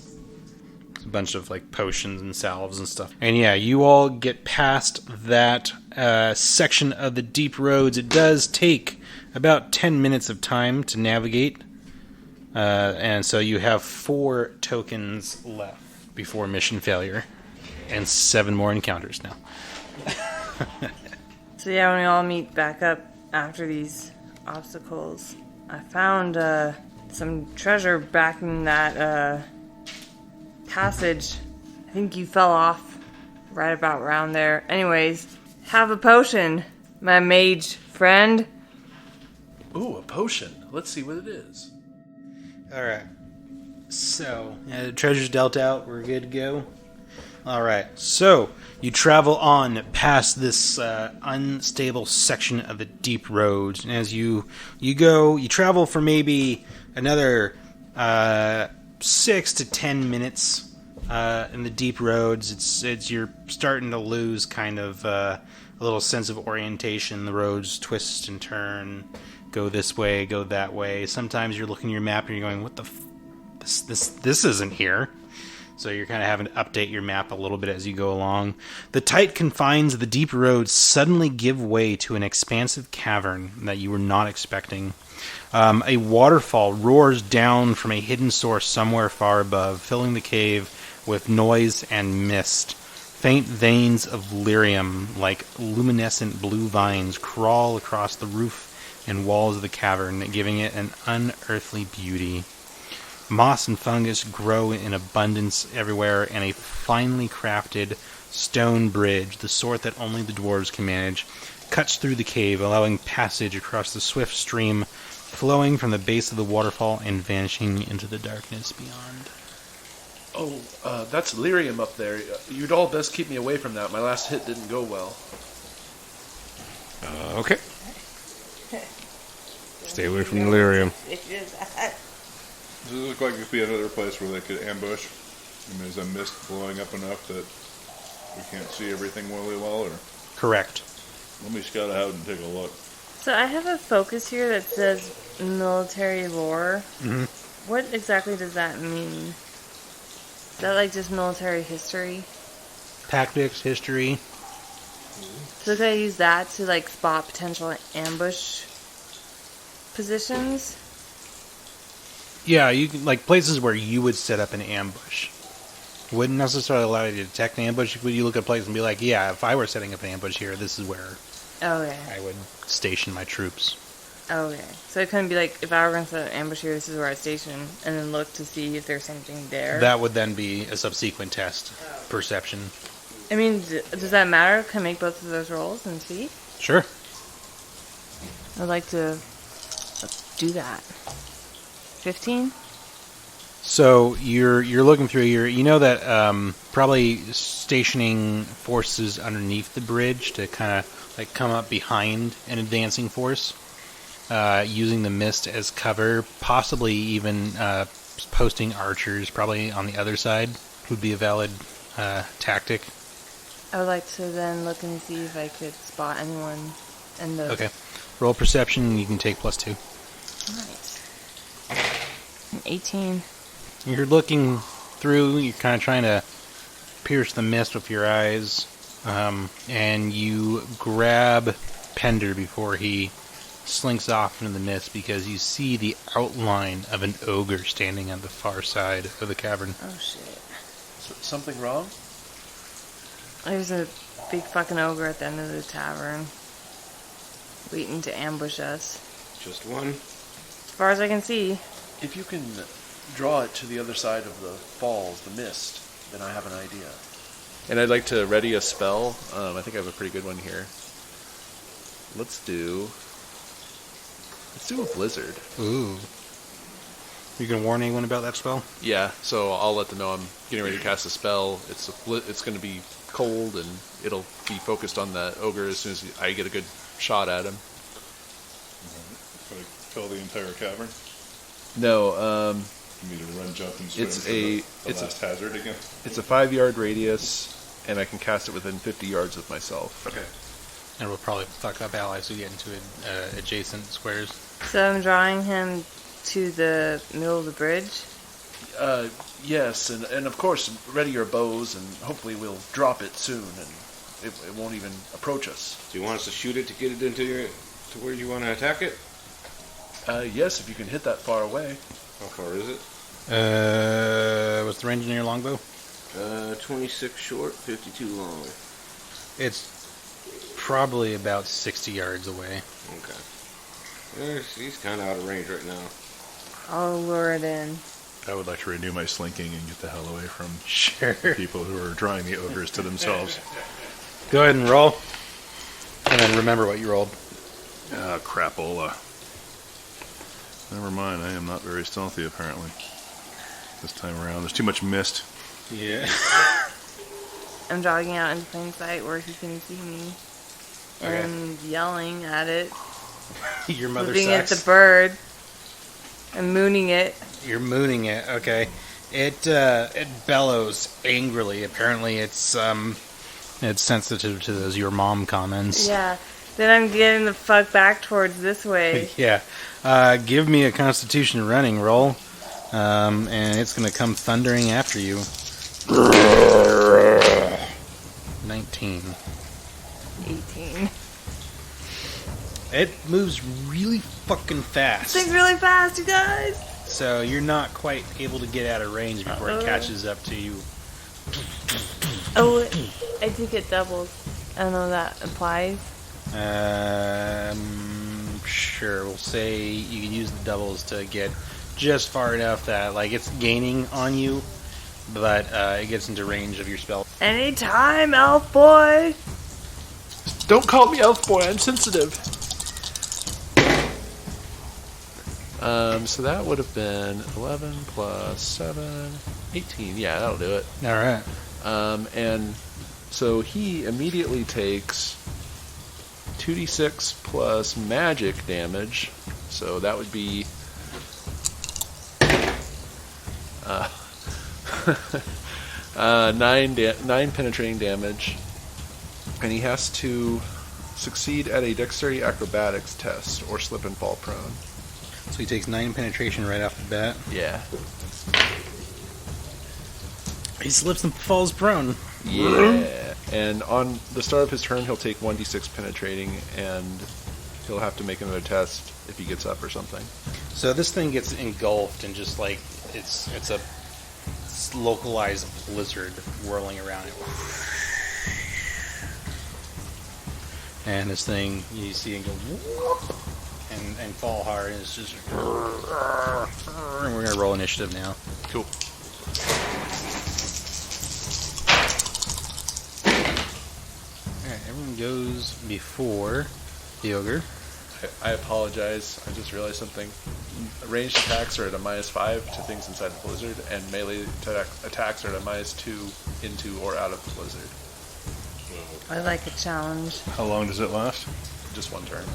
A bunch of like potions and salves and stuff. And yeah, you all get past that section of the deep roads. It does take about 10 minutes of time to navigate. And so you have 4 tokens left before mission failure. And 7 more encounters now. So yeah, when we all meet back up after these obstacles, I found some treasure back in that passage. I think you fell off right about around there. Anyways, have a potion, my mage friend. Ooh, a potion. Let's see what it is. Alright. So, the treasure's dealt out. We're good to go. Alright. So, you travel on past this unstable section of the deep roads. And as you travel for maybe another 6 to 10 minutes in the deep roads. It's you're starting to lose kind of a little sense of orientation. The roads twist and turn, go this way, go that way. Sometimes you're looking at your map and you're going, "What the? This isn't here." So you're kind of having to update your map a little bit as you go along. The tight confines of the deep roads suddenly give way to an expansive cavern that you were not expecting. A waterfall roars down from a hidden source somewhere far above, filling the cave with noise and mist. Faint veins of lyrium, like luminescent blue vines, crawl across the roof and walls of the cavern, giving it an unearthly beauty. Moss and fungus grow in abundance everywhere, and a finely crafted stone bridge, the sort that only the dwarves can manage, cuts through the cave, allowing passage across the swift stream flowing from the base of the waterfall and vanishing into the darkness beyond. Oh, that's lyrium up there. You'd all best keep me away from that. My last hit didn't go well. Okay. Stay away from delirium. Does it look like it could be another place where they could ambush? I mean, is a mist blowing up enough that we can't see everything really well, or? Correct. Let me scout out and take a look. So I have a focus here that says military lore. Mm-hmm. What exactly does that mean? Is that like just military history? Tactics, history. So could I use that to like spot potential ambush positions? Yeah, you can, like places where you would set up an ambush. Wouldn't necessarily allow you to detect an ambush. Would you look at a place and be like, yeah, if I were setting up an ambush here, this is where Okay. I would station my troops. Okay. So it couldn't be like, if I were going to set an ambush here, this is where I station, and then look to see if there's something there. That would then be a subsequent test. Perception. I mean, does that matter? Can I make both of those rolls and see? Sure. I'd like to do that. 15? So you're looking through here. You know that probably stationing forces underneath the bridge to kind of like come up behind an advancing force, using the mist as cover, possibly even posting archers probably on the other side would be a valid tactic. I would like to then look and see if I could spot anyone in the... Okay. Roll perception. You can take +2. Nice. 18. You're looking through, you're kind of trying to pierce the mist with your eyes, and you grab Pender before he slinks off into the mist because you see the outline of an ogre standing on the far side of the cavern. Oh, shit. Something wrong? There's a big fucking ogre at the end of the tavern, waiting to ambush us. Just one? As far as I can see. If you can draw it to the other side of the falls, the mist, then I have an idea. And I'd like to ready a spell. I think I have a pretty good one here. Let's do a blizzard. Ooh. You gonna warn anyone about that spell? Yeah, so I'll let them know I'm getting ready to cast a spell. It's going to be cold, and it'll be focused on that ogre as soon as I get a good shot at him. Should I fill the entire cavern? No, You need to run, jump, and swim it's for a last hazard again? It's a 5-yard radius, and I can cast it within 50 yards of myself. Okay. And we'll probably fuck up allies who get into adjacent squares. So I'm drawing him to the middle of the bridge? Yes, and of course, ready your bows, and hopefully we'll drop it soon, and it won't even approach us. Do you want us to shoot it to get it to where you want to attack it? Yes, if you can hit that far away. How far is it? What's the range in your longbow? 26 short, 52 long. It's probably about 60 yards away. Okay. He's kind of out of range right now. I'll lure it in. I would like to renew my slinking and get the hell away from Sure. people who are drawing the ogres to themselves. Go ahead and roll. And then remember what you rolled. Ah, crapola. Never mind, I am not very stealthy apparently. This time around. There's too much mist. Yeah. I'm jogging out into plain sight where he can see me. Okay. And yelling at it. Your mother Looking at sucks. the bird. And mooning it. You're mooning it, okay. It bellows angrily. Apparently it's sensitive to those your mom comments. Yeah. Then I'm getting the fuck back towards this way. Yeah. Give me a Constitution running roll. And it's going to come thundering after you. 19. 18. It moves really fucking fast. This thing's really fast, you guys. So you're not quite able to get out of range before it catches up to you. Oh, I think it doubles. I don't know if that applies. Sure. We'll say you can use the doubles to get just far enough that like it's gaining on you, but it gets into range of your spell. Anytime, elf boy. Don't call me elf boy, I'm sensitive. So that would have been 11 plus 7, 18. Yeah, that'll do it. All right. And so he immediately takes 2d6 plus magic damage. So that would be 4 9 penetrating damage, and he has to succeed at a dexterity acrobatics test or slip and fall prone. So he takes 9 penetration right off the bat. Yeah. He slips and falls prone. Yeah. And on the start of his turn, he'll take 1d6 penetrating, and he'll have to make another test if he gets up or something. So this thing gets engulfed in just like it's a localized blizzard whirling around it. And this thing, you see it go whoop, and fall hard, and it's just. And we're gonna roll initiative now. Cool. Alright, everyone goes before the ogre. I apologize. I just realized something. Ranged attacks are at a -5 to things inside the blizzard, and melee attacks are at a -2 into or out of the blizzard. I like a challenge. How long does it last? Just one turn.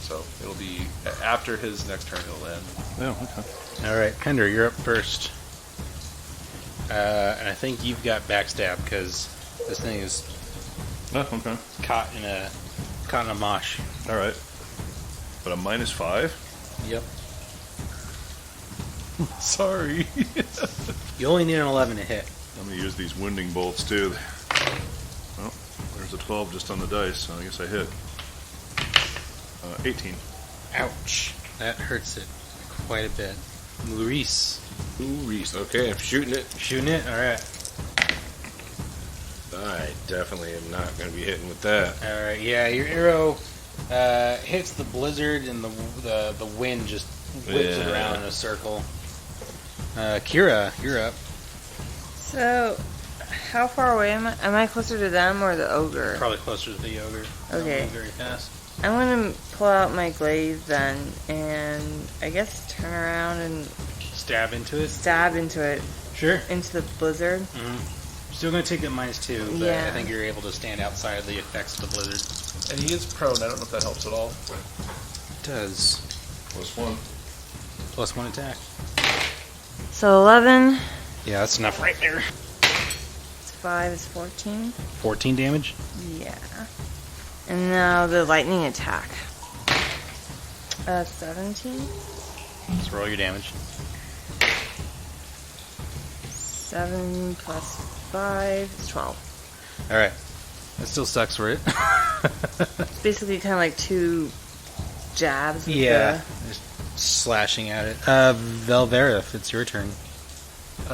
So it'll be after his next turn. It'll end. Oh, okay. Alright, Pender, you're up first. And I think you've got backstab because this thing is Oh, okay. caught in a mosh. All right. But a -5? Yep. Sorry. You only need an 11 to hit. I'm going to use these wounding bolts, too. Oh, there's a 12 just on the dice, so I guess I hit. 18. Ouch. That hurts it quite a bit. Moorhyse. Moorhyse. Okay, I'm shooting it. Shooting it? Alright. I definitely am not going to be hitting with that. Alright, yeah, your arrow hits the blizzard and the wind just whips it around in a circle. Kira, you're up. So, how far away am I? Am I closer to them or the ogre? Probably closer to the ogre. Okay. Don't move very fast. I'm gonna pull out my glaive then, and I guess turn around and Stab into it? stab into it, Sure. into the blizzard. Mm-hmm. Still going to take that -2, but Yeah. I think you're able to stand outside of the effects of the blizzard. And he is prone. I don't know if that helps at all. It does. +1. +1 attack. So 11, Yeah, that's enough right there. it's 5 is 14. 14 damage? Yeah. And now the lightning attack. 17. Let's roll your damage. 7 plus 5 is 12. Alright. That still sucks for it. It's basically kind of like 2 jabs. With Yeah. Just slashing at it. Velverith, it's your turn.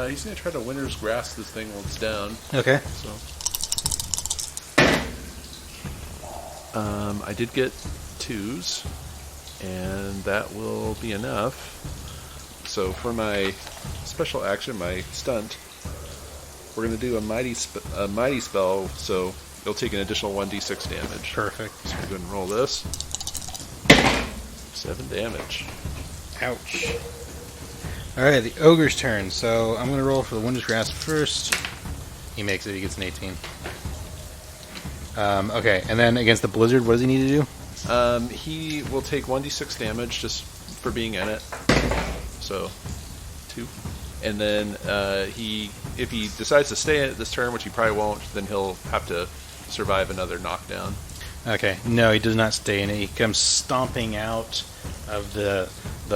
He's going to try to winter's grasp this thing while it's down. Okay. So, I did get 2s, and that will be enough. So for my special action, my stunt, we're going to do a mighty spell, so it'll take an additional 1d6 damage. Perfect. So we're going to roll this. 7 damage. Ouch. Alright, the ogre's turn. So I'm going to roll for the Winter's Grasp first. He makes it. He gets an 18. Okay, and then against the blizzard, what does he need to do? He will take 1d6 damage just for being in it. So, 2. And then if he decides to stay in it this turn, which he probably won't, then he'll have to survive another knockdown. Okay, no, he does not stay in it. He comes stomping out of the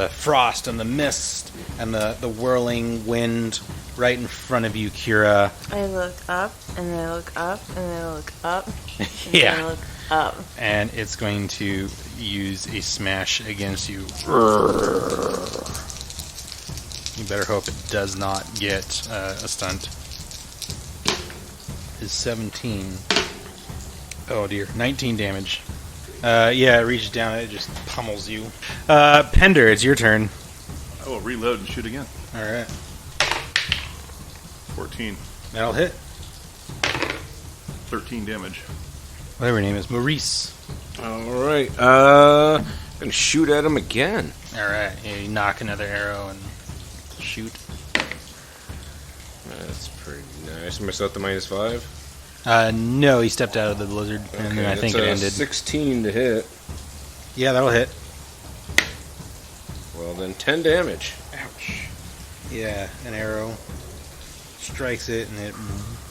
frost and the mist and the whirling wind right in front of you, Kira. I look up, and then I look up, and then I look up, and Yeah. then I look up. And it's going to use a smash against you. You better hope it does not get a stunt. Is 17. Oh dear, 19 damage. Yeah, it reaches down and it just pummels you. Pender, it's your turn. I will reload and shoot again. Alright. 14. That'll hit. 13 damage. Whatever your name is. Moorhyse. Alright, I'm going to shoot at him again. Alright, yeah, you knock another arrow and shoot. That's pretty nice. Missed out the -5. No, he stepped out of the blizzard, and then I think it that's ended. 16 to hit. Yeah, that'll hit. Well, then 10 damage. Ouch. Yeah, an arrow strikes it, and it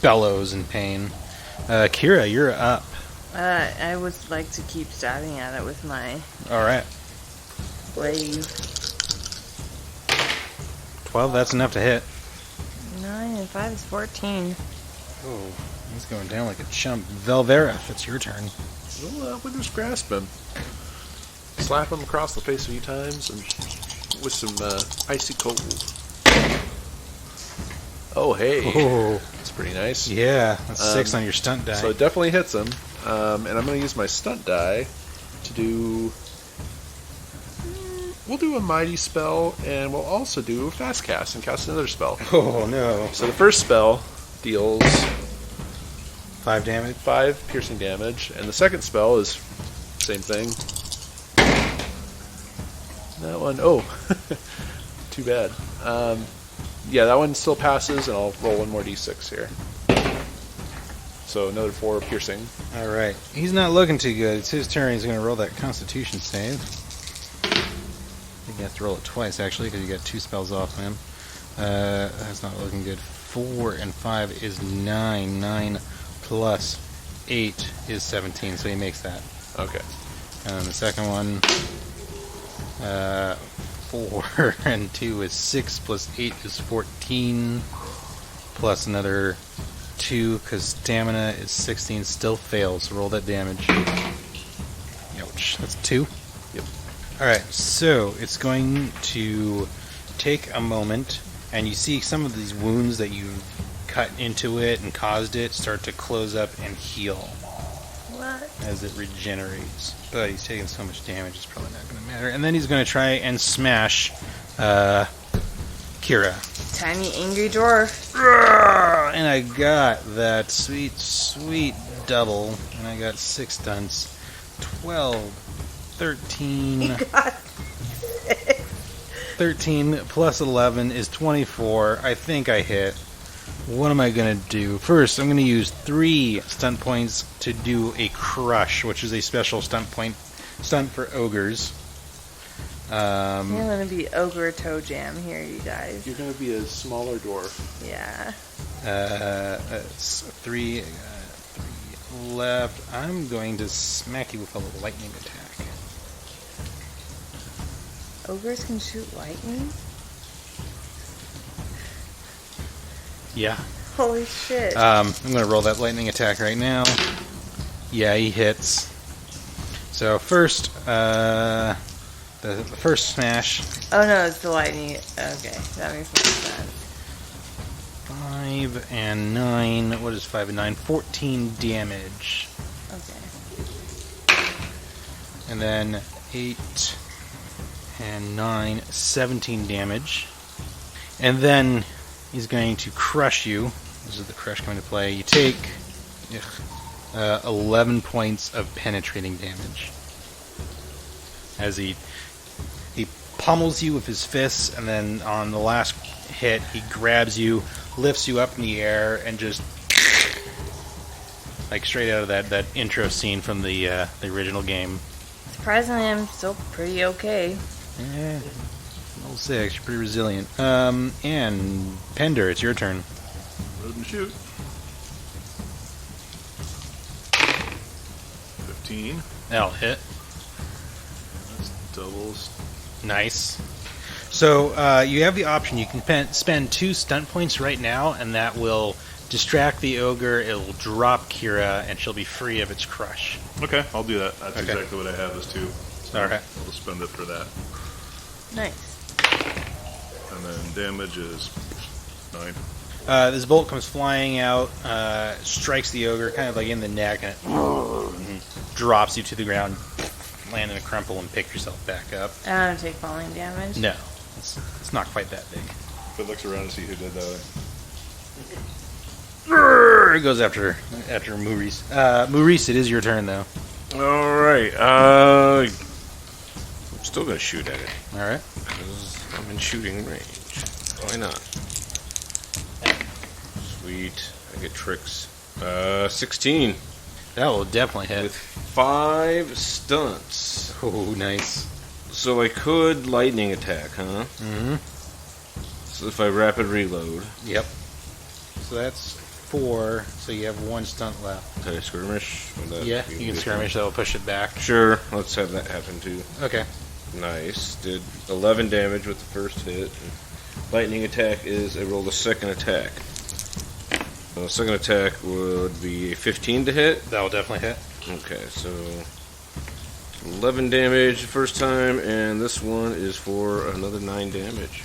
bellows in pain. Kira, you're up. I would like to keep stabbing at it with my All right. blade. 12, that's enough to hit. 9 and 5 is 14. Oh, he's going down like a chump. Velverith, it's your turn. We'll just grasp him. Slap him across the face a few times and with some icy cold. Oh, hey. Oh, That's pretty nice. yeah, that's 6 on your stunt die. So it definitely hits him. And I'm going to use my stunt die to do... We'll do a mighty spell, and we'll also do a fast cast and cast another spell. Oh, no. So the first spell deals 5 damage. 5 piercing damage, and the second spell is same thing. That one, too bad. Yeah, that one still passes, and I'll roll one more d6 here. So another 4 piercing. All right. He's not looking too good. It's his turn. He's going to roll that Constitution save. I think you have to roll it twice, actually, because you got 2 spells off him. That's not looking good. 4 and 5 is 9. 9 plus 8 is 17, so he makes that. Okay. And the second one, 4 and 2 is 6, plus 8 is 14, plus another 2, because stamina is 16, still fails, so roll that damage. Ouch, that's 2? Yep. Alright, so it's going to take a moment, and you see some of these wounds that you've cut into it and caused it start to close up and heal. What? As it regenerates. But he's taking so much damage, it's probably not going to matter. And then he's going to try and smash Kira. Tiny angry dwarf. And I got that sweet, sweet double. And I got 6 stunts. 12, 13. You got 6. 13 plus 11 is 24. I think I hit. What am I going to do? First, I'm going to use 3 stunt points to do a crush, which is a special stunt for ogres. You're going to be ogre toe jam here, you guys. You're going to be a smaller dwarf. Yeah. It's 3 left. I'm going to smack you with a lightning attack. Ogres can shoot lightning? Yeah. Holy shit. I'm going to roll that lightning attack right now. Yeah, he hits. So first, the first smash. Oh no, it's the lightning. Okay, that makes more sense. 5 and 9. What is 5 and 9? 14 damage. Okay. And then 8 and 9, 17 damage. And then he's going to crush you. This is the crush coming to play. You take 11 points of penetrating damage. As he pummels you with his fists, and then on the last hit, he grabs you, lifts you up in the air, and just like straight out of that intro scene from the original game. Surprisingly, I'm still pretty okay. Yeah, level 6. You're pretty resilient. And Pender, it's your turn. Load and shoot. 15. That'll hit. That's doubles. Nice. So you have the option. You can spend 2 stunt points right now, and that will distract the ogre. It will drop Kira, and she'll be free of its crush. Okay, I'll do that. That's Okay. exactly what I have is 2. So All right. I'll spend it for that. Nice. And then damage is 9. This bolt comes flying out, strikes the ogre kind of like in the neck, and it drops you to the ground. Land in a crumple and pick yourself back up. I don't take falling damage. No, it's not quite that big. If it looks around to see who did that. It goes after Moorhyse. Moorhyse, it is your turn though. Alright, I'm still going to shoot at it. Alright. Because I'm in shooting range. Why not? Sweet. I get tricks. 16. That will definitely hit. With 5 stunts. Oh, nice. So I could lightning attack, huh? Mm-hmm. So if I rapid reload. Yep. So that's 4. So you have 1 stunt left. Can I skirmish? Yeah, you can skirmish. That will push it back. Sure, let's have that happen too. Okay. Nice. Did 11 damage with the first hit. Lightning attack is I rolled a second attack. The second attack would be a 15 to hit. That will definitely hit. Okay, so 11 damage the first time, and this one is for another 9 damage.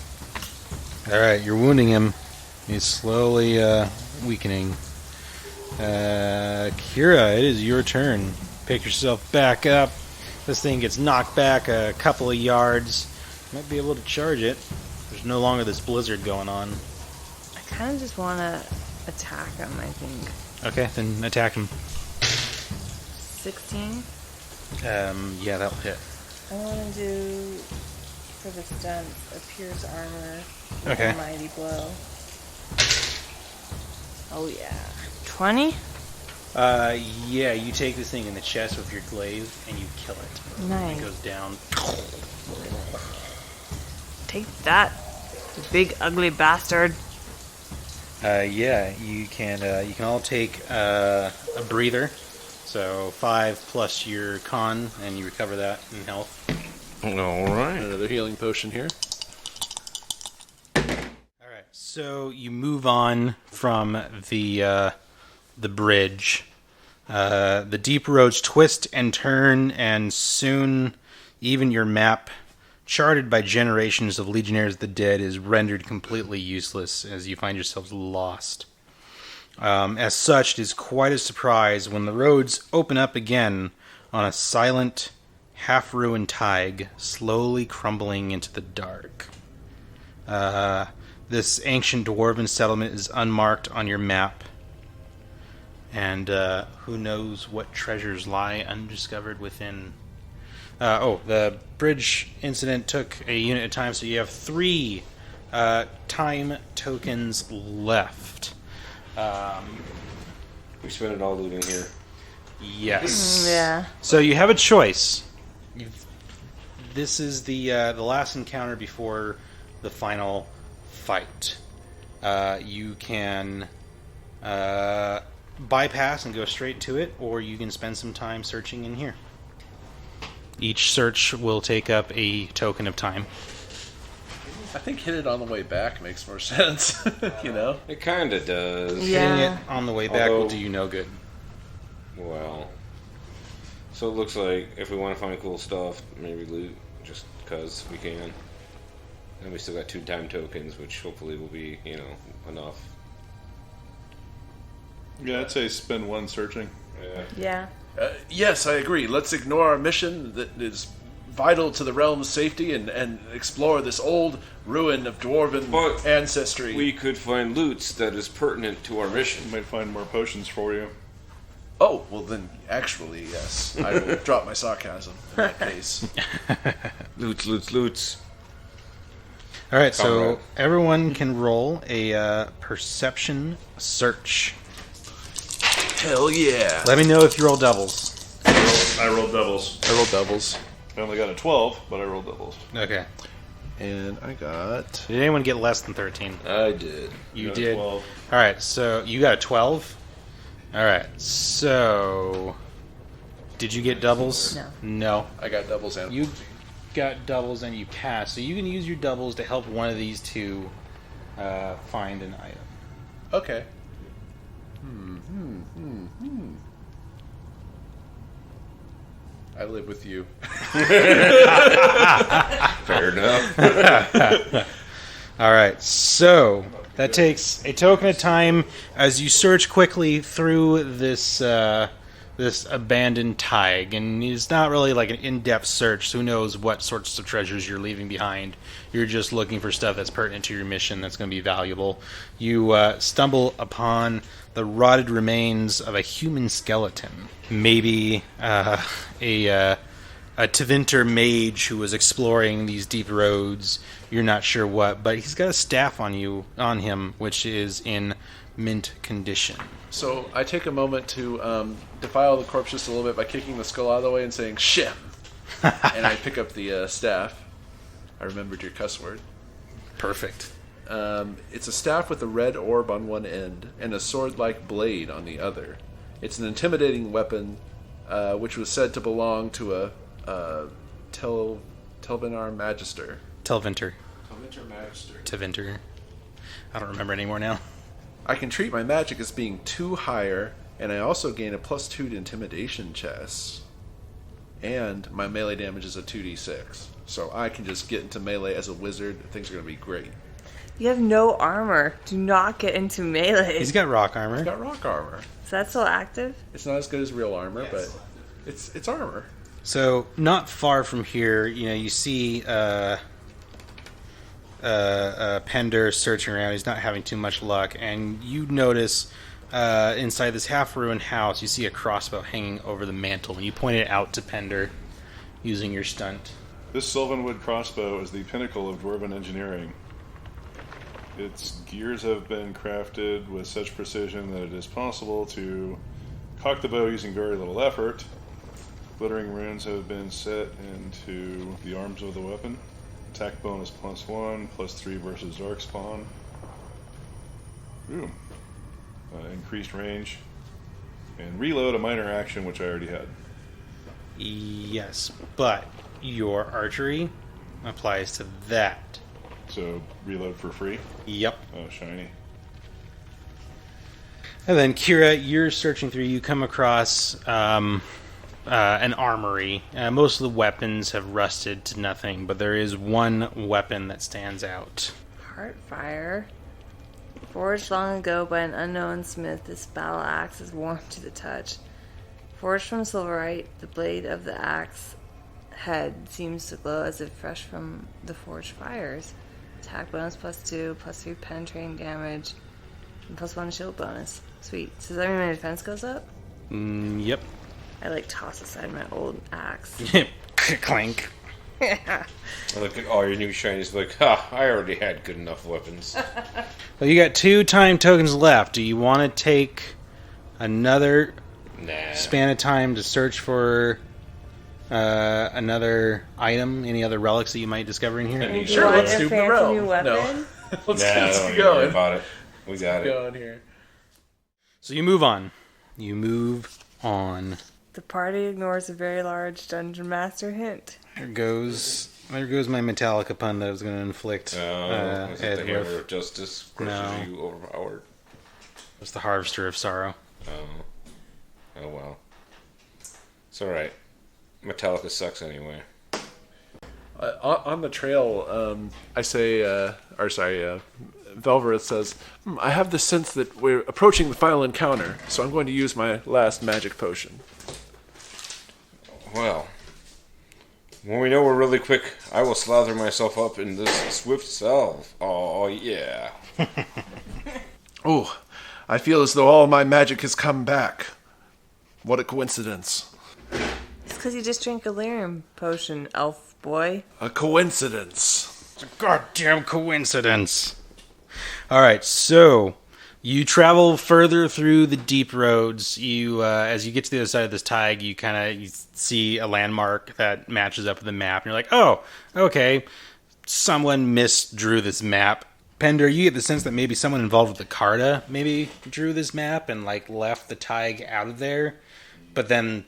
Alright, you're wounding him. He's slowly weakening. Kira, it is your turn. Pick yourself back up. This thing gets knocked back a couple of yards. Might be able to charge it. There's no longer this blizzard going on. I kind of just want to attack him, I think. Okay, then attack him. 16? Yeah, that'll hit. I want to do, for the stunts, a pierce armor. Okay. Mighty blow. Oh, yeah. 20? Yeah, you take this thing in the chest with your glaive and you kill it. Nice. It goes down. Take that, you big ugly bastard. Yeah, you can all take a breather. So 5 plus your con, and you recover that in health. Alright. Another healing potion here. Alright, so you move on from the bridge. The deep roads twist and turn, and soon even your map, charted by generations of Legionnaires of the Dead, is rendered completely useless as you find yourselves lost. As such, it is quite a surprise when the roads open up again on a silent, half-ruined Tig, slowly crumbling into the dark. This ancient Dwarven settlement is unmarked on your map, and who knows what treasures lie undiscovered within. The bridge incident took a unit of time, so you have 3 time tokens left. We spent it all looting here. Yes. Yeah. So you have a choice. This is the last encounter before the final fight. You can bypass and go straight to it, or you can spend some time searching in here. Each search will take up a token of time. I think hit it on the way back makes more sense. You know? It kind of does. Yeah. Hitting it on the way back will Although- do you no good. Well, so it looks like if we want to find cool stuff, maybe loot just because we can. And we still got 2 time tokens, which hopefully will be, enough. Yeah, I'd say spend 1 searching. Yeah. Yes, I agree. Let's ignore our mission that is vital to the realm's safety and explore this old ruin of Dwarven But ancestry. We could find loots that is pertinent to our mission. Might find more potions for you. Oh, well then, actually, yes. I will drop my sarcasm in that case. Loots. Alright, so Comrade. everyone can roll a perception search. Hell yeah. Let me know if you roll doubles. I rolled doubles. I rolled doubles. I only got a 12, but I rolled doubles. Okay. And I got... Did anyone get less than 13? I did. You Got a did? 12. Alright, so you got a 12? Alright, so... Did you get doubles? No. No. I got doubles and... You got doubles and you passed. So you can use your doubles to help one of these two find an item. Okay. I live with you. Fair enough. Alright, so that takes a token of time as you search quickly through this this abandoned Tig, and it's not really like an in-depth search, so who knows what sorts of treasures you're leaving behind. You're just looking for stuff that's pertinent to your mission that's going to be valuable. You stumble upon the rotted remains of a human skeleton. Maybe a Tevinter mage who was exploring these deep roads. You're not sure what, but he's got a staff on him, which is in mint condition. So I take a moment to defile the corpse just a little bit by kicking the skull out of the way and saying, "Shem!" And I pick up the staff. I remembered your cuss word. Perfect. It's a staff with a red orb on one end and a sword-like blade on the other. It's an intimidating weapon, which was said to belong to a Telvinar Magister. Telvinter. Telvinter Magister. Tevinter. I don't remember anymore now. I can treat my magic as being 2 higher, and I also gain a +2 to intimidation chess. And my melee damage is a 2d6. So I can just get into melee as a wizard. Things are going to be great. You have no armor. Do not get into melee. He's got rock armor. I've got rock armor. Is that still active? It's not as good as real armor, but it's armor. So, not far from here, you see Pender searching around. He's not having too much luck, and you notice inside this half-ruined house, you see a crossbow hanging over the mantle, and you point it out to Pender using your stunt. This Sylvanwood crossbow is the pinnacle of Dwarven engineering. Its gears have been crafted with such precision that it is possible to cock the bow using very little effort. Glittering runes have been set into the arms of the weapon. Attack bonus +1, +3 versus Darkspawn. Ooh. Increased range. And reload, a minor action, which I already had. Yes, but your archery applies to that. So, reload for free? Yep. Oh, shiny. And then, Kira, you're searching through. You come across an armory. Most of the weapons have rusted to nothing, but there is one weapon that stands out. Heartfire. Forged long ago by an unknown smith, this battle axe is warm to the touch. Forged from silverite, the blade of the axe head seems to glow as if fresh from the forged fires. Attack bonus +2, +3 penetrating damage, and +1 shield bonus. Sweet. So does that mean my defense goes up? Yep. I toss aside my old axe. Clank. Yeah. I look at all your new shinies like, ha, I already had good enough weapons. Well, you got 2 time tokens left. Do you want to take another span of time to search for another item? Any other relics that you might discover in here? Sure, let's do the fancy new realm. weapon? No. let's don't keep even worry going. about it. We got it. Going here. So you move on. You move on. The party ignores a very large dungeon master hint. There goes my Metallica pun that I was going to inflict. Is it Ed the with. Hammer of Justice crushes you overpowered? It's the Harvester of Sorrow. Oh well. It's alright. Metallica sucks anyway. On the trail, I say, Velverith says, I have the sense that we're approaching the final encounter, so I'm going to use my last magic potion. Well, when we know we're really quick, I will slather myself up in this swift salve. Oh, yeah. Oh, I feel as though all my magic has come back. What a coincidence. It's because you just drank a lyrium potion, elf boy. A coincidence. It's a goddamn coincidence. Alright, so you travel further through the deep roads. You, as you get to the other side of this tide, you see a landmark that matches up with the map, and you're like, oh, okay, someone misdrew this map. Pender, you get the sense that maybe someone involved with the Carta maybe drew this map and left the Tig out of there, but then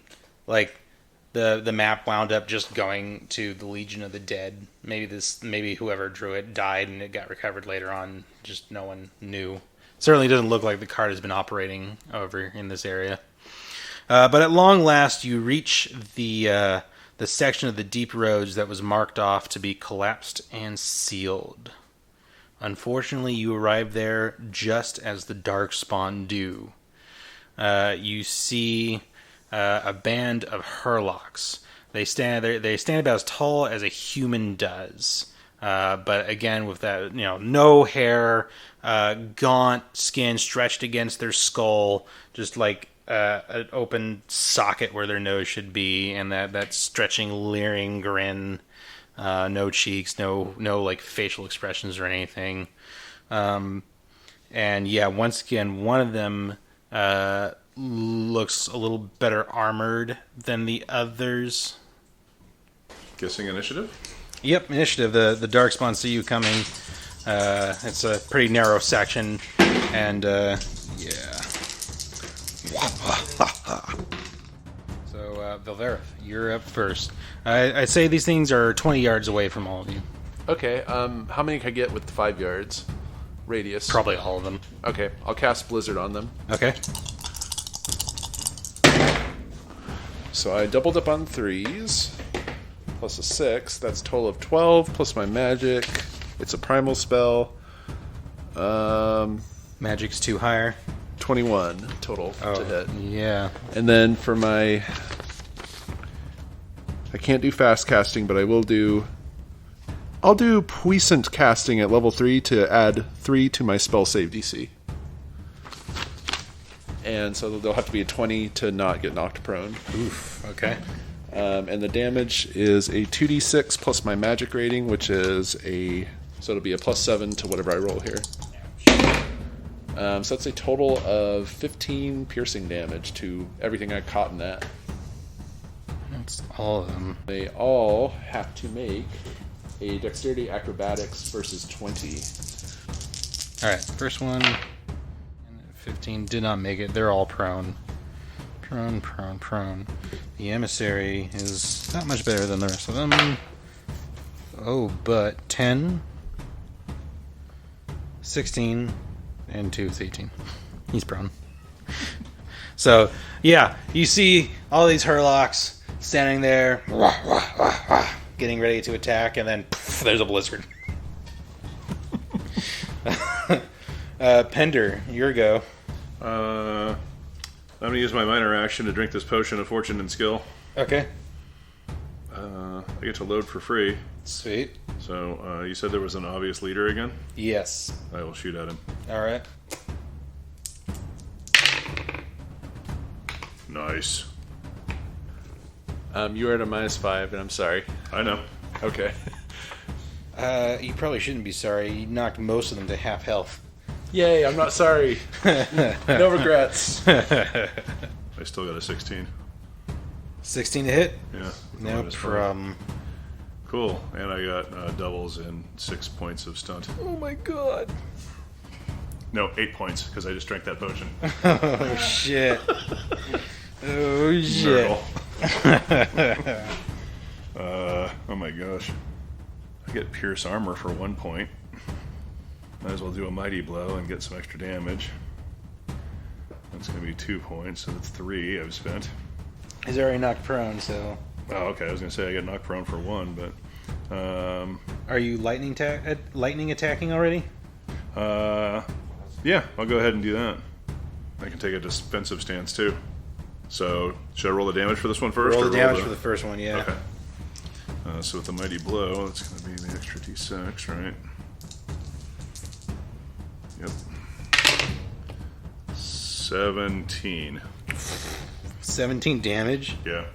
the map wound up just going to the Legion of the Dead. Maybe whoever drew it died and it got recovered later on. Just no one knew. Certainly doesn't look like the cart has been operating over in this area. But at long last, you reach the section of the deep roads that was marked off to be collapsed and sealed. Unfortunately, you arrive there just as the Darkspawn do. You see a band of Hurlocks. They stand about as tall as a human does. But again, with that, no hair, gaunt skin stretched against their skull, just like an open socket where their nose should be, and that stretching, leering grin. No cheeks, no facial expressions or anything. And yeah, once again, one of them looks a little better armored than the others. Guessing initiative? Yep, initiative. The Darkspawn see you coming. It's a pretty narrow section, and yeah. So, Velverith, you're up first. I'd say these things are 20 yards away from all of you. Okay, how many can I get with 5 yards radius? Probably all of them. Okay, I'll cast Blizzard on them. Okay. So I doubled up on 3s, plus a 6. That's a total of 12, plus my magic. It's a primal spell. Magic's too higher. 21 total to hit. Yeah. And then for my... I can't do fast casting, but I'll do puissant casting at level 3 to add 3 to my spell save DC. And so there'll have to be a 20 to not get knocked prone. Oof. Okay. And the damage is a 2d6 plus my magic rating, which is so it'll be a plus 7 to whatever I roll here. So that's a total of 15 piercing damage to everything I caught in that. That's all of them. They all have to make a dexterity acrobatics versus 20. Alright, first one. 15 did not make it. They're all prone. Prone. The emissary is not much better than the rest of them. Oh, but 10, 16, and 2 is 18. He's prone. So, yeah, you see all these Hurlocks standing there, getting ready to attack, and then there's a blizzard. Pender, your go. I'm going to use my minor action to drink this potion of fortune and skill. Okay. I get to load for free. Sweet. So, you said there was an obvious leader again? Yes. I will shoot at him. Alright. Nice. You are at a -5, and I'm sorry. I know. Okay. You probably shouldn't be sorry. You knocked most of them to half health. Yay, I'm not sorry. No regrets. I still got a 16. 16 to hit? Yeah. No problem. Cool. And I got doubles and 6 points of stunt. Oh my god. No, 8 points, because I just drank that potion. Oh shit. Oh shit. Oh my gosh. I get pierce armor for 1 point. Might as well do a mighty blow and get some extra damage. That's going to be 2 points, so that's 3 I've spent. He's already knocked prone, so... Oh, okay. I was going to say I get knocked prone for 1, but... Are you lightning attacking already? Yeah, I'll go ahead and do that. I can take a defensive stance, too. So, should I roll the damage for this one first? Roll the damage for the first one, yeah. Okay. So with the mighty blow, it's going to be the extra d6, right? Yep. 17. 17 damage? Yeah.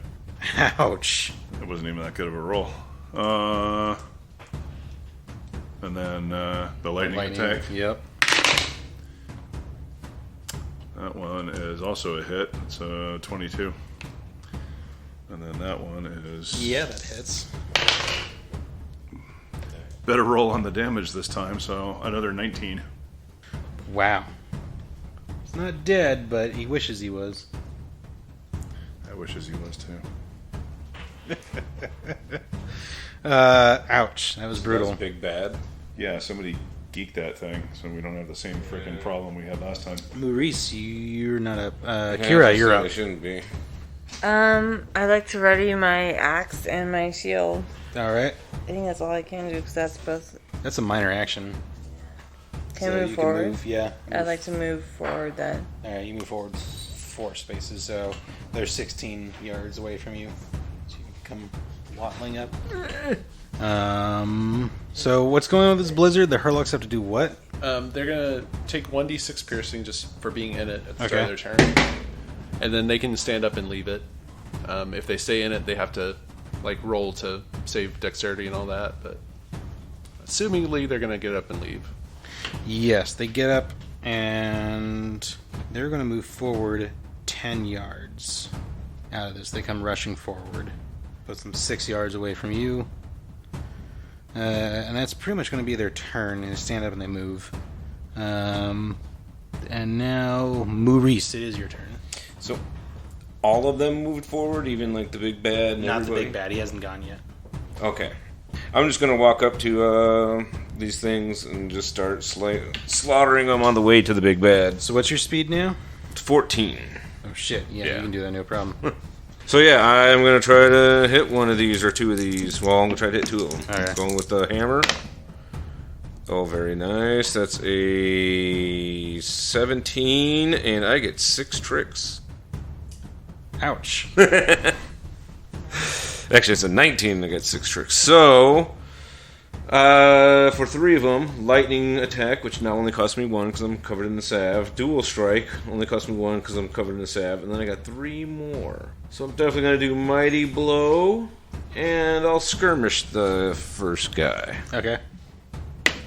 Ouch. It wasn't even that good of a roll. And then the lightning attack. Yep. That one is also a hit. It's a 22. And then that one is... Yeah, that hits. Better roll on the damage this time, so another 19. Wow. He's not dead, but he wishes he was. I wishes he was too. Ouch. That was brutal. That's big bad. Yeah, somebody geeked that thing, so we don't have the same freaking problem we had last time. Moorhyse, you're not up. Kira, you're up. I shouldn't be. I like to ready my axe and my shield. Alright. I think that's all I can do because that's both. That's a minor action. Can I So move you forward? Can move, yeah. I'd like to move forward then. Alright, you move forward 4 spaces, so they're 16 yards away from you. So you can come waddling up. So what's going on with this blizzard? The Hurlocks have to do what? They're going to take 1d6 piercing just for being in it at the start Okay. of their turn. And then they can stand up and leave it. If they stay in it, they have to roll to save dexterity and all that. But assumingly, they're going to get up and leave. Yes, they get up and they're going to move forward 10 yards out of this. They come rushing forward. Puts them 6 yards away from you. And that's pretty much going to be their turn. They stand up and they move. And now, Moorhyse, it is your turn. So, all of them moved forward, even like the big bad and Not everybody? the big bad. He hasn't gone yet. Okay. I'm just going to walk up to these things and just start slaughtering them on the way to the big bad. So what's your speed now? 14. Oh, shit. Yeah, Yeah. you can do that, no problem. So yeah, I'm going to try to hit one of these or two of these. Well, I'm going to try to hit two of them. All right. Going with the hammer. Oh, very nice. That's a 17, and I get 6 tricks. Ouch. Actually, it's a 19 and I get 6 tricks. So, for 3 of them, lightning attack, which now only costs me 1 because I'm covered in the salve. Dual strike, only costs me 1 because I'm covered in the salve. And then I got 3 more. So I'm definitely going to do mighty blow, and I'll skirmish the first guy. Okay.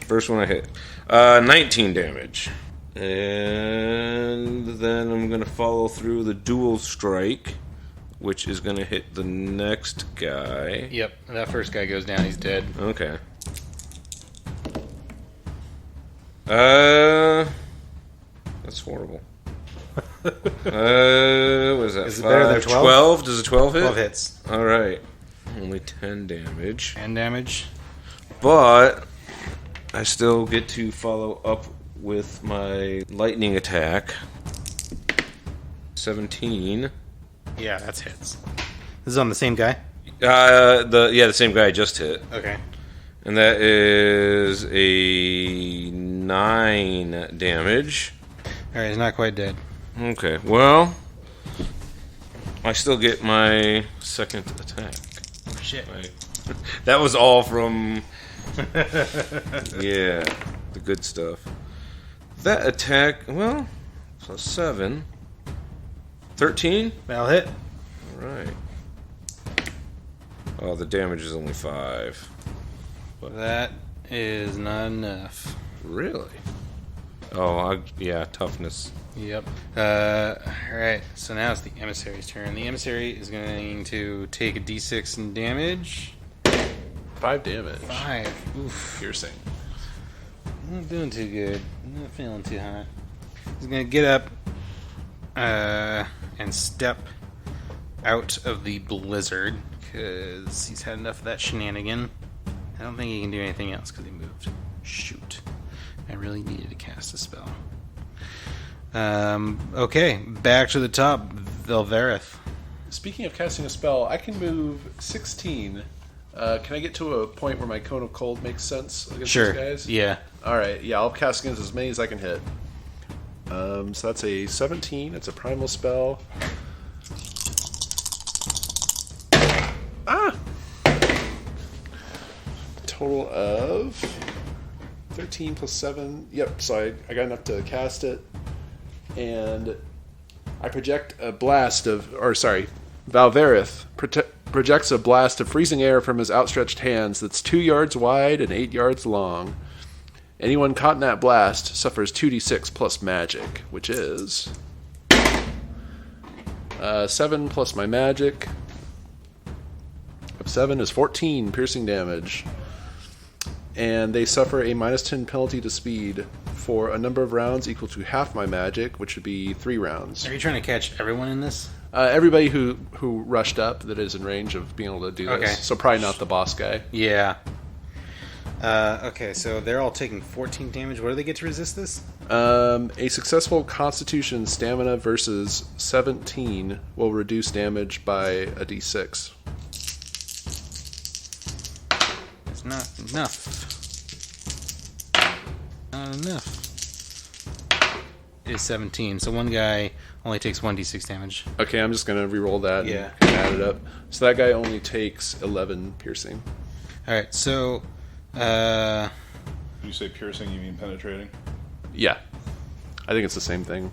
First one I hit. 19 damage. And then I'm going to follow through the dual strike, which is going to hit the next guy. Yep, that first guy goes down. He's dead. Okay. That's horrible. What is that? Is it better than 12? 12? Does a 12 hit? 12 hits. Alright. Only 10 damage. 10 damage. But I still get to follow up with my lightning attack. 17. Yeah, that's hits. This is on the same guy? The same guy I just hit. Okay. And that is a 9 damage. Alright, he's not quite dead. Okay, well, I still get my second attack. Oh, shit. That was all from... yeah, the good stuff. That attack, well, so 7. 13? That'll hit. Alright. Oh, the damage is only 5. That is not enough. Really? Oh, yeah, toughness. Yep. Alright, so now it's the emissary's turn. The emissary is going to take a d6 in damage. 5 damage. 5. Oof. Piercing. I'm not doing too good. I'm not feeling too hot. He's going to get up and step out of the blizzard because he's had enough of that shenanigan. I don't think he can do anything else because he moved. Shoot. I really needed to cast a spell. Okay, back to the top. Velverith. Speaking of casting a spell, I can move 16. Can I get to a point where my Cone of Cold makes sense against Sure. these guys? Yeah. Alright, yeah, I'll cast against as many as I can hit. So that's a 17. It's a primal spell. Total of 13 plus 7. Yep, so I got enough to cast it. And I project a blast of... Velverith projects a blast of freezing air from his outstretched hands that's 2 yards wide and 8 yards long. Anyone caught in that blast suffers 2d6 plus magic, which is 7 plus my magic of 7 is 14 piercing damage. And they suffer a minus 10 penalty to speed for a number of rounds equal to half my magic, which would be 3 rounds. Are you trying to catch everyone in this? Everybody who rushed up that is in range of being able to do this. Okay. So probably not the boss guy. Yeah. Okay, so they're all taking 14 damage. What do they get to resist this? A successful Constitution stamina versus 17 will reduce damage by a d6. It's not enough. Not enough. It is 17, so one guy only takes 1d6 damage. Okay, I'm just going to re-roll that Yeah. and add it up. So that guy only takes 11 piercing. Alright, so... When you say piercing, you mean penetrating? Yeah. I think it's the same thing.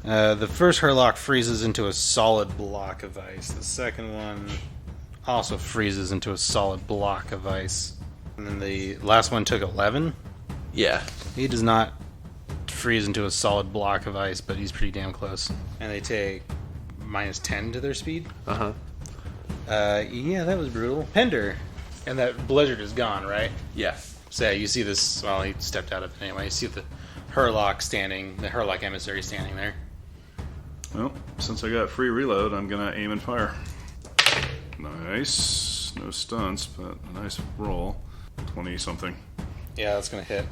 the first Hurlock freezes into a solid block of ice. The second one also freezes into a solid block of ice. And then the last one took 11. Yeah. He does not freeze into a solid block of ice, but he's pretty damn close. And they take minus 10 to their speed. Uh-huh. Yeah, that was brutal. Pender. And that blizzard is gone, right? Yeah. So you see this, well, he stepped out of it anyway. You see the Hurlock emissary standing there. Well, since I got free reload, I'm gonna aim and fire. Nice. No stunts, but a nice roll. 20-something. Yeah, that's gonna hit.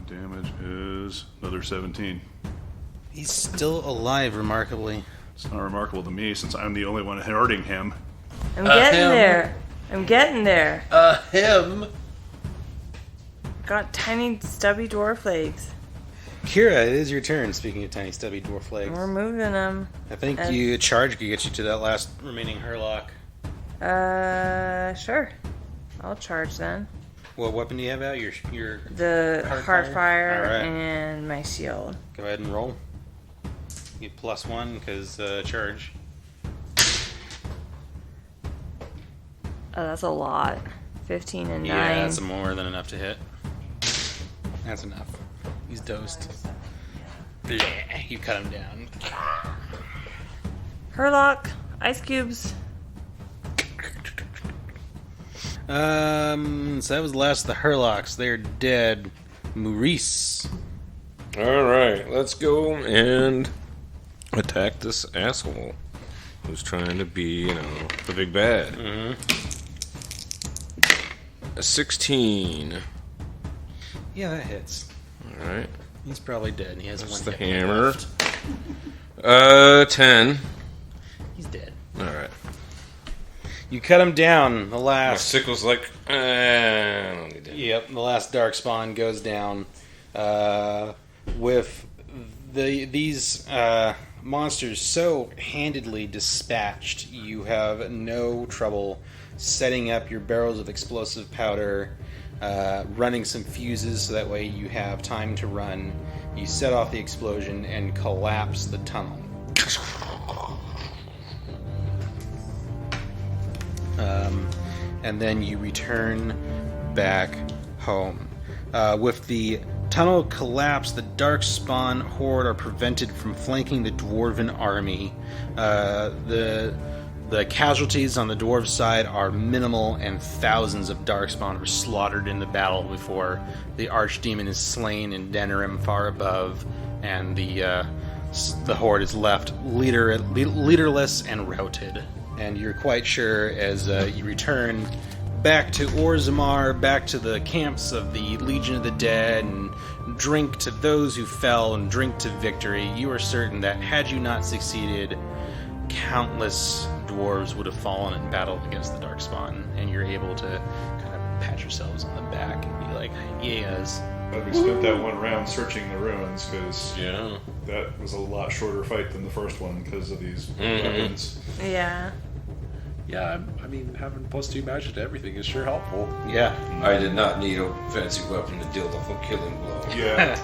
Damage is another 17. He's still alive, remarkably. It's not remarkable to me since I'm the only one hurting him. I'm getting him. there. I'm getting there. Him. Got tiny stubby dwarf legs. Kira, it is your turn, speaking of tiny stubby dwarf legs. We're moving them. I think you charge could get you to that last remaining Hurlock. Sure. I'll charge then. What weapon do you have out? Your The Heartfire Alright. and my shield. Go ahead and roll. You get +1 because charge. Oh, that's a lot. 15 and 9. Yeah, that's more than enough to hit. That's enough. He's dosed. Yeah, you cut him down. Hurlock, ice cubes. So that was the last of the Hurlocks. They're dead. Moorhyse. Alright, let's go and attack this asshole who's trying to be, the big bad. A 16. Yeah, that hits. Alright. He's probably dead. He has That's one the hit hammer. left. 10. He's dead. Alright. You cut him down. The My last. sickle's like, I don't need that. Yep, the last Darkspawn goes down. With these monsters so handedly dispatched, you have no trouble setting up your barrels of explosive powder, running some fuses so that way you have time to run. You set off the explosion and collapse the tunnel. And then you return back home. With the tunnel collapse, the Darkspawn horde are prevented from flanking the Dwarven army. The casualties on the Dwarf side are minimal, and thousands of Darkspawn are slaughtered in the battle before the Archdemon is slain in Denerim far above, and the horde is left leaderless and routed. And you're quite sure as you return back to Orzammar, back to the camps of the Legion of the Dead, and drink to those who fell and drink to victory, you are certain that had you not succeeded, countless dwarves would have fallen in battle against the Darkspawn, and you're able to kind of pat yourselves on the back and be like, yes. But we spent that one round searching the ruins because Yeah. that was a lot shorter fight than the first one because of these weapons. Yeah. Yeah, I mean, having +2 magic to everything is sure helpful. Yeah. I did not need a fancy weapon to deal the full killing blow. Yeah.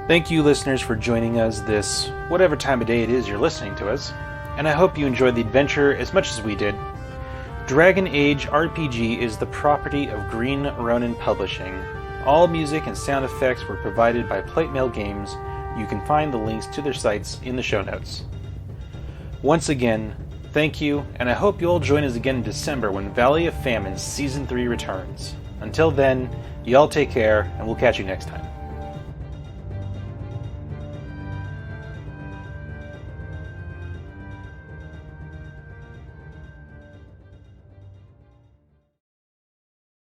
Thank you, listeners, for joining us this whatever time of day it is you're listening to us, and I hope you enjoyed the adventure as much as we did. Dragon Age RPG is the property of Green Ronin Publishing. All music and sound effects were provided by Plate Mail Games. You can find the links to their sites in the show notes. Once again, thank you, and I hope you'll join us again in December when Valley of Famine Season 3 returns. Until then, y'all take care, and we'll catch you next time.